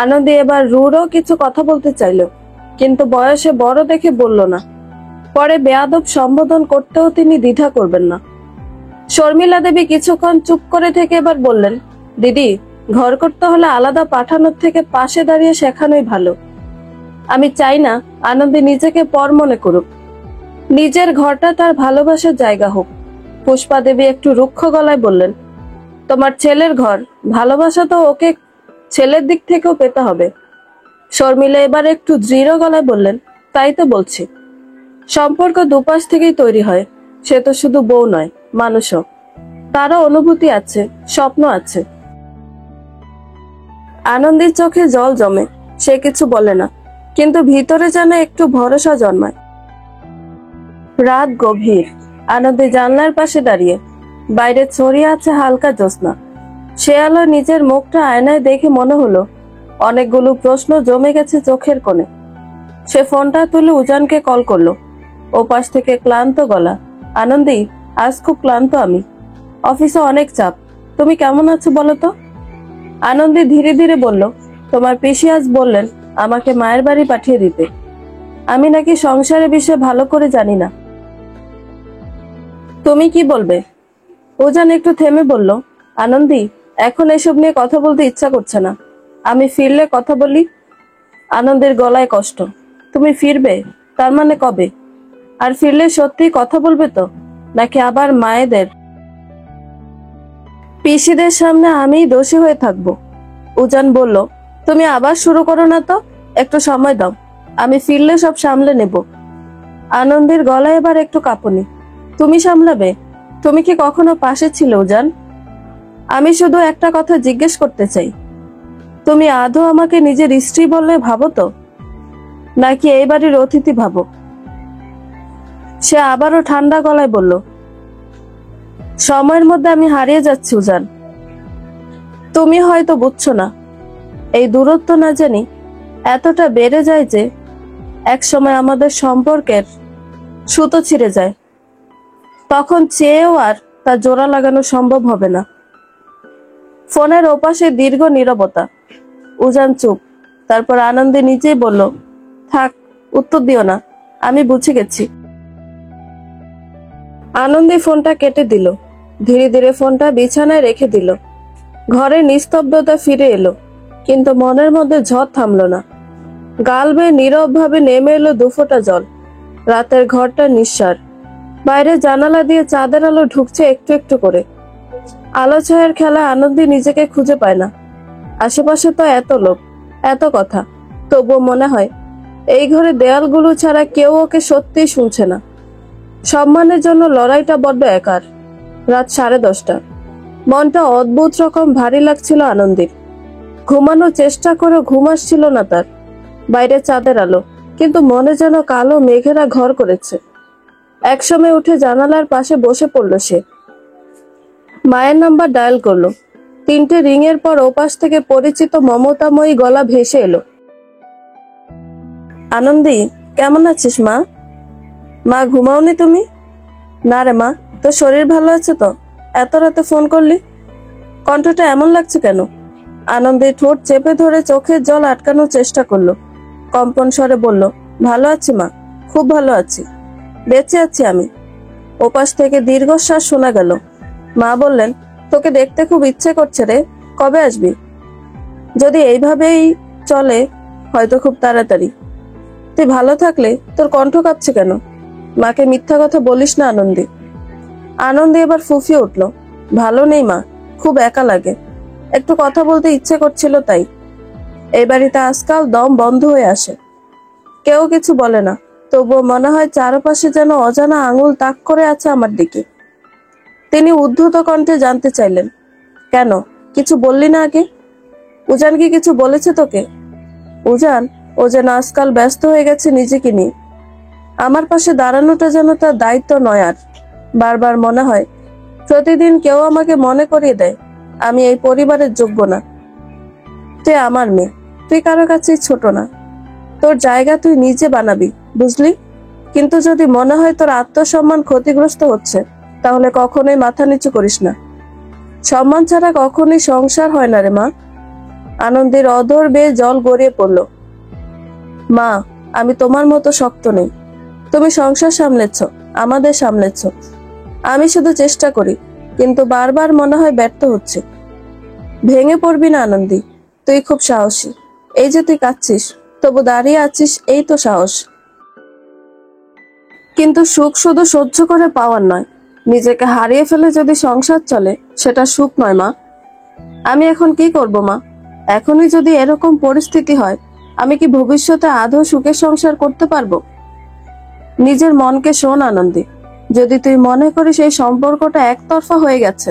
আনন্দী এবার রূঢ় কিছু কথা বলতে চাইল, কিন্তু বয়সে বড় দেখে বলল না। পরে বেয়াদব সম্বোধন করতেও তিনি দ্বিধা করবেন না। শর্মিলা দেবী কিছুক্ষণ চুপ করে থেকে এবার বললেন, দিদি, ঘর করতে হলে আলাদা পাঠানোর থেকে পাশে দাঁড়িয়ে শেখানোই ভালো। আমি চাই না আনন্দী নিজেকে পর মনে করুক, নিজের ঘরটা তার ভালোবাসার জায়গা হোক। পুষ্পা দেবী একটু রুক্ষ গলায় বললেন, তোমার ছেলের ঘর, ভালোবাসা তো ওকে ছেলের দিক থেকেও পেতে হবে। শর্মিলা এবার একটু দৃঢ় গলায় বললেন, তাই তো বলছি, সম্পর্ক দুপাশ থেকেই তৈরি হয়। সে তো শুধু বউ নয়, মানুষও। তারও অনুভূতি আছে, স্বপ্ন আছে। আনন্দীর চোখে জল জমে, সে কিছু বলে না, কিন্তু ভিতরে যেন একটু ভরসা জন্মায়। রাত গভীর। আনন্দী জানলার পাশে দাঁড়িয়ে, বাইরে ছড়িয়ে আছে হালকা জ্যোৎস্না। সে আলো নিজের মুখটা আয়নায় দেখে মনে হলো অনেকগুলো প্রশ্ন জমে গেছে চোখের কোণে। সে ফোনটা তুলে উজানকে কল করলো। ওপাশ থেকে ক্লান্ত গলা, আনন্দী, আজ খুব ক্লান্ত আমি, অফিসে অনেক চাপ, তুমি কেমন আছো বলো তো? আনন্দী ধীরে ধীরে বলল, তোমার পিসি আজ বললেন আমাকে মায়ের বাড়ি পাঠিয়ে দিতে। আমি নাকি সংসারের বিষয়ে ভালো করে জানি না, তুমি কি বলবে? উজান একটু থেমে বলল, আনন্দী, এখন এসব নিয়ে কথা বলতে ইচ্ছা করছে না, আমি ফিরলে কথা বলি। আনন্দের গলায় কষ্ট, তুমি ফিরবে? তার মানে কবে? আর ফিরলে সত্যি কথা বলবে তো, নাকি আবার মায়েদের পিসিদের সামনে আমিই দোষী হয়ে থাকবো? উজান বলল, তুমি আবার শুরু করো না তো, একটু সময় দাও, আমি ফিরলে সব সামলে নেব। আনন্দের গলায় এবার একটু কাঁপুনি, তুমি সামলাবে? তুমি কি কখনো পাশে ছিলে উজান? আমি শুধু একটা কথা জিজ্ঞেস করতে চাই, তুমি আদৌ আমাকে নিজের স্ত্রী বললে ভাবো তো, নাকি এই বাড়ির অতিথি ভাবো? সে আবারও ঠান্ডা গলায় বলল, সময়ের মধ্যে আমি হারিয়ে যাচ্ছি উজান, তুমি হয়তো বুঝছো না। এই দূরত্ব না জানি এতটা বেড়ে যায় যে এক সময় আমাদের সম্পর্কের সুতো ছিঁড়ে যায়, তখন চেয়েও আর তা জোড়া লাগানো সম্ভব হবে না। ফোনের ওপাশে দীর্ঘ নীরবতা। উজান চুপ। তারপর আনন্দে নিজেই বলল, থাক, উত্তর দিও না, আমি বুঝে গেছি। আনন্দে ফোনটা কেটে দিল, ধীরে ধীরে ফোনটা বিছানায় রেখে দিল। ঘরে নিস্তব্ধতা ফিরে এলো, কিন্তু মনের মধ্যে ঝড় থামলো না। গাল বেয়ে নীরব ভাবে নেমে এলো দুফোঁটা জল। রাতের ঘরটা নিঃসার। বাইরে জানালা দিয়ে চাঁদের আলো ঢুকছে একটু একটু করে। আলো ছায়ার খেলা আনন্দে নিজেকে খুঁজে পায় না। আশেপাশে তো এত লোক, এত কথা, তবুও মনে হয় এই ঘরে দেয়ালগুলো ছাড়া কেউ ওকে সত্যিই শুনছে না। সম্মানের জন্য লড়াইটা বড্ড একার। রাত 10:30। মনটা অদ্ভুত রকম ভারী লাগছিল আনন্দীর। ঘুমানোর চেষ্টা করে ঘুম আসছিল না তার। বাইরে চাঁদের আলো, কিন্তু মনে যেন কালো মেঘেরা ঘর করেছে। একসময় উঠে জানালার পাশে বসে পড়ল সে। মায়ের নাম্বার ডায়াল করলো। 3টে রিং এর পর ওপাশ থেকে পরিচিত মমতাময়ী গলা ভেসে এলো। আনন্দী, কেমন আছিস মা? মা, ঘুমাওনি তুমি? না রে মা, তোর শরীর ভালো আছে তো? এত রাতে ফোন করলি? কণ্ঠটা এমন লাগছে কেন? আনন্দী ঠোঁট চেপে ধরে চোখের জল আটকানোর চেষ্টা করলো। কম্পন স্বরে বলল, ভালো আছি মা, খুব ভালো আছি, বেঁচে আছি আমি। ওপাশ থেকে দীর্ঘশ্বাস শোনা গেল। মা বললেন, তোকে দেখতে খুব ইচ্ছে করছে রে, কবে আসবি? যদি এইভাবেই চলে হয়তো খুব তাড়াতাড়ি। তুই ভালো থাকলে তোর কণ্ঠ কাঁপছে কেন? মাকে মিথ্যা কথা বলিস না আনন্দী। আনন্দী এবার ফুফিয়ে উঠল। ভালো নেই মা, খুব একা লাগে, একটু কথা বলতে ইচ্ছে করছিল তাই। এই বাড়িতে আজকাল দম বন্ধ হয়ে আসে। কেউ কিছু বলে না, তবুও মনে হয় চারপাশে যেন অজানা আঙুল তাক করে আছে আমার দিকে। তিনি উদ্ধত কণ্ঠে জানতে চাইলেন, কেন, কিছু বললি না আগে? উজান কি কিছু বলেছে তোকে? উজান, ও যেন আজকাল ব্যস্ত হয়ে গেছে নিজেকে নিয়ে। আমার পাশে দাঁড়ানোটা যেন তার দায়িত্ব নয় আর। বারবার মনে হয় প্রতিদিন কেউ আমাকে মনে করিয়ে দেয় আমি এই পরিবারের যোগ্য না। তুই আমার মেয়ে, তুই কারো কাছেই ছোট না। তোর জায়গা তুই নিজে বানাবি, বুঝলি? কিন্তু যদি মনে হয় তোর আত্মসম্মান ক্ষতিগ্রস্ত হচ্ছে, তাহলে কখনোই মাথা নিচু করিস না। সম্মান ছাড়া কখনোই সংসার হয় না রে মা। আনন্দের অধর বেয়ে জল গড়িয়ে পড়ল। মা, আমি তোমার মতো শক্ত নেই। তুমি সংসার সামলেছ, আমাদের সামলেছ। আমি শুধু চেষ্টা করি, কিন্তু বারবার মনে হয় ব্যর্থ হচ্ছে। ভেঙে পড়বি না আনন্দী, তুই খুব সাহসী। এই যে তুই কাঁদছিস, তবু দাঁড়িয়ে আছিস, এই তো সাহস। কিন্তু সুখ শুধু সহ্য করে পাওয়ার নয়, নিজেকে হারিয়ে ফেলে যদি সংসার চলে, সেটা সুখ নয় মা। আমি এখন কি করব মা? এখনই যদি এরকম পরিস্থিতি হয়, আমি কি ভবিষ্যতে আদৌ সুখের সংসার করতে পারবো? নিজের মনকে শোন আনন্দী। যদি তুই মনে করিস এই সম্পর্কটা একতরফা হয়ে গেছে,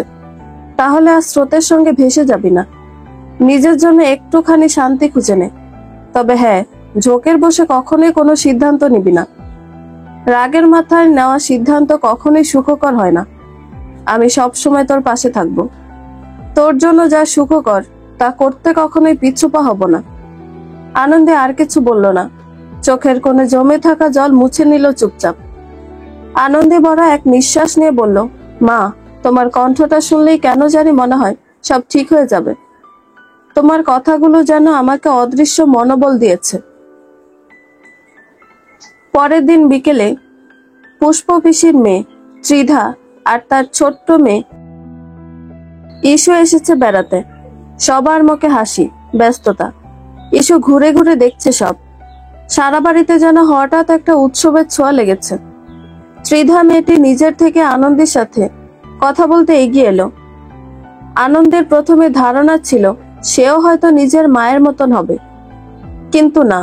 তাহলে আর স্রোতের সঙ্গে ভেসে যাবি না। নিজের জন্য একটুখানি শান্তি খুঁজে নে। তবে হ্যাঁ, ঝোঁকের বসে কখনোই কোনো সিদ্ধান্ত নিবি না। রাগের মাথায় নেওয়া সিদ্ধান্ত কখনোই সুখকর হয় না। আমি সবসময় তোর পাশে থাকবো। তোর জন্য যা সুখকর তা করতে কখনোই পিছুপা হব না। আনন্দে আর কিছু বলল না। চোখের কোণে জমে থাকা জল মুছে নিল চুপচাপ। আনন্দে ভরা এক নিঃশ্বাস নিয়ে বলল, মা, তোমার কণ্ঠটা শুনলেই কেন জানি মনে হয় সব ঠিক হয়ে যাবে। তোমার কথাগুলো যেন আমাকে অদৃশ্য মনোবল দিয়েছে। পরের দিন বিকেলে পুষ্প পিসির মেয়ে ত্রিধা আর তার ছোট্ট মেয়ে ইস্যু এসেছে বেড়াতে। সবার মুখে হাসি, ব্যস্ততা। ইস্যু ঘুরে ঘুরে দেখছে সব। সারা বাড়িতে যেন হঠাৎ একটা উৎসবের ছোঁয়া লেগেছে। ত্রিধা মেয়েটি নিজের থেকে আনন্দের সাথে কথা বলতে এগিয়ে এলো। আনন্দের প্রথমে ধারণা ছিল সেও হয়তো নিজের মায়ের মতন হবে, কিন্তু না।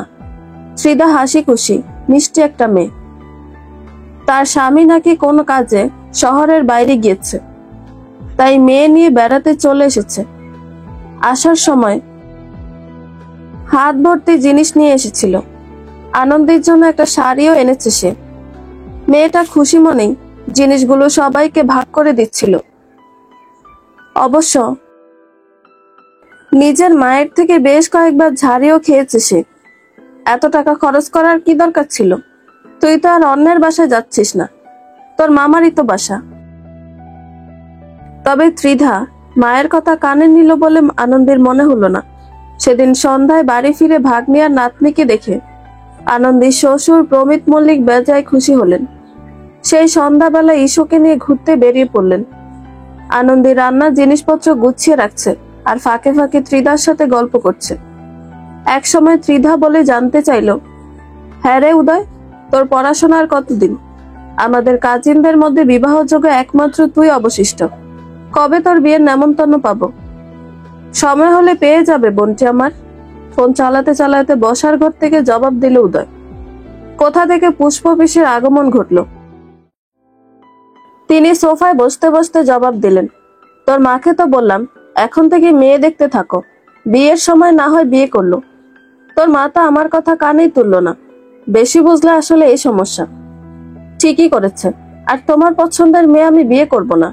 ত্রিধা হাসি খুশি, মিষ্টি একটা মেয়ে। তার স্বামী নাকি কোনো কাজে শহরের বাইরে গিয়েছে, তাই মেয়ে নিয়ে বেড়াতে চলে এসেছে। আসার সময় হাত ভর্তি জিনিস নিয়ে এসেছিল। আনন্দের জন্য একটা শাড়িও এনেছে সে। মেয়েটা খুশি মনেই জিনিসগুলো সবাইকে ভাগ করে দিচ্ছিল। অবশ্য নিজের মায়ের থেকে বেশ কয়েকবার ঝাড়িও খেয়েছে সে। এত টাকা খরচ করার কি দরকার ছিল? তুই তো আর অন্যের বাসায় যাচ্ছিস না, তোর মামারই তো বাসা। তবে ত্রিধা মায়ের কথা কানে নিল বলে আনন্দের মনে হলো না। সেদিন সন্ধ্যায় বাড়ি ফিরে ভাগ্নি আর নাতনিকে দেখে আনন্দের শ্বশুর প্রমিত মল্লিক বেজায় খুশি হলেন। সেই সন্ধ্যাবেলা ইস্যুকে নিয়ে ঘুরতে বেরিয়ে পড়লেন। আনন্দের রান্নার জিনিসপত্র গুছিয়ে রাখছে আর ফাঁকে ফাঁকে ত্রিধার সাথে গল্প করছে। এক সময় ত্রিধা বলে জানতে চাইল, হ্যাঁ রে উদয়, তোর পড়াশোনার কতদিন? আমাদের কাজিনদের মধ্যে বিবাহযোগ্য একমাত্র তুই অবশিষ্ট। কবে তোর বিয়ের নেমন্তন্ন পাবো? সময় হলে পেয়ে যাবে বোনটি আমার। ফোন চালাতে চালাতে বসার ঘর থেকে জবাব দিল উদয়। কোথা থেকে পুষ্প পিসির আগমন ঘটল। তিনি সোফায় বসতে বসতে জবাব দিলেন, তোর মাকে তো বললাম এখন থেকে মেয়ে দেখতে থাকো, বিয়ের সময় না হয় বিয়ে করলো। তোর মা তো আমার কথা কানেই তুললো না। বেশি বুঝলে আসলে এই সমস্যা। ঠিকই করেছে, আর তোমার পছন্দের মেয়ে আমি বিয়ে করব না।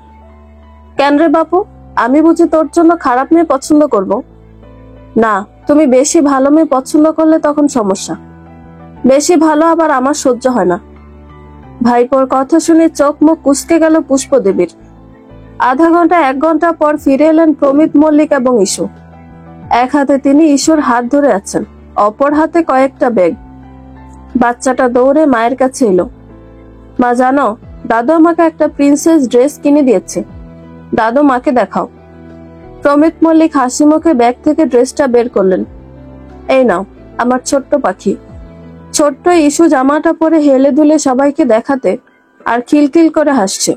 কেন রে বাপু, আমি বুঝি তোর জন্য খারাপ মেয়ে পছন্দ করব? না, তুমি বেশি ভালো মেয়ে পছন্দ করলে তখন সমস্যা। বেশি ভালো আবার আমার সহ্য হয় না। ভাইপোর কথা শুনে চোখ মুখ কুঁচকে গেল পুষ্পদেবীর। আধা ঘন্টা 1 ঘন্টা পর ফিরে এলেন প্রমিত মল্লিক এবং ইস্যু। এক হাতে তিনি ইস্যুর হাত ধরে আছেন, অপর হাতে কয়েকটা ব্যাগ। বাচ্চাটা দৌড়ে মায়ের কাছে এলো। মা জানো, দাদু আমাকে একটা প্রিন্সেস ড্রেস কিনে দিয়েছে। দাদু, মাকে দেখাও। প্রমিত মল্লিক হাসি মুখে ব্যাগ থেকে ড্রেসটা বের করলেন। এই নাও, আমার ছোট্ট পাখি। ছোট্ট ইস্যু জামাটা পরে হেলে দুলে সবাইকে দেখাতে আর খিলখিল করে হাসছে।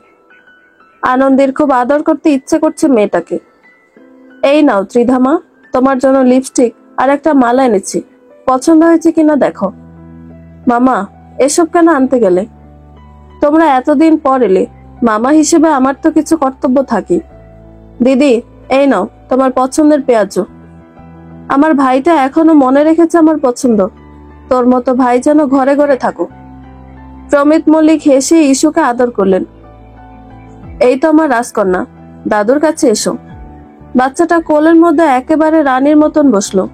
আনন্দের খুব আদর করতে ইচ্ছে করছে মেয়েটাকে। এই নাও ত্রিধামা, তোমার জন্য লিপস্টিক আর একটা মালা এনেছি, পছন্দ হয়েছে কিনা দেখো। মামা, এসব কেন আনতে গেলে? তোমরা এতদিন পর এলে, মামা হিসেবে আমার তো কিছু কর্তব্য থাকে। দিদি, এই নাও তোমার পছন্দের পেঁয়াজু। আমার ভাইটা এখনো মনে রেখেছে আমার পছন্দ। তোর মতো ভাই যেন ঘরে ঘরে থাকো। প্রমিত মল্লিক হেসে ইস্যুকে আদর করলেন। এই তো আমার রাজকন্যা, দাদুর কাছে এসো। বাচ্চাটা কোলের মধ্যে একেবারে রানীর মতন বসলো।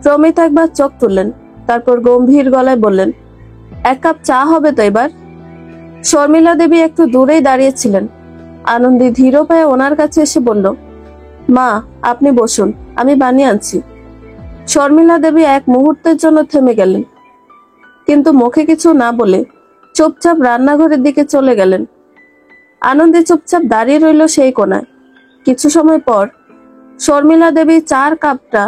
প্রমিত একবার চোখ তুললেন, তারপর গম্ভীর গলায় বললেন, 1 কাপ চা হবে তো এবার? শর্মিলা দেবী একটু দূরেই দাঁড়িয়েছিলেন। আনন্দী ধীর পায়ে ওনার কাছে এসে বলল, মা আপনি বসুন, আমি বানিয়ে আনছি। শর্মিলা দেবী এক মুহূর্তের জন্য থেমে গেলেন, কিন্তু মুখে কিছু না বলে চুপচাপ রান্নাঘরের দিকে চলে গেলেন। আনন্দী চুপচাপ দাঁড়িয়ে রইল সেই কোণায়। কিছু সময় পর শর্মিলা দেবী চার কাপটা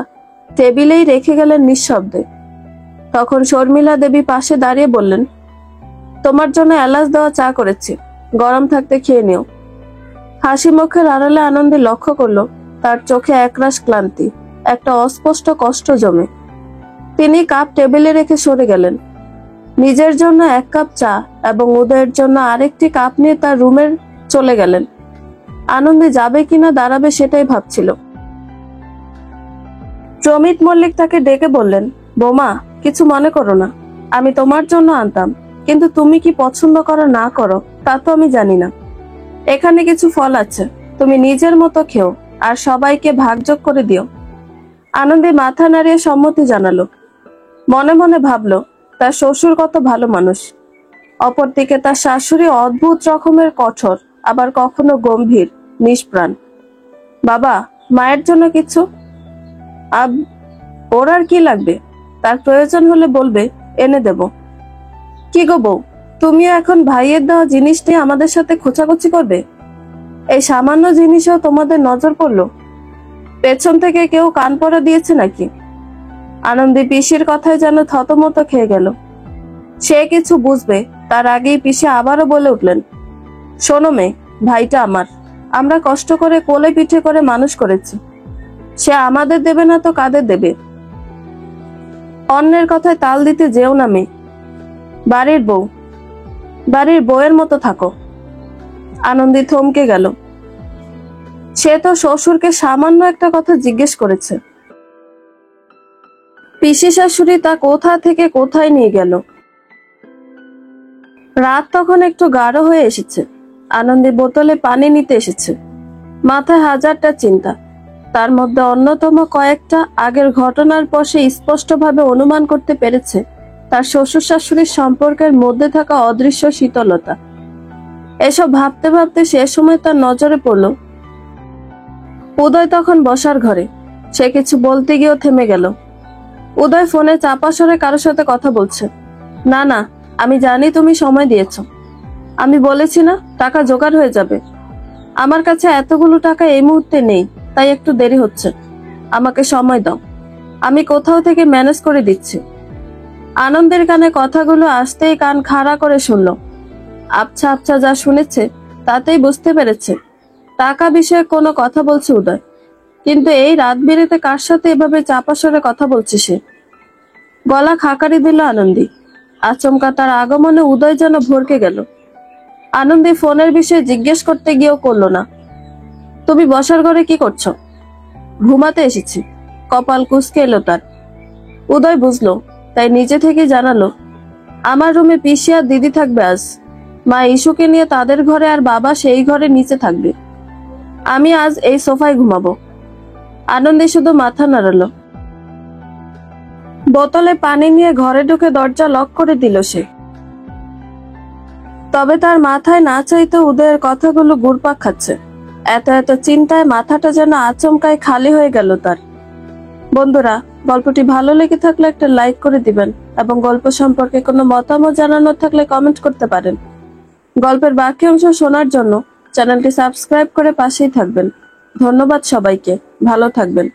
টেবিলেই রেখে গেলেন নিঃশব্দে। তখন শর্মিলা দেবী পাশে দাঁড়িয়ে বললেন, তোমার জন্য এলাচ দেওয়া চা করেছি, গরম থাকতে খেয়ে নিও। হাসি মুখের আড়ালে আনন্দী লক্ষ্য করলো তার চোখে একরাশ ক্লান্তি, একটা অস্পষ্ট কষ্ট জমে। তিনি কাপ টেবিলে রেখে সরে গেলেন। নিজের জন্য 1 কাপ চা এবং উদয়ের জন্য আরেকটি কাপ নিয়ে তার রুমে চলে গেলেন। আনন্দে যাবে কিনা দাঁড়াবে সেটাই ভাবছিল। প্রমিত মল্লিক তাকে ডেকে বললেন, বোমা কিছু মনে করো না, আমি তোমার জন্য আনতাম, কিন্তু তুমি কি পছন্দ করো না করো তা তো আমি জানি না। এখানে কিছু ফল আছে, তুমি নিজের মতো খেও আর সবাইকে ভাগযোগ করে দিও। আনন্দে মাথা নাড়িয়ে সম্মতি জানালো। মনে মনে ভাবলো তার শ্বশুর কত ভালো মানুষ। অপরদিকে তার শাশুড়ি অদ্ভুত রকমের কঠোর, আবার কখনো গম্ভীর, নিষ্প্রাণ। বাবা, মায়ের জন্য কিছু? ওর আর কি লাগবে, তার প্রয়োজন হলে বলবে, এনে দেব। কি গো বউ, তুমিও এখন ভাইয়ের দেওয়া জিনিস নিয়ে আমাদের সাথে খোঁচাখুচি করবে? এই সামান্য জিনিসেও তোমাদের নজর পড়লো? পেছন থেকে কেউ কান পড়া দিয়েছে নাকি? আনন্দী পিসির কথায় যেন থতমত খেয়ে গেল। সে কিছু বুঝবে তার আগেই পিসি আবারও বলে উঠলেন, শোনো মেয়ে, ভাইটা আমার, আমরা কষ্ট করে কোলে পিঠে করে মানুষ করেছি। সে আমাদের দেবে না তো কাদের দেবে? অন্যের কথায় তাল দিতে যেও না মেয়ে। বাড়ির বউ, বাড়ির বউয়ের মতো থাকো। আনন্দী থমকে গেল। সে তো শ্বশুরকে সামান্য একটা কথা জিজ্ঞেস করেছে। পিসি শাশুড়ি তা কোথা থেকে কোথায় নিয়ে গেল। রাত তখন একটু গাঢ় হয়ে এসেছে। আনন্দী বোতলে পানি নিতে এসেছে। মাথায় হাজারটা চিন্তা, তার মধ্যে অন্যতম কয়েকটা আগের ঘটনার পর সে স্পষ্টভাবে অনুমান করতে পেরেছে তার শ্বশুর শাশুড়ির সম্পর্কের মধ্যে থাকা অদৃশ্য শীতলতা। এসব ভাবতে ভাবতে সে সময় তার নজরে পড়ল উদয় তখন বসার ঘরে। সে কিছু বলতে গিয়েও থেমে গেল। উদয় ফোনে চাপা স্বরে কারোর সাথে কথা বলছে। না না, আমি জানি তুমি সময় দিয়েছ। আমি বলেছি না টাকা জোগাড় হয়ে যাবে। আমার কাছে এতগুলো টাকা এই মুহূর্তে নেই, তাই একটু দেরি হচ্ছে। আমাকে সময় দাও, আমি কোথাও থেকে ম্যানেজ করে দিচ্ছি। আনন্দের কানে কথাগুলো আসতেই কান খাড়া করে শুনল। আবছা আবছা যা শুনেছে তাতেই বুঝতে পেরেছে টাকা বিষয়ে কোনো কথা বলছে উদয়। কিন্তু এই রাত বিরেতে কার সাথে এভাবে চাপা স্বরে কথা বলছে সে? গলা খাকারি দিল আনন্দী। আচমকা তার আগমনে উদয় যেন ভরকে গেল। আনন্দে ফোনের বিষয়ে জিজ্ঞেস করতে গিয়েও করলো না। তুমি বসার ঘরে কি করছো? ঘুমাতে এসেছি। কপাল কুঁচকে এলো তার। উদয় বুঝলো, তাই নিজে থেকে জানালো, আমার রুমে পিসি আর দিদি থাকবে আজ। মা ইস্যুকে নিয়ে তাদের ঘরে আর বাবা সেই ঘরে নিচে থাকবে। আমি আজ এই সোফায় ঘুমাবো। আনন্দে শুধু মাথা নাড়ালো। বোতলে পানি নিয়ে ঘরে ঢুকে দরজা লক করে দিল সে। তবে তার মাথায় না চাইতে উদয়ের কথাগুলো ঘুরপাক খাচ্ছে। এত এত চিন্তায় মাথাটা যেন আচমকায় খালি হয়ে গেল তার। বন্ধুরা, গল্পটি ভালো লেগে থাকলে একটা লাইক করে দিবেন এবং গল্প সম্পর্কে কোনো মতামত জানানোর থাকলে কমেন্ট করতে পারেন। গল্পের বাকি অংশ শোনার জন্য চ্যানেলটি সাবস্ক্রাইব করে পাশেই থাকবেন। ধন্যবাদ সবাইকে। ভালো থাকবেন।